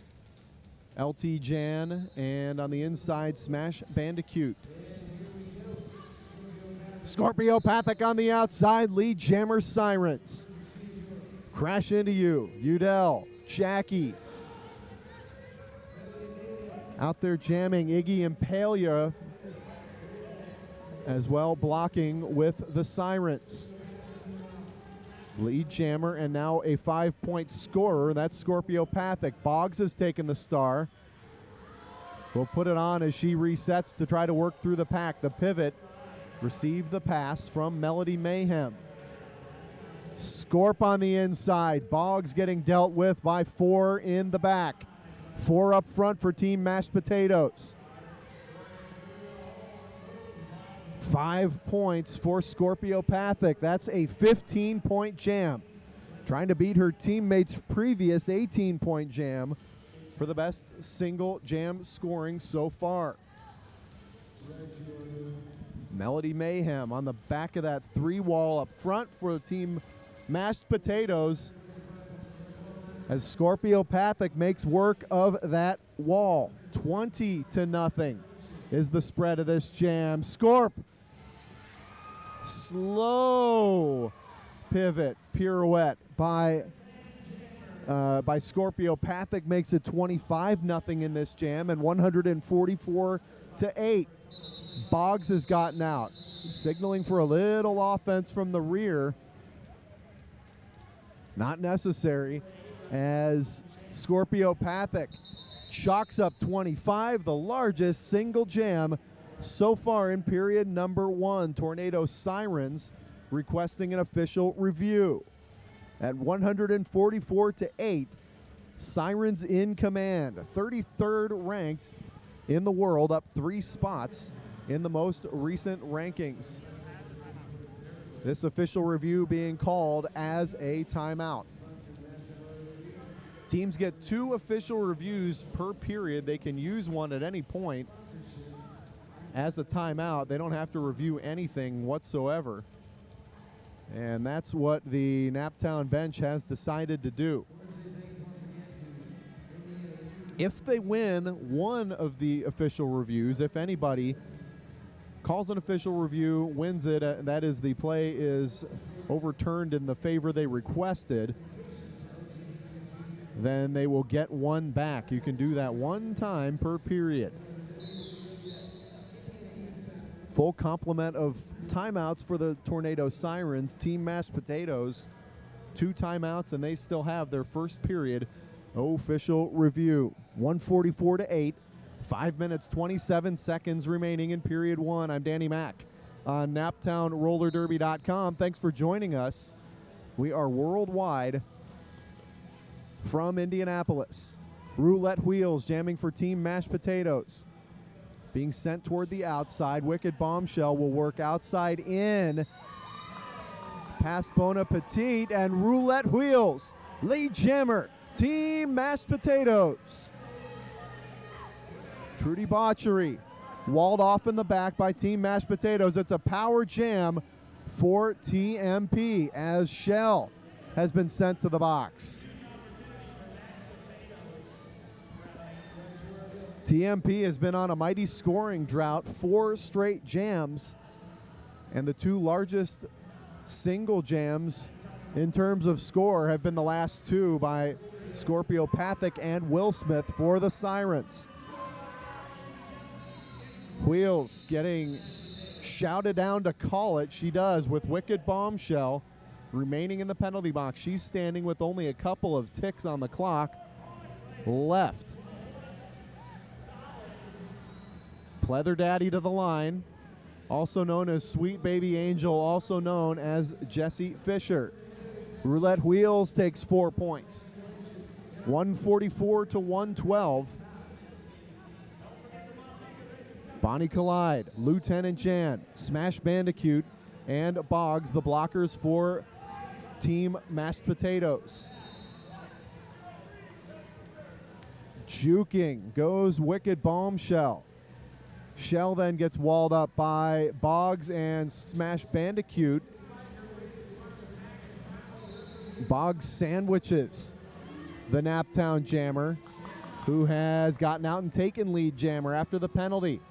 LT Jan, and on the inside, Smash Bandicoot. Scorpiopathic on the outside, lead jammer Sirens. Crash into you, Udell, Jackie. Out there jamming Iggy Impalia as well, blocking with the Sirens. Lead jammer and now a 5-point scorer. That's Scorpiopathic. Boggs has taken the star. We'll put it on as she resets to try to work through the pack. The pivot received the pass from Melody Mayhem. Scorp on the inside. Boggs getting dealt with by 4 in the back. 4 up front for Team Mashed Potatoes. 5 points for Scorpiopathic. That's a 15-point jam. Trying to beat her teammates' previous 18-point jam for the best single jam scoring so far. Melody Mayhem on the back of that 3 wall up front for Team Mashed Potatoes, as Scorpiopathic makes work of that wall. 20-0 is the spread of this jam. Scorp, slow pivot pirouette by Scorpiopathic makes it 25-0 in this jam, and 144-8. Boggs has gotten out, signaling for a little offense from the rear. Not necessary, as Scorpiopathic chalks up 25, the largest single jam so far in period number 1. Tornado Sirens requesting an official review. At 144-8, Sirens in command. 33rd ranked in the world, up 3 spots in the most recent rankings. This official review being called as a timeout. Teams get 2 official reviews per period. They can use one at any point. as a timeout. They don't have to review anything whatsoever. And that's what the Naptown bench has decided to do. If they win one of the official reviews, if anybody calls an official review, wins it, that is, the play is overturned in the favor they requested, then they will get one back. You can do that one time per period. Full complement of timeouts for the Tornado Sirens. Team Mashed Potatoes, 2 timeouts, and they still have their first period official review. 144-8, 5 minutes, 27 seconds remaining in period 1. I'm Danny Mack on NaptownRollerDerby.com. Thanks for joining us. We are worldwide from Indianapolis. Roulette wheels jamming for Team Mashed Potatoes. Being sent toward the outside. Wicked Bombshell will work outside in. Past Bon Appetit and Roulette wheels. Lead jammer, Team Mashed Potatoes. Trudy Botchery walled off in the back by Team Mashed Potatoes. It's a power jam for TMP as Shell has been sent to the box. TMP has been on a mighty scoring drought, 4 straight jams, and the 2 largest single jams in terms of score have been the last 2 by Scorpiopathic and Will Smith for the Sirens. Wheels getting shouted down to call it. She does, with Wicked Bombshell remaining in the penalty box. She's standing with only a couple of ticks on the clock left. Pleather Daddy to the line, also known as Sweet Baby Angel, also known as Jesse Fisher. Roulette Wheels takes 4 points. 144-112. Bonnie Collide, Lieutenant Jan, Smash Bandicoot, and Boggs, the blockers for Team Mashed Potatoes. Juking goes Wicked Bombshell. Shell then gets walled up by Boggs and Smash Bandicoot. Boggs sandwiches the Naptown Jammer, who has gotten out and taken lead jammer after the penalty.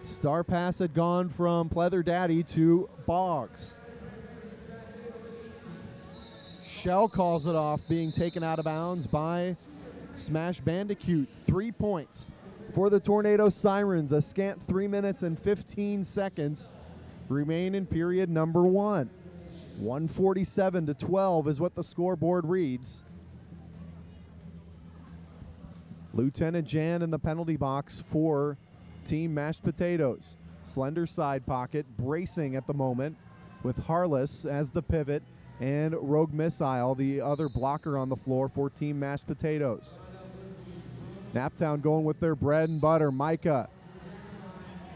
Star pass had gone from Pleather Daddy to Boggs. Shell calls it off, being taken out of bounds by Smash Bandicoot. 3 points for the Tornado Sirens. A scant 3 minutes and 15 seconds remain in period number 1. 147-12 is what the scoreboard reads. Lieutenant Jan in the penalty box for Team Mashed Potatoes. Slender side pocket, bracing at the moment, with Harless as the pivot and Rogue Missile, the other blocker on the floor for Team Mashed Potatoes. Naptown going with their bread and butter. Micah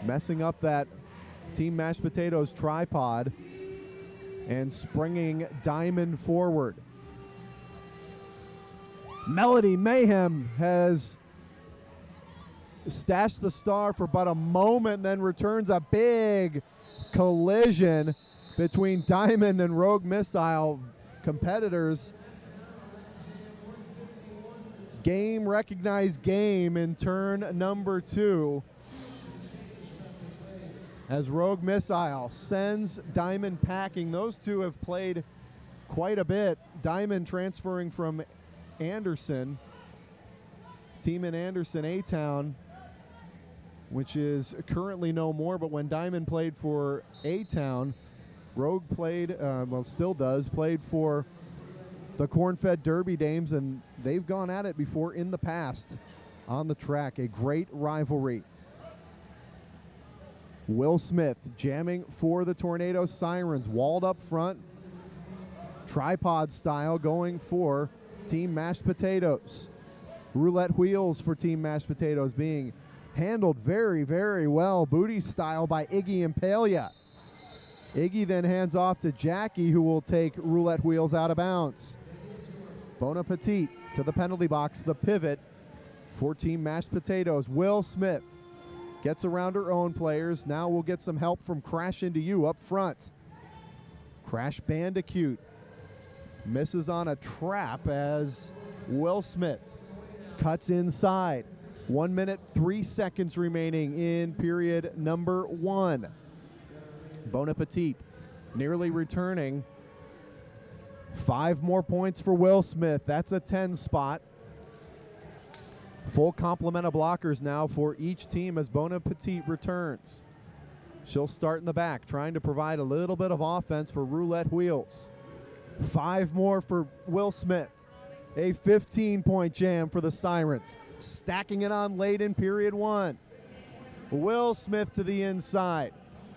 messing up that Team Mashed Potatoes tripod and springing Diamond forward. Melody Mayhem has stashed the star for but a moment, then returns a big collision between Diamond and Rogue Missile competitors. Game recognized game in turn number 2 as Rogue Missile sends Diamond packing. Those two have played quite a bit. Diamond transferring from Anderson, team in Anderson, A-Town, which is currently no more, but when Diamond played for A-Town, Rogue played, well, still does, played for the Corn-Fed Derby Dames, and they've gone at it before in the past on the track. A great rivalry. Will Smith jamming for the Tornado Sirens, walled up front, tripod style, going for Team Mashed Potatoes. Roulette wheels for Team Mashed Potatoes being handled very, very well, booty style by Iggy Impalia. Iggy then hands off to Jackie, who will take roulette wheels out of bounds. Bon Appetit to the penalty box, the pivot for Team Mashed Potatoes. Will Smith Gets around her own players. Now we'll get some help from Crash Into You up front. Crash Bandicoot misses on a trap as Will Smith cuts inside. 1 minute, 3 seconds remaining in period number 1. Bon Appetit nearly returning. 5 more points for Will Smith. That's a 10 spot. Full complement of blockers now for each team as Bon Appetit returns. She'll start in the back, trying to provide a little bit of offense for Roulette Wheels. 5 more for Will Smith. A 15-point jam for the Sirens. Stacking it on late in period 1. Will Smith to the inside.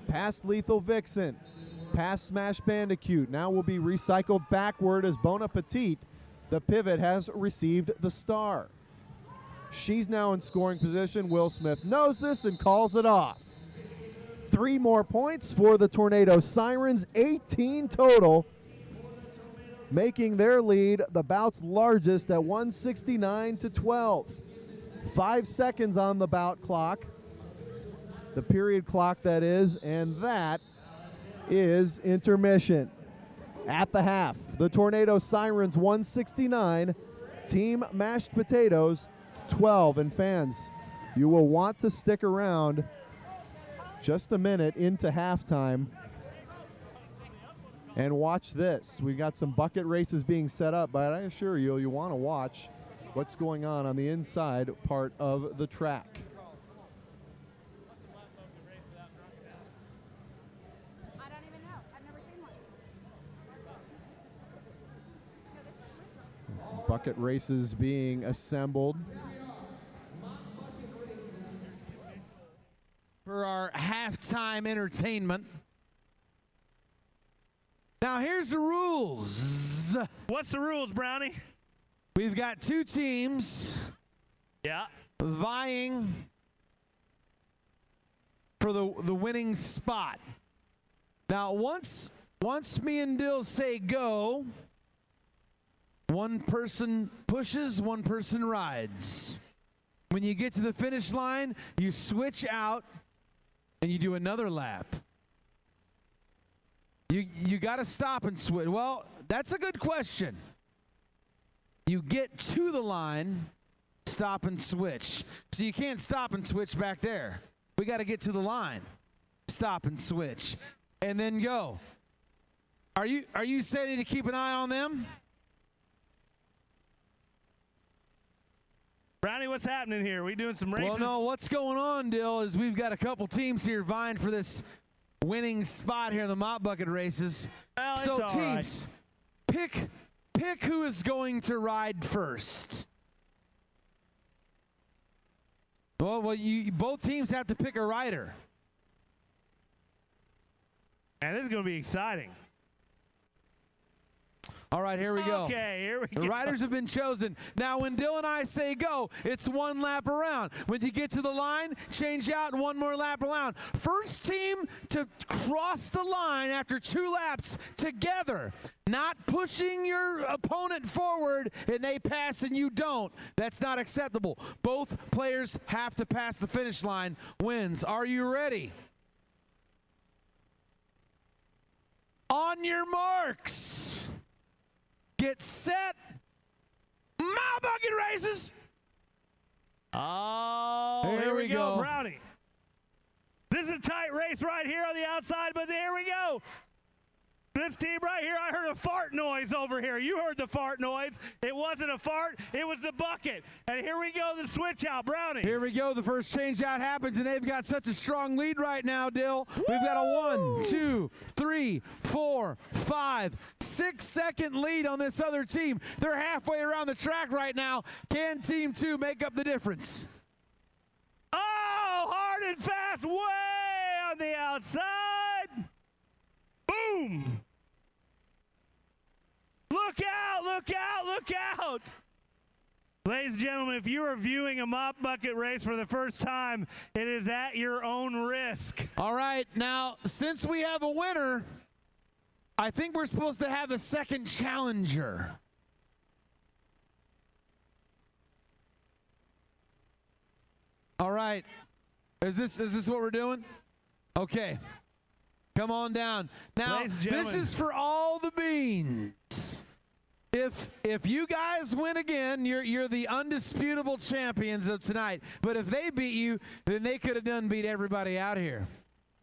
Past Lethal Vixen. Past Smash Bandicoot. Now will be recycled backward as Bon Appetit, the pivot, has received the star. She's now in scoring position. Will Smith knows this and calls it off. 3 more points for the Tornado Sirens, 18 total, making their lead the bout's largest at 169-12. 5 seconds on the bout clock, the period clock that is, and that is intermission. At the half, the Tornado Sirens 169, Team Mashed Potatoes 12. And fans, you will want to stick around just a minute into halftime and watch this. We got some bucket races being set up, but I assure you, you want to watch what's going on the inside part of the track. I don't even know. I've never seen one. Bucket races being assembled. For our halftime entertainment. Now here's the rules. What's the rules, Brownie? We've got 2 teams Yeah. vying for the winning spot. Now once me and Dill say go, one person pushes, one person rides. When you get to the finish line, you switch out and you do another lap. You got to stop and switch. Well, that's a good question. You get to the line, stop and switch. So you can't stop and switch back there. We got to get to the line, stop and switch, and then go. Are you steady to keep an eye on them? Brownie, what's happening here? We doing some races? Well, no, what's going on, Dill, is we've got a couple teams here vying for this winning spot here in the mop bucket races. Well, so it's all teams, pick who is going to ride first. Well, you both teams have to pick a rider. Man, this is going to be exciting. All right, here we go. Okay, here we go. The riders have been chosen. Now, when Dill and I say go, it's 1 lap around. When you get to the line, change out and 1 more lap around. First team to cross the line after 2 laps together, not pushing your opponent forward and they pass and you don't. That's not acceptable. Both players have to pass the finish line. Wins. Are you ready? On your marks. Get set. My bucket races. Oh, here we go, Brownie. This is a tight race right here on the outside, but here we go. This team right here, I heard a fart noise over here. You heard the fart noise. It wasn't a fart, it was the bucket. And here we go, the switch out, Brownie. Here we go, the first change out happens, and they've got such a strong lead right now, Dill. We've got a 1, 2, 3, 4, 5, 6 second lead on this other team. They're halfway around the track right now. Can Team 2 make up the difference? Oh, hard and fast, way on the outside. Boom! Look out, look out, look out! Ladies and gentlemen, if you are viewing a mop bucket race for the first time, it is at your own risk. All right, now, since we have a winner, I think we're supposed to have a second challenger. All right. Is this what we're doing? Okay. Come on down. Now, Ladies and this gentlemen. is for all the beans. If you guys win again, you're the undisputable champions of tonight. But if they beat you, then they could have done beat everybody out here.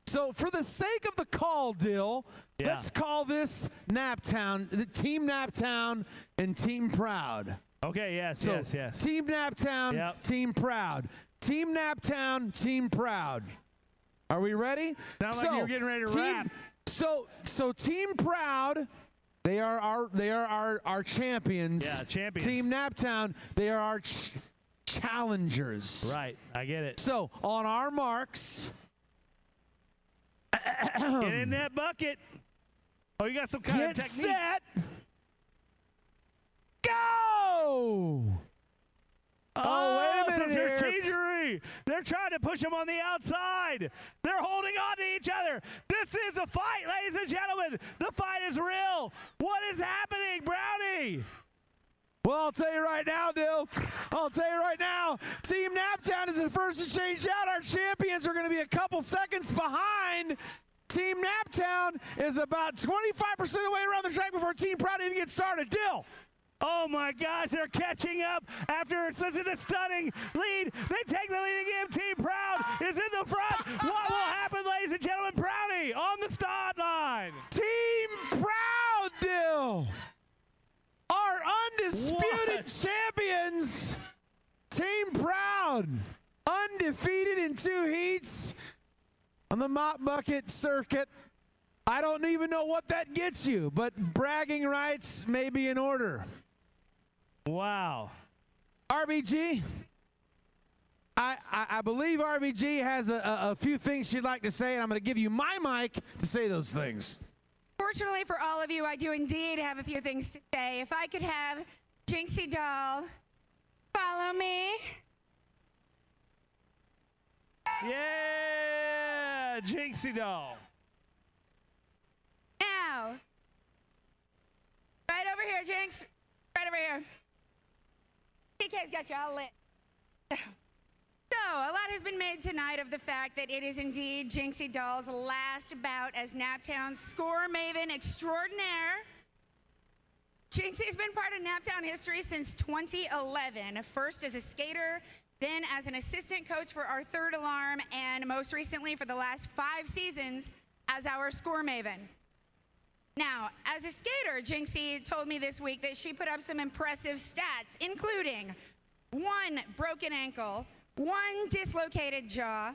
So for the sake of the call, Dill, Yeah. let's call this Naptown, the Team Naptown and Team Proud. Okay, yes, So yes. Team Naptown, Yep. Team Proud. Team Naptown, Team Proud. Are we ready? Sound like you're getting ready to rap. So Team Proud, they are our champions. Yeah, champions. Team Naptown, they are our challengers. Right, I get it. So on our marks, Get in that bucket. Oh, you got some kind get of technique. set, go! Oh, wait a some minute here. strategery. They're trying to push him on the outside. They're holding on to each other. This is a fight, ladies and gentlemen. The fight is real. What is happening, Brownie? Well, I'll tell you right now, Dill. I'll tell you right now, Team Naptown is the first to change out. Our champions are going to be a couple seconds behind. Team Naptown is about 25% of the way around the track before Team Proud even gets started. Dill. Oh my gosh, they're catching up after such a stunning lead. They take the lead again. Team Proud is in the front. What will happen, ladies and gentlemen? Brownie on the start line. Team Proud, Dill. Our undisputed What? champions. Team Proud. Undefeated in 2 heats on the mop bucket circuit. I don't even know what that gets you, but bragging rights may be in order. Wow. RBG, I believe RBG has a few things she'd like to say, and I'm going to give you my mic to say those things. Fortunately for all of you, I do indeed have a few things to say. If I could have Jinxie Doll follow me. Yeah, Jinxie Doll. Now, right over here, Jinx. Right over here. TK's got you all lit. So, a lot has been made tonight of the fact that it is indeed Jinxie Doll's last bout as Naptown's score maven extraordinaire. Jinxie's been part of Naptown history since 2011, first as a skater, then as an assistant coach for our third alarm, and most recently for the last 5 seasons as our score maven. Now, as a skater, Jinxie told me this week that she put up some impressive stats, including 1 broken ankle, 1 dislocated jaw,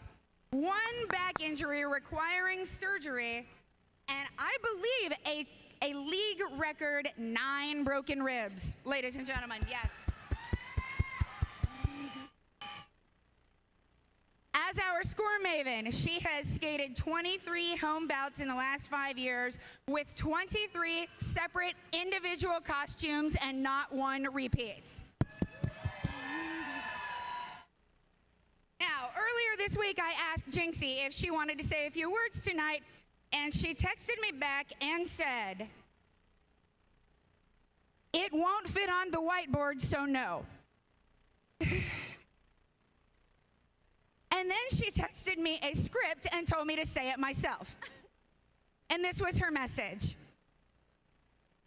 1 back injury requiring surgery, and I believe a league record 9 broken ribs. Ladies and gentlemen, yes. As our score maven, she has skated 23 home bouts in the last 5 years with 23 separate individual costumes and not 1 repeat. Now, earlier this week, I asked Jinxie if she wanted to say a few words tonight, and she texted me back and said, "It won't fit on the whiteboard, so no." And then she texted me a script and told me to say it myself. And this was her message.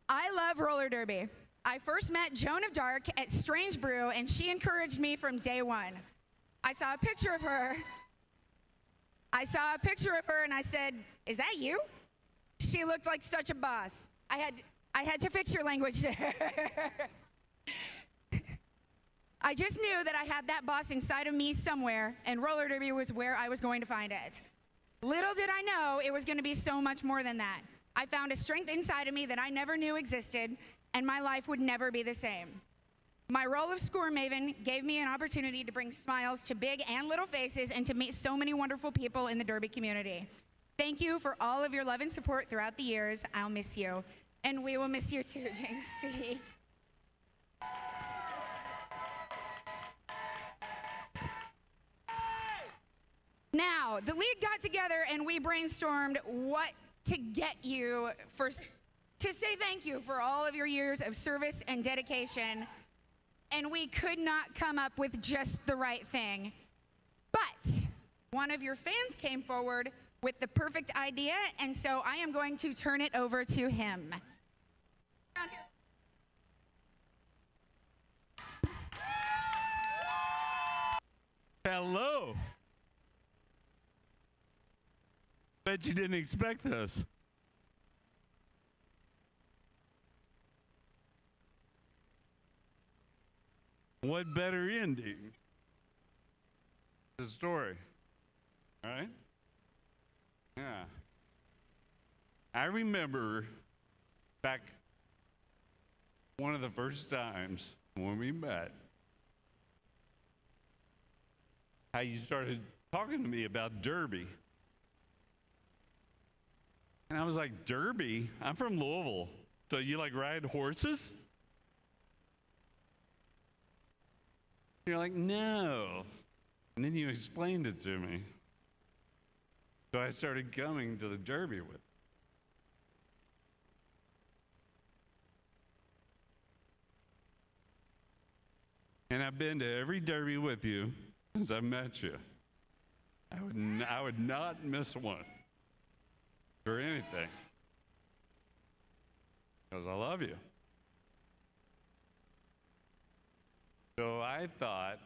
"I love roller derby. I first met Joan of Dark at Strange Brew, and she encouraged me from day one. I saw a picture of her. And I said, 'Is that you?' She looked like such a boss. I had to fix your language there. I just knew that I had that boss inside of me somewhere, and roller derby was where I was going to find it. Little did I know it was going to be so much more than that. I found a strength inside of me that I never knew existed, and my life would never be the same. My role of score maven gave me an opportunity to bring smiles to big and little faces and to meet so many wonderful people in the derby community. Thank you for all of your love and support throughout the years. I'll miss you. And we will miss you too, Jinxie." Now, the league got together and we brainstormed what to get you to say thank you for all of your years of service and dedication. And we could not come up with just the right thing. But one of your fans came forward with the perfect idea, and so I am going to turn it over to him. Around here. Hello. Bet you didn't expect this. What better ending? The story. All right? Yeah. I remember back one of the first times when we met, how you started talking to me about Derby. And I was like, Derby? I'm from Louisville. So you like ride horses? You're like, no. And then you explained it to me. So I started coming to the Derby with. And I've been to every Derby with you since I met you. I would not miss one for anything. Because I love you. So I thought,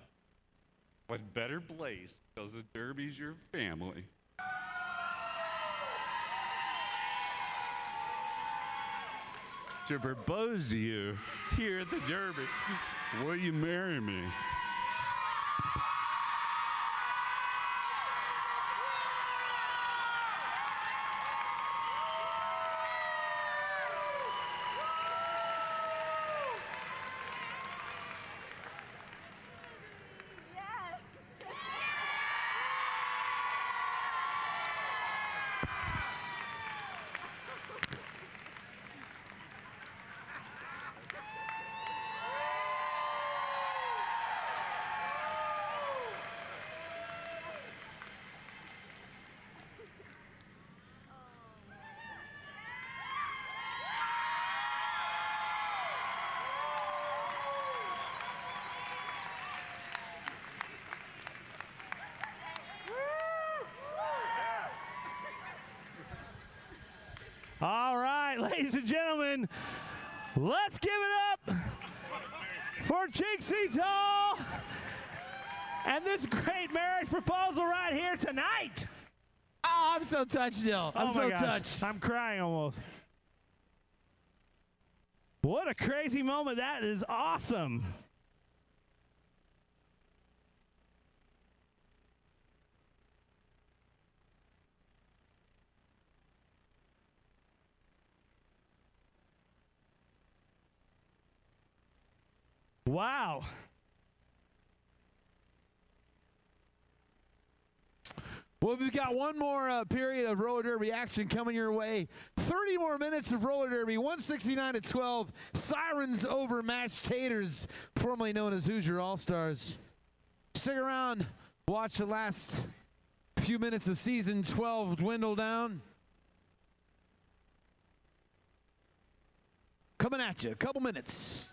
what better place, because the Derby's your family, to propose to you here at the Derby. Will you marry me? All right, ladies and gentlemen, let's give it up for Jinxie Doll and this great marriage proposal right here tonight. Oh, I'm so touched, Jill. I'm so touched. I'm crying almost. What a crazy moment. That is awesome. Wow. Well, we've got one more period of roller derby action coming your way. 30 more minutes of roller derby, 169-12. Sirens over Mashed Taters, formerly known as Hoosier All-Stars. Stick around, watch the last few minutes of season 12 dwindle down. Coming at you, a couple minutes.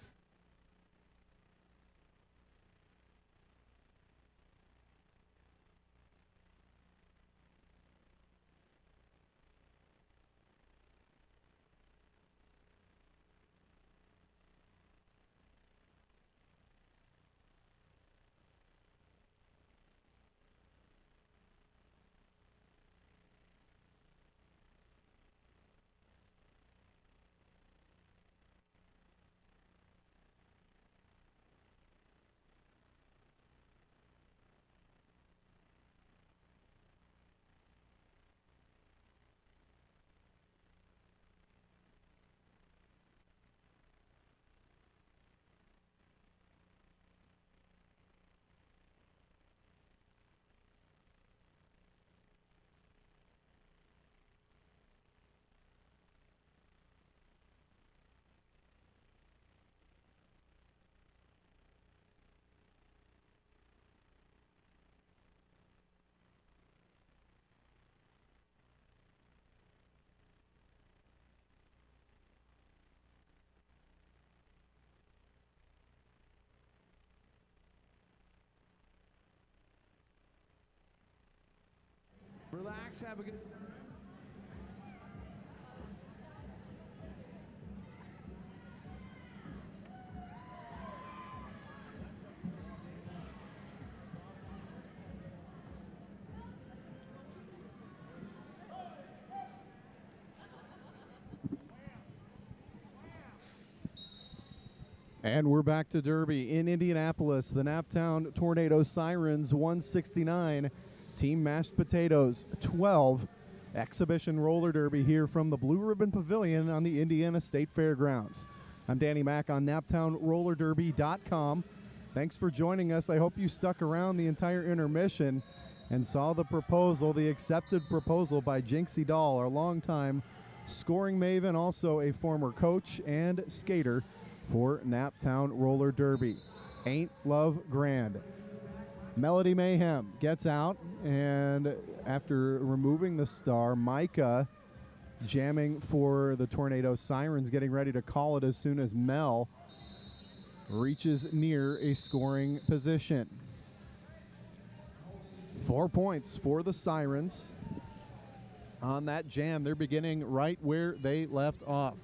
Relax, have a good. And we're back to Derby in Indianapolis. The Naptown Tornado Sirens 169, Team Mashed Potatoes 12. Exhibition roller derby here from the Blue Ribbon Pavilion on the Indiana State Fairgrounds. I'm Danny Mack on NaptownRollerDerby.com. Thanks for joining us. I hope you stuck around the entire intermission and saw the proposal, the accepted proposal by Jinxie Doll, our longtime scoring maven, also a former coach and skater for Naptown Roller Derby. Ain't Love Grand. Melody Mayhem gets out, and after removing the star, Micah jamming for the Tornado Sirens, getting ready to call it as soon as Mel reaches near a scoring position. 4 points for the Sirens on that jam. They're beginning right where they left off.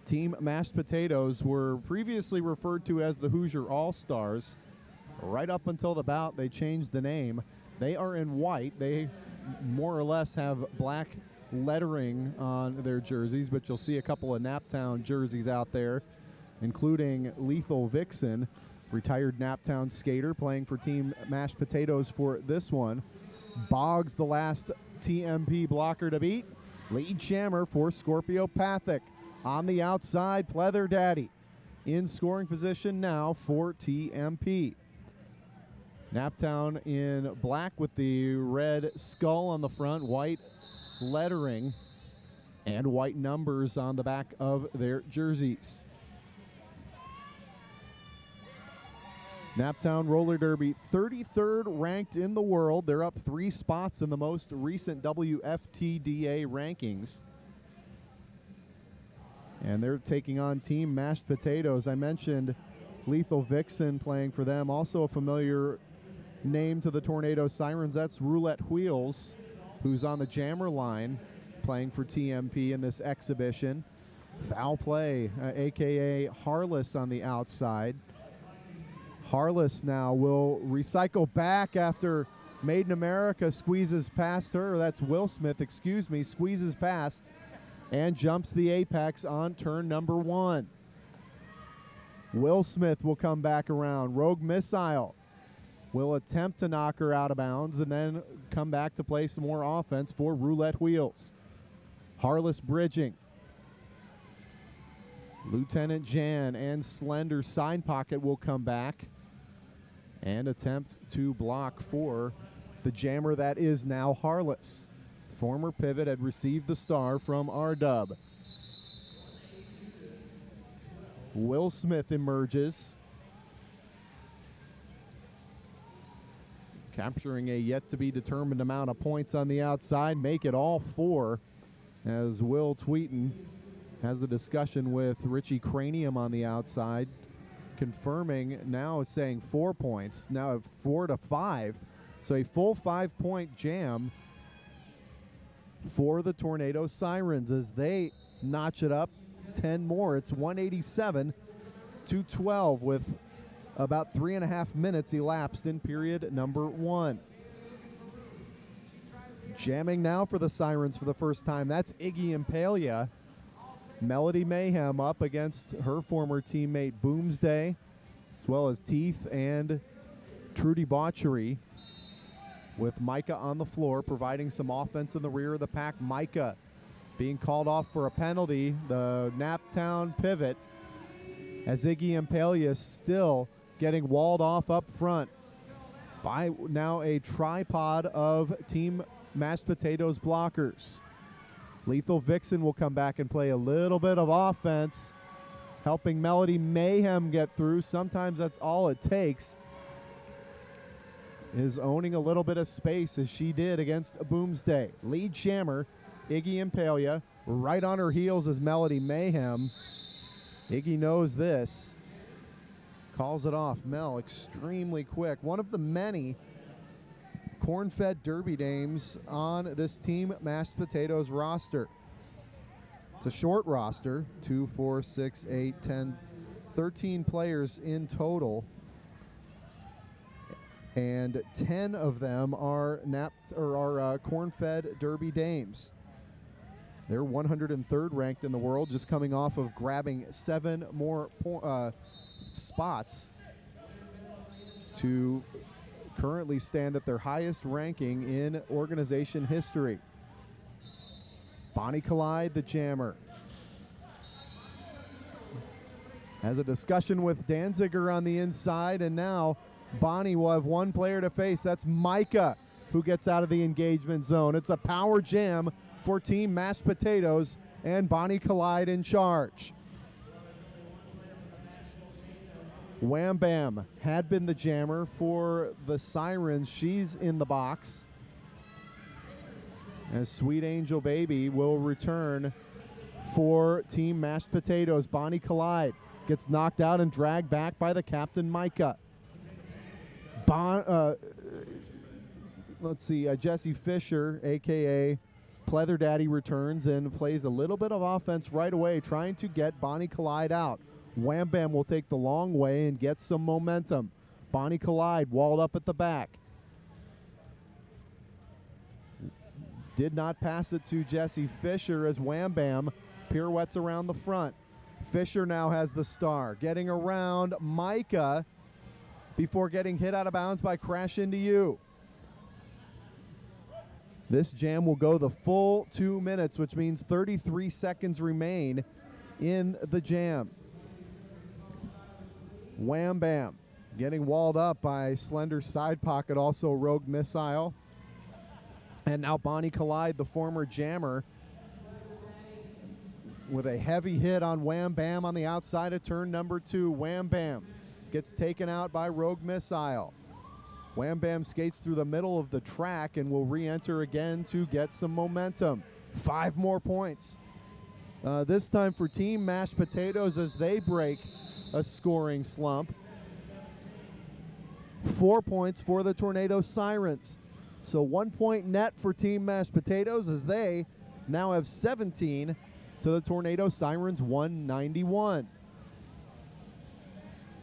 Team Mashed Potatoes were previously referred to as the Hoosier All-Stars. Right up until the bout, they changed the name. They are in white. They more or less have black lettering on their jerseys, but you'll see a couple of Naptown jerseys out there, including Lethal Vixen, retired Naptown skater, playing for Team Mashed Potatoes for this one. Boggs, the last TMP blocker to beat. Lead jammer for Scorpiopathic. On the outside, Pleather Daddy in scoring position now for TMP. Naptown in black with the red skull on the front, white lettering, and white numbers on the back of their jerseys. Naptown Roller Derby, 33rd ranked in the world. They're up 3 spots in the most recent WFTDA rankings. And they're taking on Team Mashed Potatoes. I mentioned Lethal Vixen playing for them. Also a familiar name to the Tornado Sirens. That's Roulette Wheels, who's on the jammer line playing for TMP in this exhibition. Foul play, a.k.a. Harless on the outside. Harless now will recycle back after Made in America squeezes past her. Or that's Will Smith, excuse me, squeezes past and jumps the apex on turn number 1. Will Smith will come back around. Rogue Missile will attempt to knock her out of bounds and then come back to play some more offense for Roulette Wheels. Harless bridging. Lieutenant Jan and Slender Side Pocket will come back and attempt to block for the jammer that is now Harless. Former pivot had received the star from R-Dub. Will Smith emerges, capturing a yet-to-be-determined amount of points on the outside. Make it all 4 as Will Tweeten has a discussion with Richie Cranium on the outside, confirming now saying 4 points, now 4 to 5. So a full 5-point jam for the Tornado Sirens as they notch it up 10 more. It's 187 to 12 with about 3.5 minutes elapsed in period number 1. Jamming now for the Sirens for the first time. That's Iggy Impalia. Melody Mayhem up against her former teammate Boomsday, as well as Teeth and Trudy Botchery, with Micah on the floor, providing some offense in the rear of the pack. Micah being called off for a penalty, the Naptown pivot, as Iggy Impalia still getting walled off up front by now a tripod of Team Mashed Potatoes blockers. Lethal Vixen will come back and play a little bit of offense, helping Melody Mayhem get through. Sometimes that's all it takes, is owning a little bit of space as she did against Boomsday. Lead jammer, Iggy Impalia, right on her heels as Melody Mayhem. Iggy knows this. calls it off. Mel, extremely quick. One of the many corn-fed Derby dames on this Team Mashed Potatoes roster. It's a short roster, 2, 4, 6, 8, 10, 13 players in total. And 10 of them are corn-fed Derby dames. They're 103rd ranked in the world, just coming off of grabbing 7 more spots to currently stand at their highest ranking in organization history. Bonnie Collide, the jammer, has a discussion with Danziger on the inside, and now Bonnie will have one player to face. That's Micah, who gets out of the engagement zone. It's a power jam for Team Mashed Potatoes, and Bonnie Collide in charge. Wham Bam had been the jammer for the Sirens. She's in the box. As Sweet Angel Baby will return for Team Mashed Potatoes. Bonnie Collide gets knocked out and dragged back by the captain, Micah. Jesse Fisher, a.k.a. Pleather Daddy, returns and plays a little bit of offense right away, trying to get Bonnie Collide out. Wham Bam will take the long way and get some momentum. Bonnie Collide walled up at the back. Did not pass it to Jesse Fisher as Wham Bam pirouettes around the front. Fisher now has the star, getting around Micah before getting hit out of bounds by Crash Into You. This jam will go the full 2 minutes, which means 33 seconds remain in the jam. Wham Bam getting walled up by Slender Side Pocket, also Rogue Missile. And now Bonnie Collide, the former jammer, with a heavy hit on Wham Bam on the outside of turn number 2. Wham Bam gets taken out by Rogue Missile. Wham Bam skates through the middle of the track and will re-enter again to get some momentum. 5 more points. This time for Team Mashed Potatoes as they break a scoring slump. 4 points for the Tornado Sirens. So 1 point net for Team Mashed Potatoes as they now have 17 to the Tornado Sirens 191.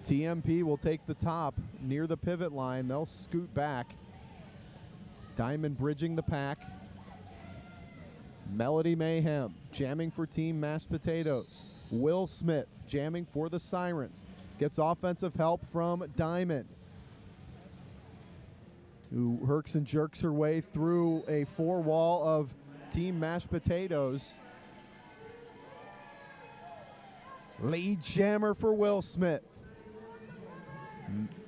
TMP will take the top near the pivot line. They'll scoot back. Diamond bridging the pack. Melody Mayhem jamming for Team Mashed Potatoes. Will Smith jamming for the Sirens. Gets offensive help from Diamond, who herks and jerks her way through a 4-wall of Team Mashed Potatoes. Lead jammer for Will Smith.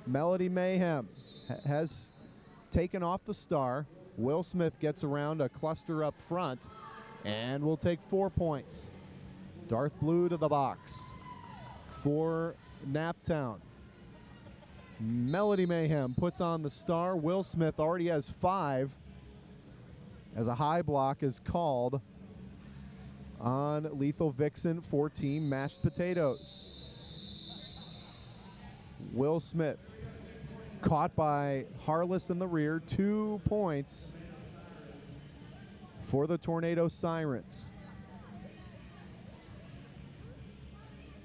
Melody Mayhem has taken off the star. Will Smith gets around a cluster up front and will take 4 points. Darth Blue to the box for Naptown. Melody Mayhem puts on the star. Will Smith already has 5 as a high block is called on Lethal Vixen for Team Mashed Potatoes. Will Smith caught by Harless in the rear. 2 points for the Tornado Sirens.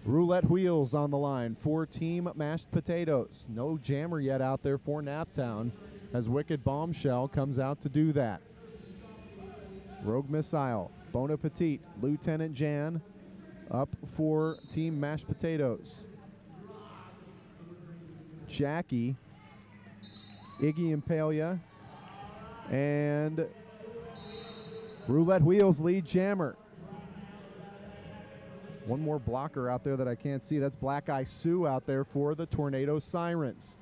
Roulette wheels on the line for Team Mashed Potatoes. No jammer yet out there for Naptown as Wicked Bombshell comes out to do that. Rogue Missile, Bon Appetit, Lieutenant Jan up for Team Mashed Potatoes. Jackie, Iggy Impalia, and Roulette Wheels lead jammer. One more blocker out there that I can't see. That's Black Eye Sue out there for the Tornado Sirens.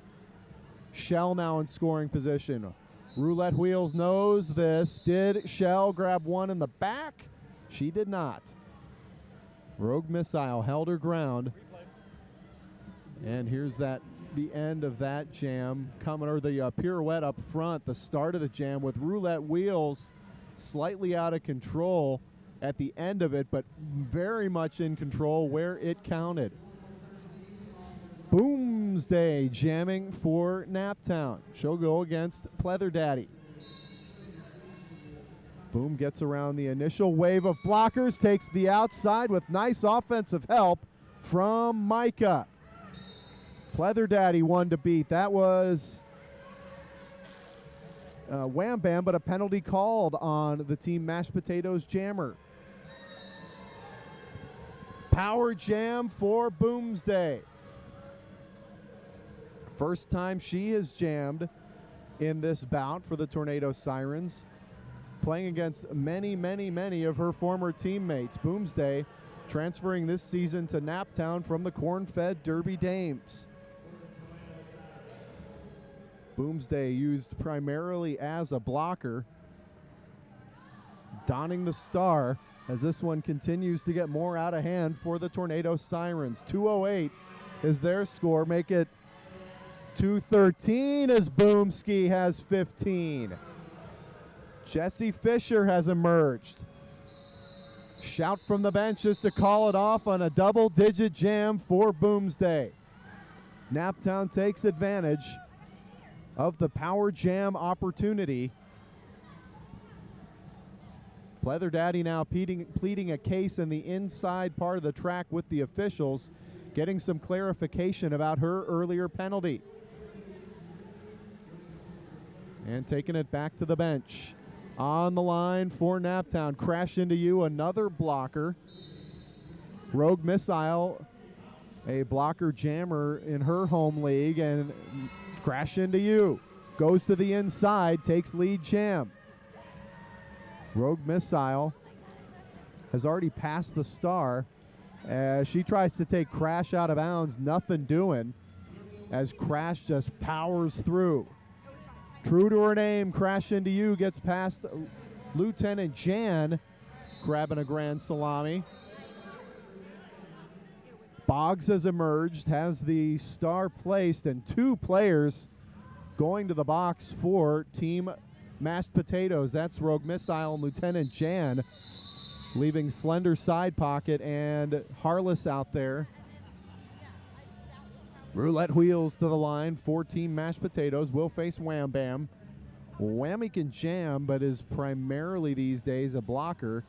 Shell now in scoring position. Roulette Wheels knows this. Did Shell grab one in the back? She did not. Rogue Missile held her ground. And here's the end of that jam coming, or the pirouette up front, the start of the jam with Roulette Wheels slightly out of control at the end of it, but very much in control where it counted. Boom Boomsday jamming for Naptown. She'll go against Pleather Daddy. Boom gets around the initial wave of blockers, takes the outside with nice offensive help from Micah. Pleather Daddy one to beat. That was Wham Bam, but a penalty called on the Team Mashed Potatoes jammer. Power jam for Boomsday. First time she has jammed in this bout for the Tornado Sirens, playing against many of her former teammates. Boomsday transferring this season to Naptown from the corn-fed Derby Dames. Boomsday used primarily as a blocker, donning the star as this one continues to get more out of hand for the Tornado Sirens. 2:08 is their score. Make it 2:13 as Boomski has 15. Jesse Fisher has emerged. Shout from the bench just to call it off on a double-digit jam for Boomsday. Naptown takes advantage of the power jam opportunity. Pleather Daddy now pleading a case in the inside part of the track with the officials, getting some clarification about her earlier penalty. And taking it back to the bench. On the line for Naptown. Crash into you, another blocker. Rogue Missile, a blocker jammer in her home league, and crash into you. Goes to the inside, takes lead jam. Rogue Missile has already passed the star as she tries to take Crash out of bounds. Nothing doing as Crash just powers through. True to her name, Crash into you gets past Lieutenant Jan, grabbing a grand salami. Boggs has emerged, has the star placed, and two players going to the box for Team Mashed Potatoes. That's Rogue Missile and Lieutenant Jan, leaving Slender Side Pocket and Harless out there. Roulette Wheels to the line for Team Mashed Potatoes. Will face Wham Bam. Whammy can jam, but is primarily these days a blocker.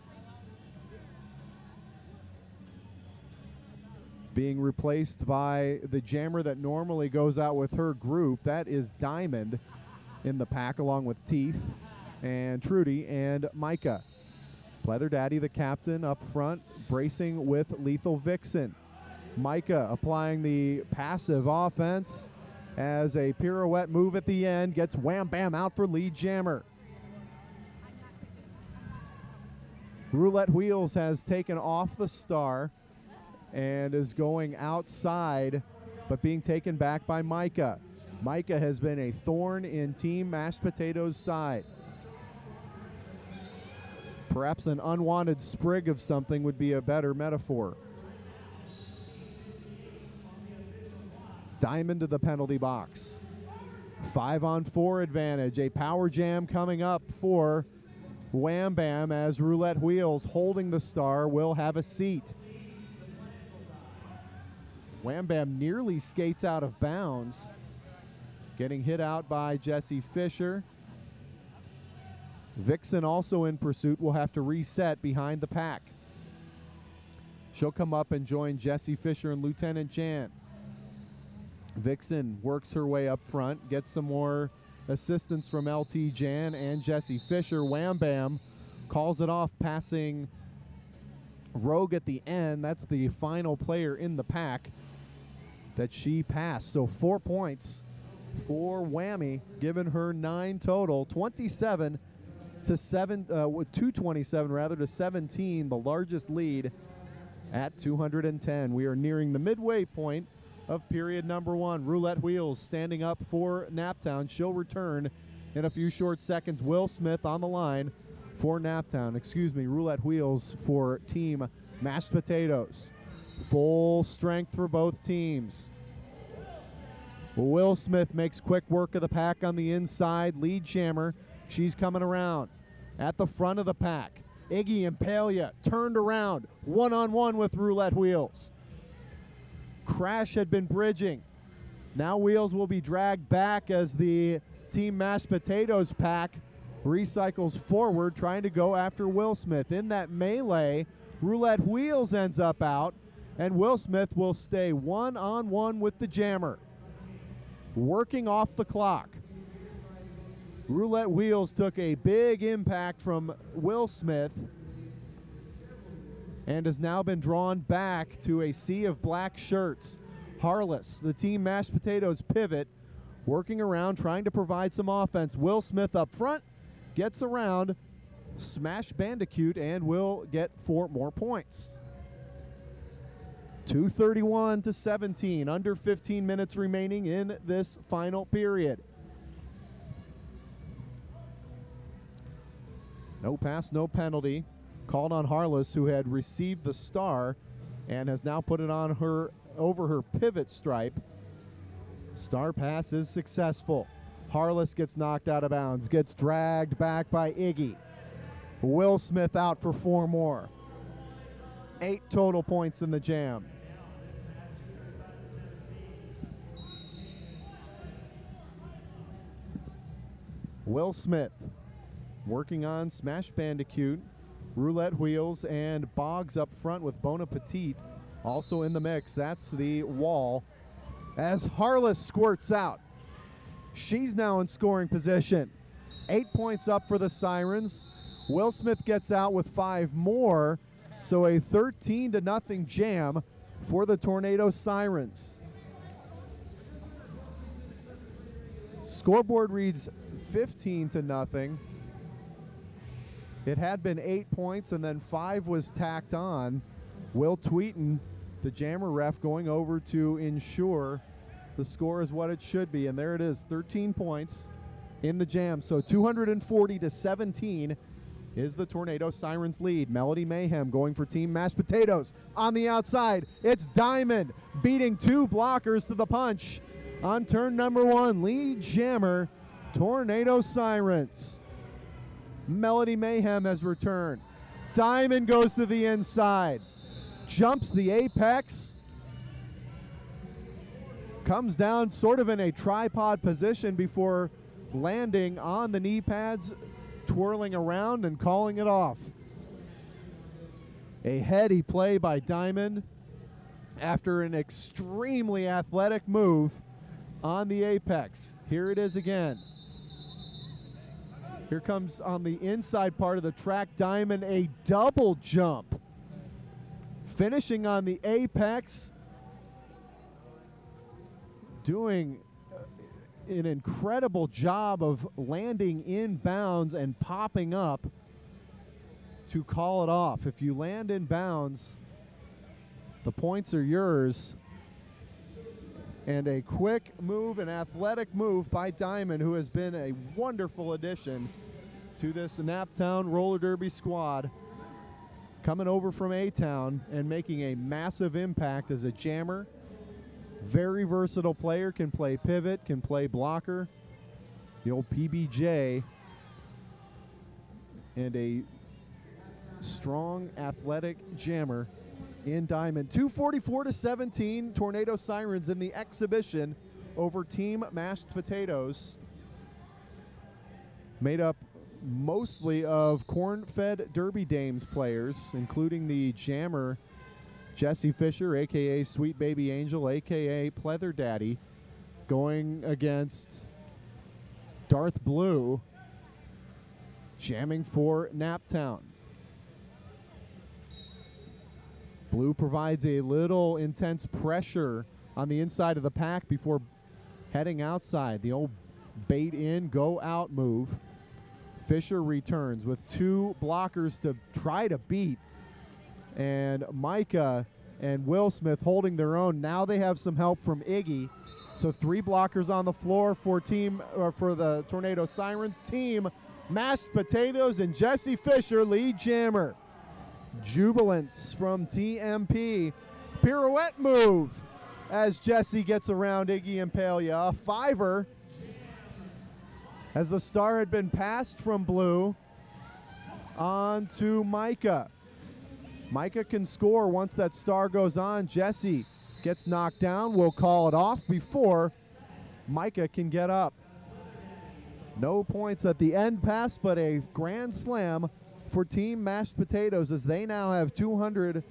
Being replaced by the jammer that normally goes out with her group. That is Diamond in the pack, along with Teeth and Trudy and Micah. Pleather Daddy, the captain, up front, bracing with Lethal Vixen. Micah applying the passive offense as a pirouette move at the end, gets Wham Bam out for lead jammer. Roulette Wheels has taken off the star and is going outside, but being taken back by Micah. Micah has been a thorn in Team Mashed Potatoes' side. Perhaps an unwanted sprig of something would be a better metaphor. Diamond to the penalty box. 5-on-4 advantage. A power jam coming up for Wham Bam as Roulette Wheels, holding the star, will have a seat. Wham Bam nearly skates out of bounds, getting hit out by Jesse Fisher. Vixen also in pursuit, will have to reset behind the pack. She'll come up and join Jesse Fisher and Lieutenant Jan. Vixen works her way up front, gets some more assistance from LT Jan and Jesse Fisher. Wham Bam calls it off, passing Rogue at the end. That's the final player in the pack that she passed. So 4 points for Whammy, giving her 9 total. 27 to 7, 227 rather to 17, the largest lead at 210. We are nearing the midway point of period number 1. Roulette Wheels standing up for Naptown. She'll return in a few short seconds. Will Smith on the line for Naptown. Roulette Wheels for Team Mashed Potatoes. Full strength for both teams. Will Smith makes quick work of the pack on the inside. Lead jammer, she's coming around. At the front of the pack, Iggy Impalia turned around, one-on-one with Roulette Wheels. Crash had been bridging. Now Wheels will be dragged back as the Team Mashed Potatoes pack recycles forward, trying to go after Will Smith. In that melee, Roulette Wheels ends up out, and Will Smith will stay one-on-one with the Jammer, working off the clock. Roulette Wheels took a big impact from Will Smith and has now been drawn back to a sea of black shirts. Harless, the Team Mashed Potatoes pivot, working around, trying to provide some offense. Will Smith up front, gets around, smash Bandicoot, and will get 4 more points. 2:31 to 17, under 15 minutes remaining in this final period. No pass, no penalty. Called on Harless, who had received the star and has now put it on her over her pivot stripe. Star pass is successful. Harless gets knocked out of bounds, gets dragged back by Iggy. Will Smith out for 4 more. 8 total points in the jam. Will Smith working on Smash Bandicoot, Roulette Wheels, and Boggs up front with Bon Appetit also in the mix. That's the wall as Harless squirts out. She's now in scoring position. 8 points up for the Sirens. Will Smith gets out with 5 more, so a 13-0 jam for the Tornado Sirens. Scoreboard reads 15-0. It had been 8 points, and then 5 was tacked on. Will Tweeton, the Jammer ref, going over to ensure the score is what it should be, and there it is, 13 points in the jam. So 240-17 is the Tornado Sirens lead. Melody Mayhem going for Team Mashed Potatoes. On the outside, it's Diamond beating 2 blockers to the punch. On turn number 1, lead jammer, Tornado Sirens. Melody Mayhem has returned. Diamond goes to the inside, jumps the apex, comes down sort of in a tripod position before landing on the knee pads, twirling around and calling it off. A heady play by Diamond after an extremely athletic move on the apex. Here it is again. Here comes on the inside part of the track, Diamond, a double jump. Finishing on the apex, doing an incredible job of landing in bounds and popping up to call it off. If you land in bounds, the points are yours. And a quick move, an athletic move by Diamond, who has been a wonderful addition to this Naptown Roller Derby squad. Coming over from A-Town and making a massive impact as a jammer. Very versatile player, can play pivot, can play blocker. The old PBJ. And a strong, athletic jammer in Diamond. 244-17, Tornado Sirens in the exhibition over Team Mashed Potatoes. Made up mostly of corn-fed Derby Dames players, including the jammer Jesse Fisher, a.k.a. Sweet Baby Angel, a.k.a. Pleather Daddy, going against Darth Blue, jamming for Naptown. Blue provides a little intense pressure on the inside of the pack before heading outside. The old bait in, go out move. Fisher returns with 2 blockers to try to beat. And Micah and Will Smith holding their own. Now they have some help from Iggy. So 3 blockers on the floor for the Tornado Sirens. Team Mashed Potatoes and Jesse Fisher, lead jammer. Jubilance from TMP. Pirouette move as Jesse gets around Iggy and Palia. A 5er as the star had been passed from Blue on to Micah. Micah can score once that star goes on. Jesse gets knocked down. We'll call it off before Micah can get up. No points at the end pass, but a grand slam for Team Mashed Potatoes as they now have 200,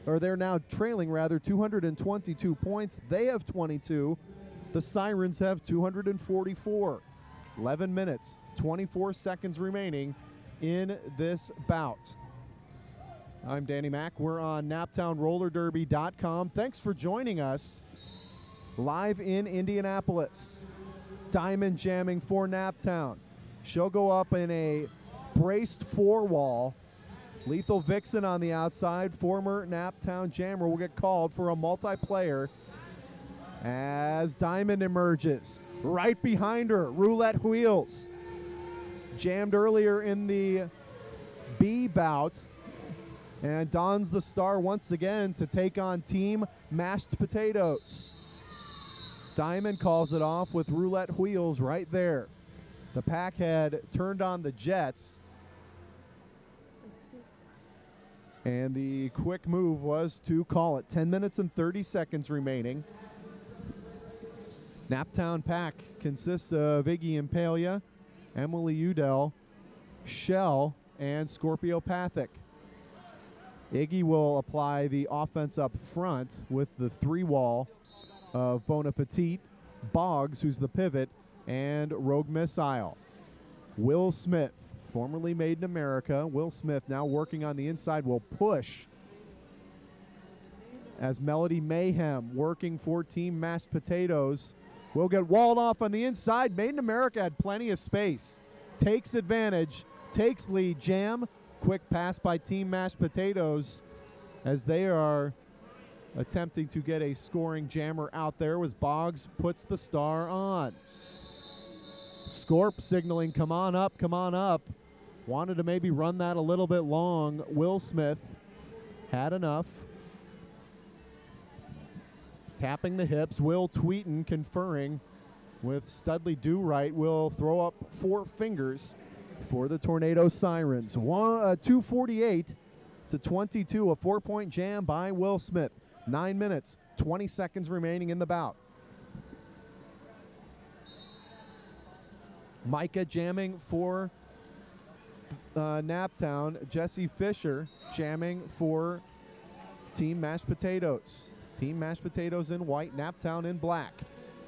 or they're now trailing rather 222 points. They have 22. The Sirens have 244. 11 minutes, 24 seconds remaining in this bout. I'm Danny Mack. We're on NaptownRollerDerby.com. Thanks for joining us live in Indianapolis. Diamond jamming for Naptown. She'll go up in a braced four-wall. Lethal Vixen on the outside. Former Naptown jammer will get called for a multiplayer as Diamond emerges. Right behind her, Roulette Wheels. Jammed earlier in the B bout and dons the star once again to take on Team Mashed Potatoes. Diamond calls it off with Roulette Wheels right there. The pack had turned on the jets, and the quick move was to call it. 10 minutes and 30 seconds remaining. Naptown pack consists of Iggy Impalia, Emily Udell, Shell, and Scorpiopathic. Iggy will apply the offense up front with the three-wall of Bon Appetit, Boggs, who's the pivot, and Rogue Missile. Will Smith, formerly made in America. Will Smith now working on the inside will push as Melody Mayhem working for Team Mashed Potatoes will get walled off on the inside. Made in America had plenty of space. Takes advantage, takes lead, jam. Quick pass by Team Mashed Potatoes as they are attempting to get a scoring jammer out there as Boggs puts the star on. Scorp signaling, come on up, come on up. Wanted to maybe run that a little bit long. Will Smith had enough. Tapping the hips, Will Tweeton conferring with Studley Do-Right. Will throw up 4 fingers for the Tornado Sirens. 2:48 to 22, a 4-point jam by Will Smith. 9 minutes, 20 seconds remaining in the bout. Micah jamming for Naptown. Jesse Fisher jamming for Team Mashed Potatoes. Team Mashed Potatoes in white, Naptown in black.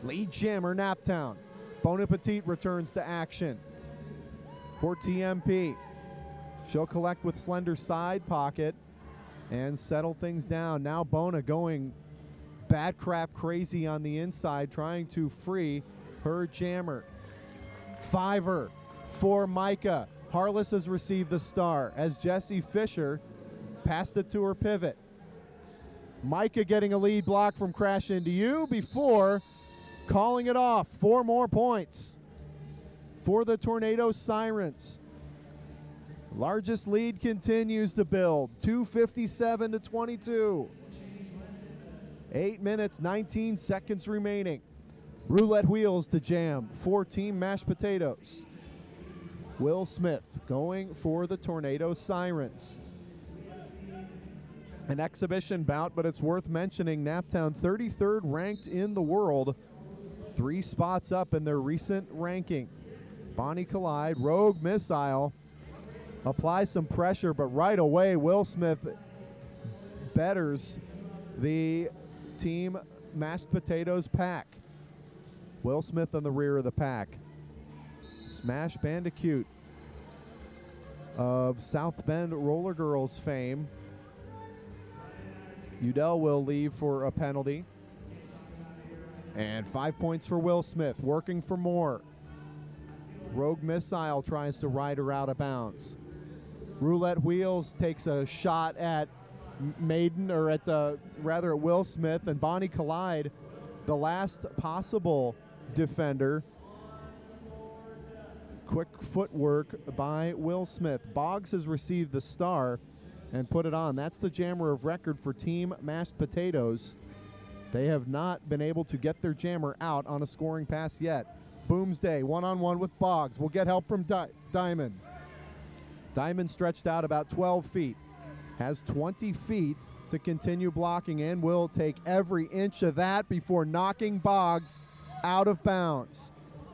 Lead jammer, Naptown. Bon Appetit returns to action for TMP. She'll collect with slender side pocket and settle things down. Now Bona going bad crap crazy on the inside, trying to free her jammer. Fiver for Micah. Harless has received the star as Jesse Fisher passed it to her pivot. Micah getting a lead block from Crash Into You before calling it off. 4 more points for the Tornado Sirens. Largest lead continues to build. 2:57 to 22. 8 minutes, 19 seconds remaining. Roulette Wheels to jam for Team Mashed Potatoes. Will Smith going for the Tornado Sirens. An exhibition bout, but it's worth mentioning Naptown 33rd ranked in the world. 3 spots up in their recent ranking. Bonnie Collide, Rogue Missile, applies some pressure, but right away Will Smith betters the Team Mashed Potatoes pack. Will Smith on the rear of the pack. Smash Bandicoot of South Bend Roller Girls fame. Udell will leave for a penalty. And 5 points for Will Smith, working for more. Rogue Missile tries to ride her out of bounds. Roulette Wheels takes a shot at Maiden, or at rather at Will Smith, and Bonnie Collide, the last possible defender. Quick footwork by Will Smith. Boggs has received the star and put it on. That's the jammer of record for Team Mashed Potatoes. They have not been able to get their jammer out on a scoring pass yet. Boomsday, one-on-one with Boggs. Will get help from Diamond. Diamond stretched out about 12 feet. Has 20 feet to continue blocking and will take every inch of that before knocking Boggs out of bounds.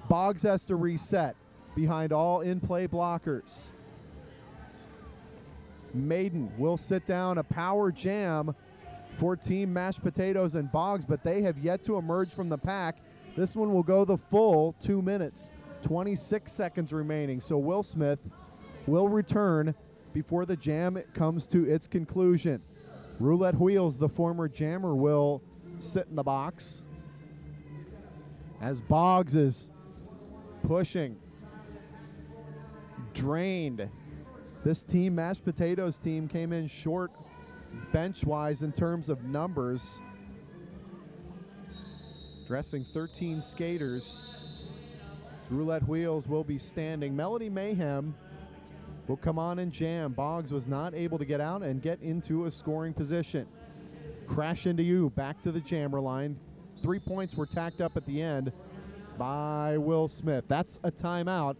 Boggs has to reset behind all in-play blockers. Maiden will sit down a power jam for Team Mashed Potatoes and Boggs, but they have yet to emerge from the pack. This one will go the full 2 minutes, 26 seconds remaining. So Will Smith will return before the jam comes to its conclusion. Roulette Wheels, the former jammer, will sit in the box as Boggs is pushing. Drained. This team, Mashed Potatoes team, came in short bench-wise in terms of numbers. Dressing 13 skaters. Roulette Wheels will be standing. Melody Mayhem will come on and jam. Boggs was not able to get out and get into a scoring position. Crash Into You back to the jammer line. 3 points were tacked up at the end by Will Smith. That's a timeout.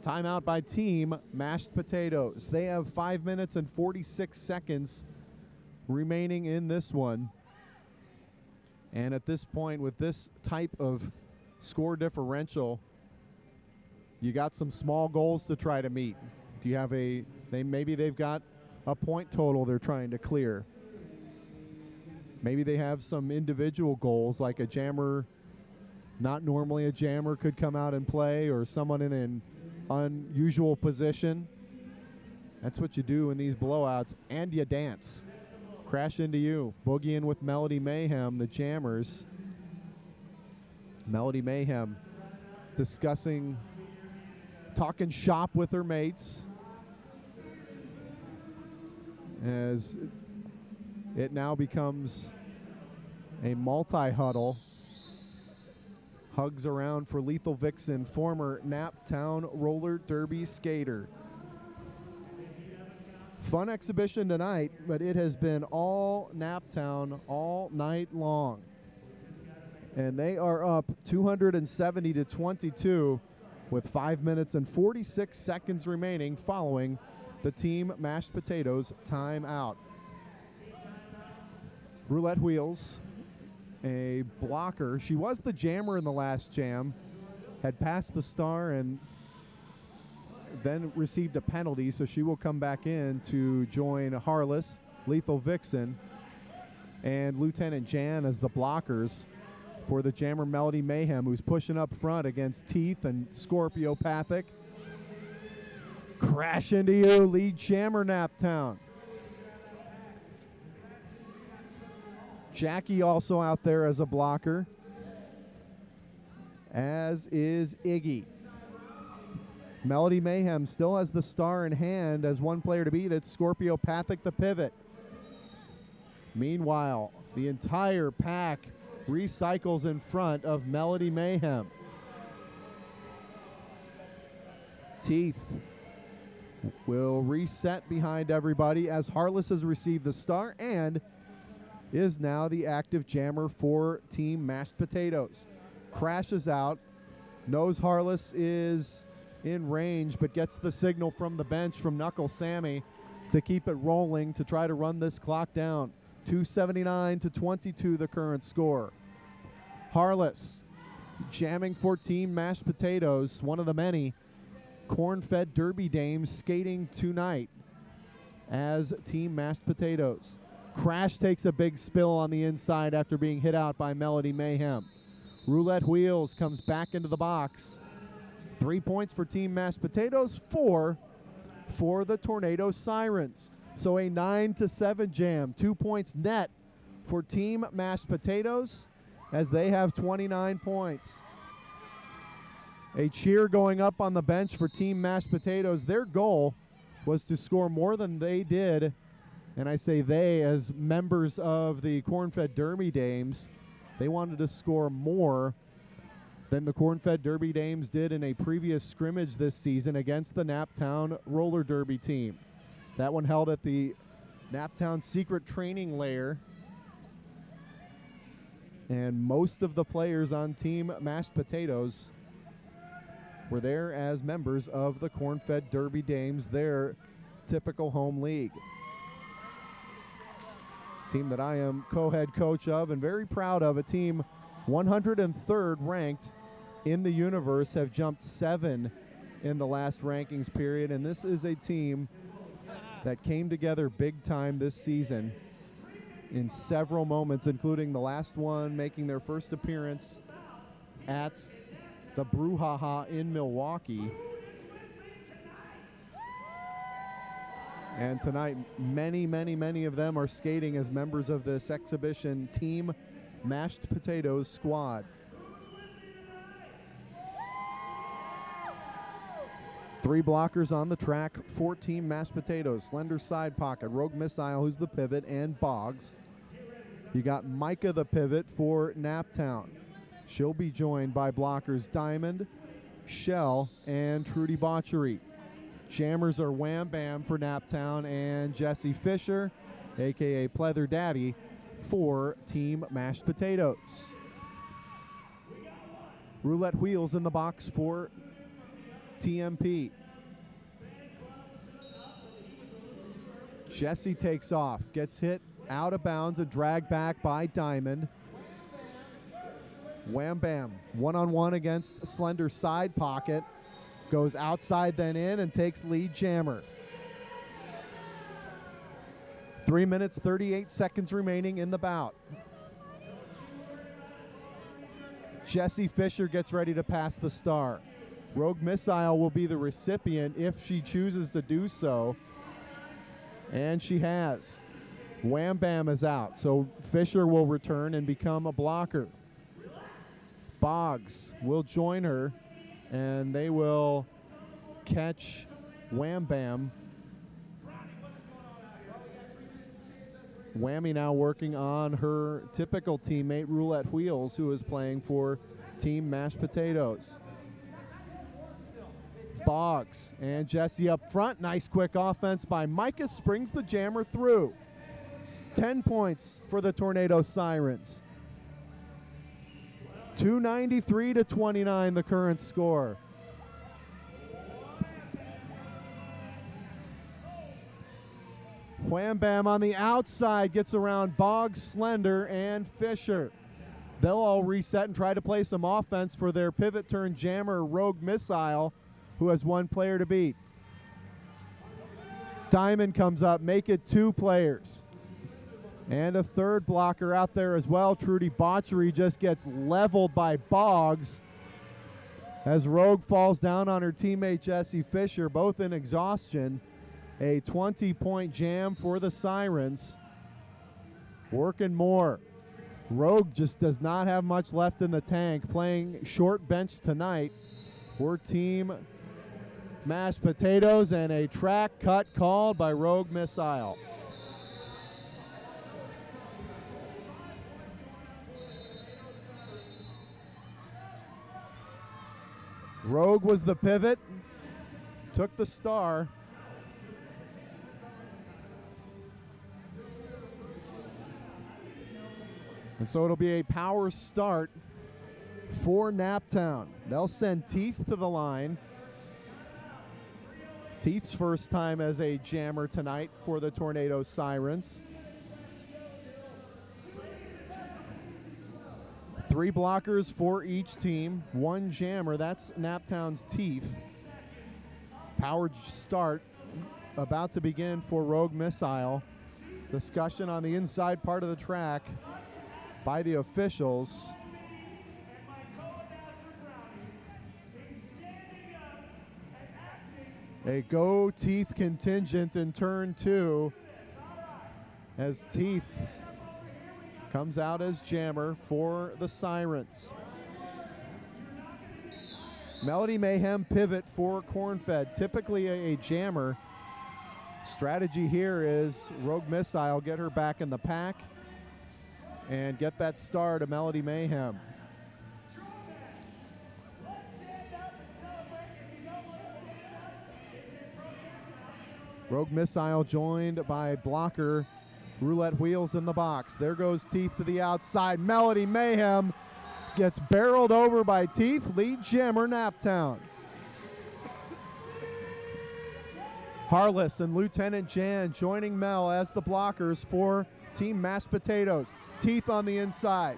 Timeout by Team Mashed Potatoes. They have 5 minutes and 46 seconds remaining in this one. And at this point, with this type of score differential, you got some small goals to try to meet. Do you have maybe they've got a point total they're trying to clear. Maybe they have some individual goals, like a jammer, not normally a jammer, could come out and play, or someone in an unusual position. That's what you do in these blowouts, and you dance. Crash Into You, boogieing with Melody Mayhem, the jammers. Melody Mayhem talking shop with her mates as it now becomes a multi-huddle. Hugs around for Lethal Vixen, former Naptown roller derby skater. Fun exhibition tonight, but it has been all Naptown all night long. And they are up 270 to 22 with 5 minutes and 46 seconds remaining following the Team Mashed Potatoes timeout. Roulette Wheels, a blocker. She was the jammer in the last jam, had passed the star and then received a penalty, so she will come back in to join Harless, Lethal Vixen, and Lieutenant Jan as the blockers for the jammer Melody Mayhem, who's pushing up front against Teeth and Scorpiopathic. Crash Into You, lead jammer Naptown. Jackie also out there as a blocker, as is Iggy. Melody Mayhem still has the star in hand as one player to beat. It's Scorpiopathic, the pivot. Meanwhile, the entire pack recycles in front of Melody Mayhem. Teeth will reset behind everybody as Harless has received the star and is now the active jammer for Team Mashed Potatoes. Crashes out, knows Harless is in range, but gets the signal from the bench from Knuckle Sammy to keep it rolling to try to run this clock down. 279 to 22 the current score. Harless jamming for Team Mashed Potatoes, one of the many corn-fed derby dames skating tonight as Team Mashed Potatoes. Crash takes a big spill on the inside after being hit out by Melody Mayhem. Roulette Wheels comes back into the box. 3 points for Team Mashed Potatoes, 4 for the Tornado Sirens. So a 9-7 jam, 2 points net for Team Mashed Potatoes as they have 29 points. A cheer going up on the bench for Team Mashed Potatoes. Their goal was to score more than they did, and I say they as members of the Corn-Fed Derby Dames. They wanted to score more than the Corn-Fed Derby Dames did in a previous scrimmage this season against the Naptown Roller Derby team. That one held at the Naptown Secret Training Lair. And most of the players on Team Mashed Potatoes were there as members of the Corn-Fed Derby Dames, their typical home league. team that I am co-head coach of and very proud of, a team 103rd ranked in the universe, have jumped 7 in the last rankings period, and this is a team that came together big time this season in several moments, including the last one making their first appearance at the Brouhaha in Milwaukee. And tonight, many of them are skating as members of this exhibition Team Mashed Potatoes squad. Three blockers on the track for Team Mashed Potatoes. Slender Side Pocket, Rogue Missile, who's the pivot, and Boggs. You got Micah, the pivot, for Naptown. She'll be joined by blockers Diamond, Shell, and Trudy Botchery. Jammers are Wham Bam for Naptown and Jesse Fisher, a.k.a. Pleather Daddy, for Team Mashed Potatoes. Roulette wheels in the box for TMP. Jesse takes off, gets hit out of bounds and dragged back by Diamond. Wham Bam, one-on-one against Slender Side Pocket. Goes outside then in and takes lead Jammer. 3 minutes, 38 seconds remaining in the bout. Jesse Fisher gets ready to pass the star. Rogue Missile will be the recipient if she chooses to do so. And she has. Wham Bam is out, so Fisher will return and become a blocker. Boggs will join her, and they will catch Wham Bam. Whammy now working on her typical teammate, Roulette Wheels, who is playing for Team Mashed Potatoes. Boggs and Jesse up front. Nice quick offense by Micah. Springs the jammer through. 10 points for the Tornado Sirens. 293-29 the current score. Wham Bam on the outside gets around Boggs, Slender, and Fisher. They'll all reset and try to play some offense for their pivot turn jammer, Rogue Missile, who has one player to beat. Diamond comes up, make it 2 players. And a third blocker out there as well. Trudy Botchery just gets leveled by Boggs as Rogue falls down on her teammate Jesse Fisher, both in exhaustion. A 20-point jam for the Sirens. Working more. Rogue just does not have much left in the tank, playing short bench tonight for Team Mashed Potatoes, and a track cut called by Rogue Missile. Rogue was the pivot, took the star. And so it'll be a power start for Naptown. They'll send Teeth to the line. Teeth's first time as a jammer tonight for the Tornado Sirens. 3 blockers for each team, 1 jammer. That's Naptown's Teeth. Powered start about to begin for Rogue Missile. Discussion on the inside part of the track by the officials. A go Teeth contingent in turn 2 as Teeth comes out as jammer for the Sirens. Melody Mayhem pivot for Cornfed, typically a jammer. Strategy here is Rogue Missile, get her back in the pack and get that star to Melody Mayhem. Rogue Missile joined by blocker Roulette Wheels in the box. There goes Teeth to the outside. Melody Mayhem gets barreled over by Teeth. Lead jammer Naptown. Harless and Lieutenant Jan joining Mel as the blockers for Team Mashed Potatoes. Teeth on the inside.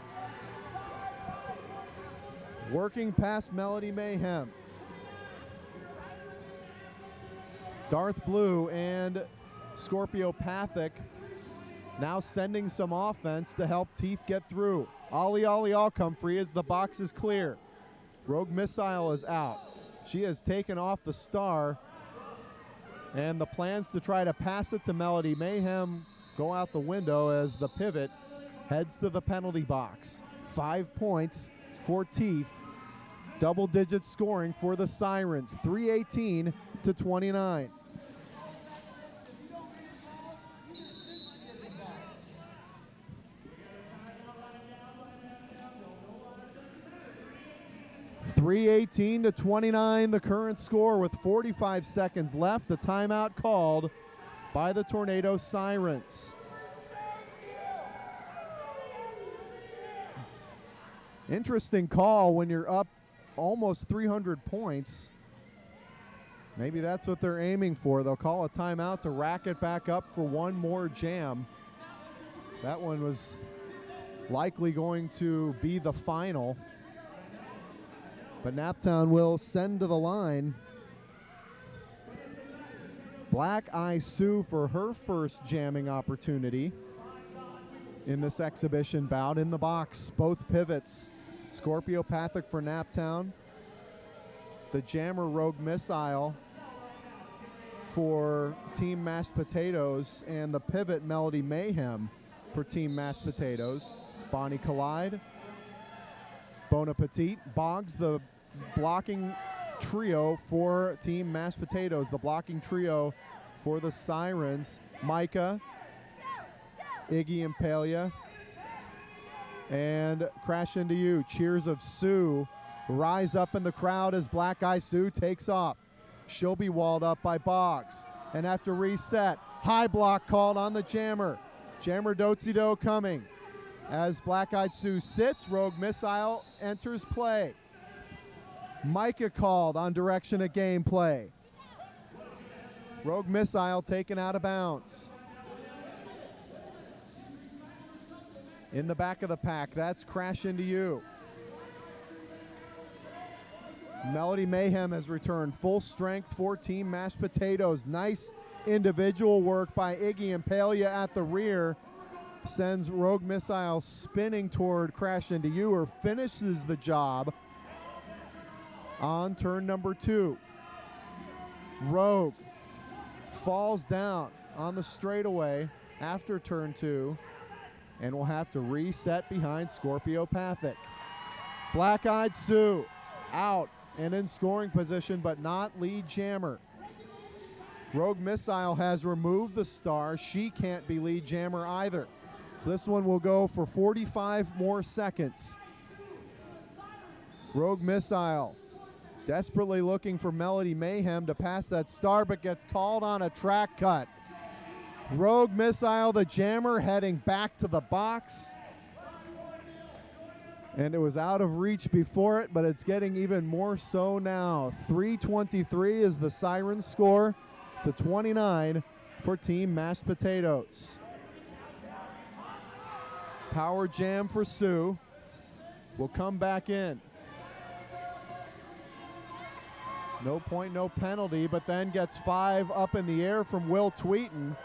Working past Melody Mayhem. Darth Blue and Scorpiopathic now sending some offense to help Teeth get through. Ollie Ollie all come free as the box is clear. Rogue Missile is out. She has taken off the star, and the plans to try to pass it to Melody Mayhem go out the window as the pivot heads to the penalty box. 5 points for Teeth. Double-digit scoring for the Sirens, 3:18 to 29. (3:18 to 29), the current score with 45 seconds left. A timeout called by the Tornado Sirens. Interesting call when you're up almost 300 points. Maybe that's what they're aiming for. They'll call a timeout to rack it back up for one more jam. That one was likely going to be the final. But Naptown will send to the line Black Eye Sue for her first jamming opportunity in this exhibition bout. In the box, both pivots. Scorpiopathic for Naptown. The jammer Rogue Missile for Team Mashed Potatoes, and the pivot Melody Mayhem for Team Mashed Potatoes. Bonnie Collide, Bon Appetit, Boggs, the blocking trio for Team Mashed Potatoes. The blocking trio for the Sirens. Micah, Iggy Impalia, and Crash Into You. Cheers of Sue rise up in the crowd as Black Eye Sue takes off. She'll be walled up by Boggs. And after reset, high block called on the jammer. Jammer Dotsido coming. As Black Eyed Sue sits, Rogue Missile enters play. Micah called on direction of gameplay. Rogue Missile taken out of bounds. In the back of the pack, that's Crash Into You. Melody Mayhem has returned full strength for Team Mashed Potatoes. Nice individual work by Iggy Impalia at the rear. Sends Rogue Missile spinning toward Crash Into You, or finishes the job on turn number 2. Rogue falls down on the straightaway after turn 2 and will have to reset behind Scorpiopathic. Black Eyed Sue out and in scoring position, but not lead jammer. Rogue Missile has removed the star. She can't be lead jammer either. So this one will go for 45 more seconds. Rogue Missile desperately looking for Melody Mayhem to pass that star, but gets called on a track cut. Rogue Missile, the jammer, heading back to the box. And it was out of reach before it, but it's getting even more so now. 3:23 is the Siren score to 29 for Team Mashed Potatoes. Power jam for Sue will come back in. No point, no penalty, but then gets 5 up in the air from Will Tweeton.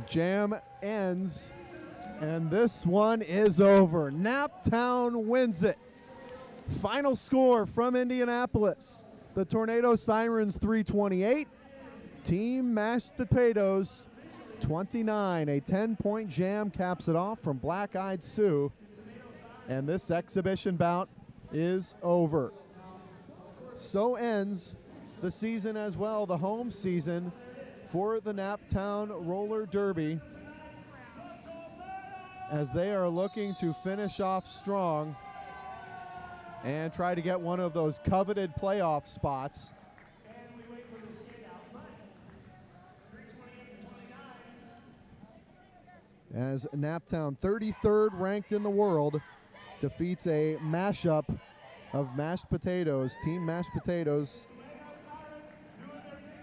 Jam ends, and this one is over. Naptown wins it. Final score from Indianapolis. The Tornado Sirens 328, Team Mashed Potatoes 29. A 10-point jam caps it off from Black Eyed Sue, and this exhibition bout is over. So ends the season as well, the home season for the Naptown Roller Derby, as they are looking to finish off strong and try to get one of those coveted playoff spots. As Naptown, 33rd ranked in the world, defeats a mashup of mashed potatoes, Team Mashed Potatoes,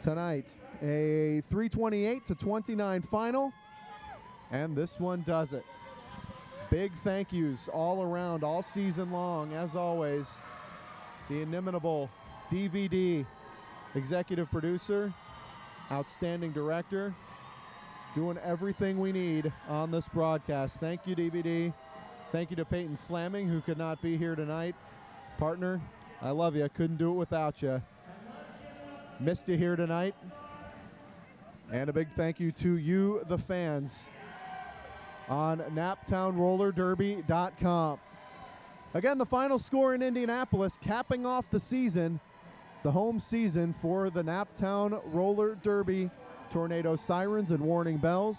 tonight. A 328-29 final, and this one does it. Big thank yous all around, all season long, as always. The inimitable DVD executive producer, outstanding director, doing everything we need on this broadcast. Thank you, DVD. Thank you to Peyton Slamming, who could not be here tonight. Partner, I love you. Couldn't do it without you. Missed you here tonight. And a big thank you to you, the fans, on NaptownRollerDerby.com. Again, the final score in Indianapolis, capping off the season, the home season for the Naptown Roller Derby Tornado Sirens and Warning Bells.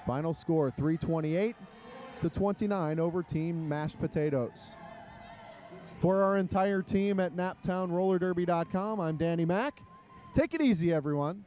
Final score 328-29 over Team Mashed Potatoes. For our entire team at NaptownRollerDerby.com, I'm Danny Mack. Take it easy, everyone.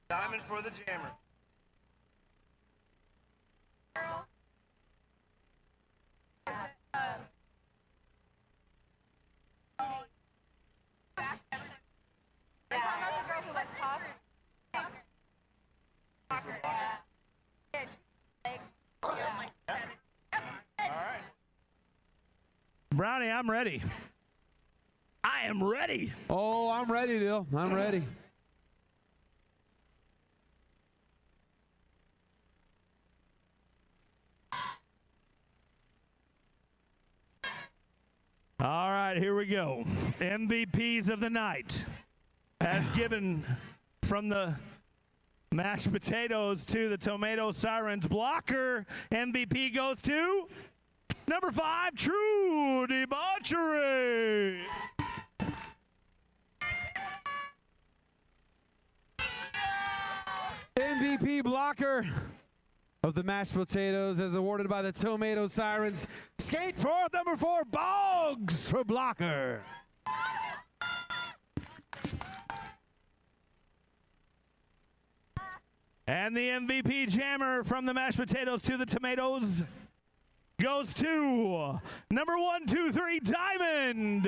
Diamond for the jammer. Brownie, I'm ready. I am ready. Oh, I'm ready, Dill. I'm ready. All right, here we go. MVPs of the night, as given from the mashed potatoes to the tomato sirens blocker. MVP goes to number 5, True Debauchery. MVP blocker of the mashed potatoes as awarded by the Tomato Sirens. Skate fourth, number 4, Boggs for blocker. And the MVP jammer from the mashed potatoes to the tomatoes goes to number 1, 2, 3, Diamond.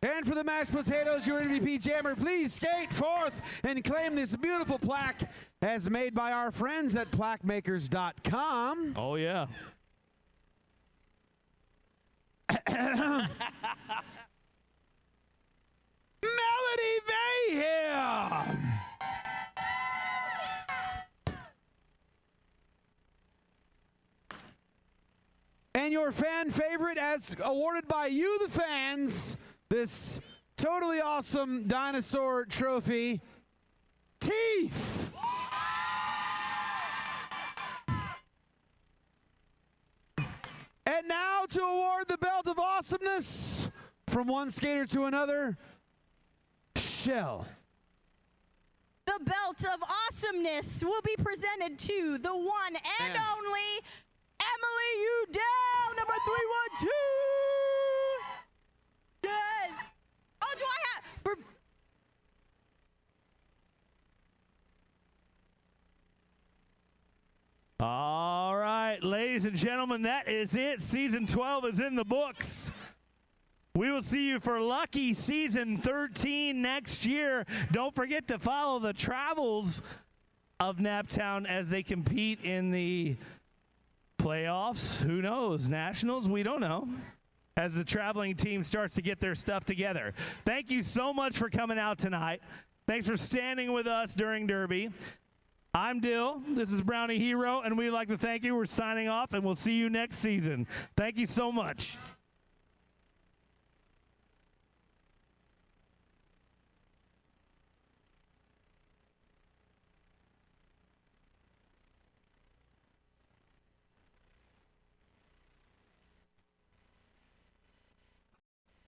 And for the mashed potatoes, your MVP jammer, please skate forth and claim this beautiful plaque as made by our friends at plaquemakers.com. Oh, yeah. Melody Mayhem! And your fan favorite, as awarded by you, the fans, this totally awesome dinosaur trophy, Teeth. And now to award the belt of awesomeness from one skater to another, Shell. The belt of awesomeness will be presented to the one and only Emily Udell, number 312. Yes. Oh, do I have for? All right, ladies and gentlemen, that is it. Season 12 is in the books. We will see you for lucky season 13 next year. Don't forget to follow the travels of Naptown as they compete in the playoffs. Who knows? Nationals? We don't know. As the traveling team starts to get their stuff together. Thank you so much for coming out tonight. Thanks for standing with us during Derby. I'm Dill. This is Brownie Hero, and we'd like to thank you. We're signing off, and we'll see you next season. Thank you so much.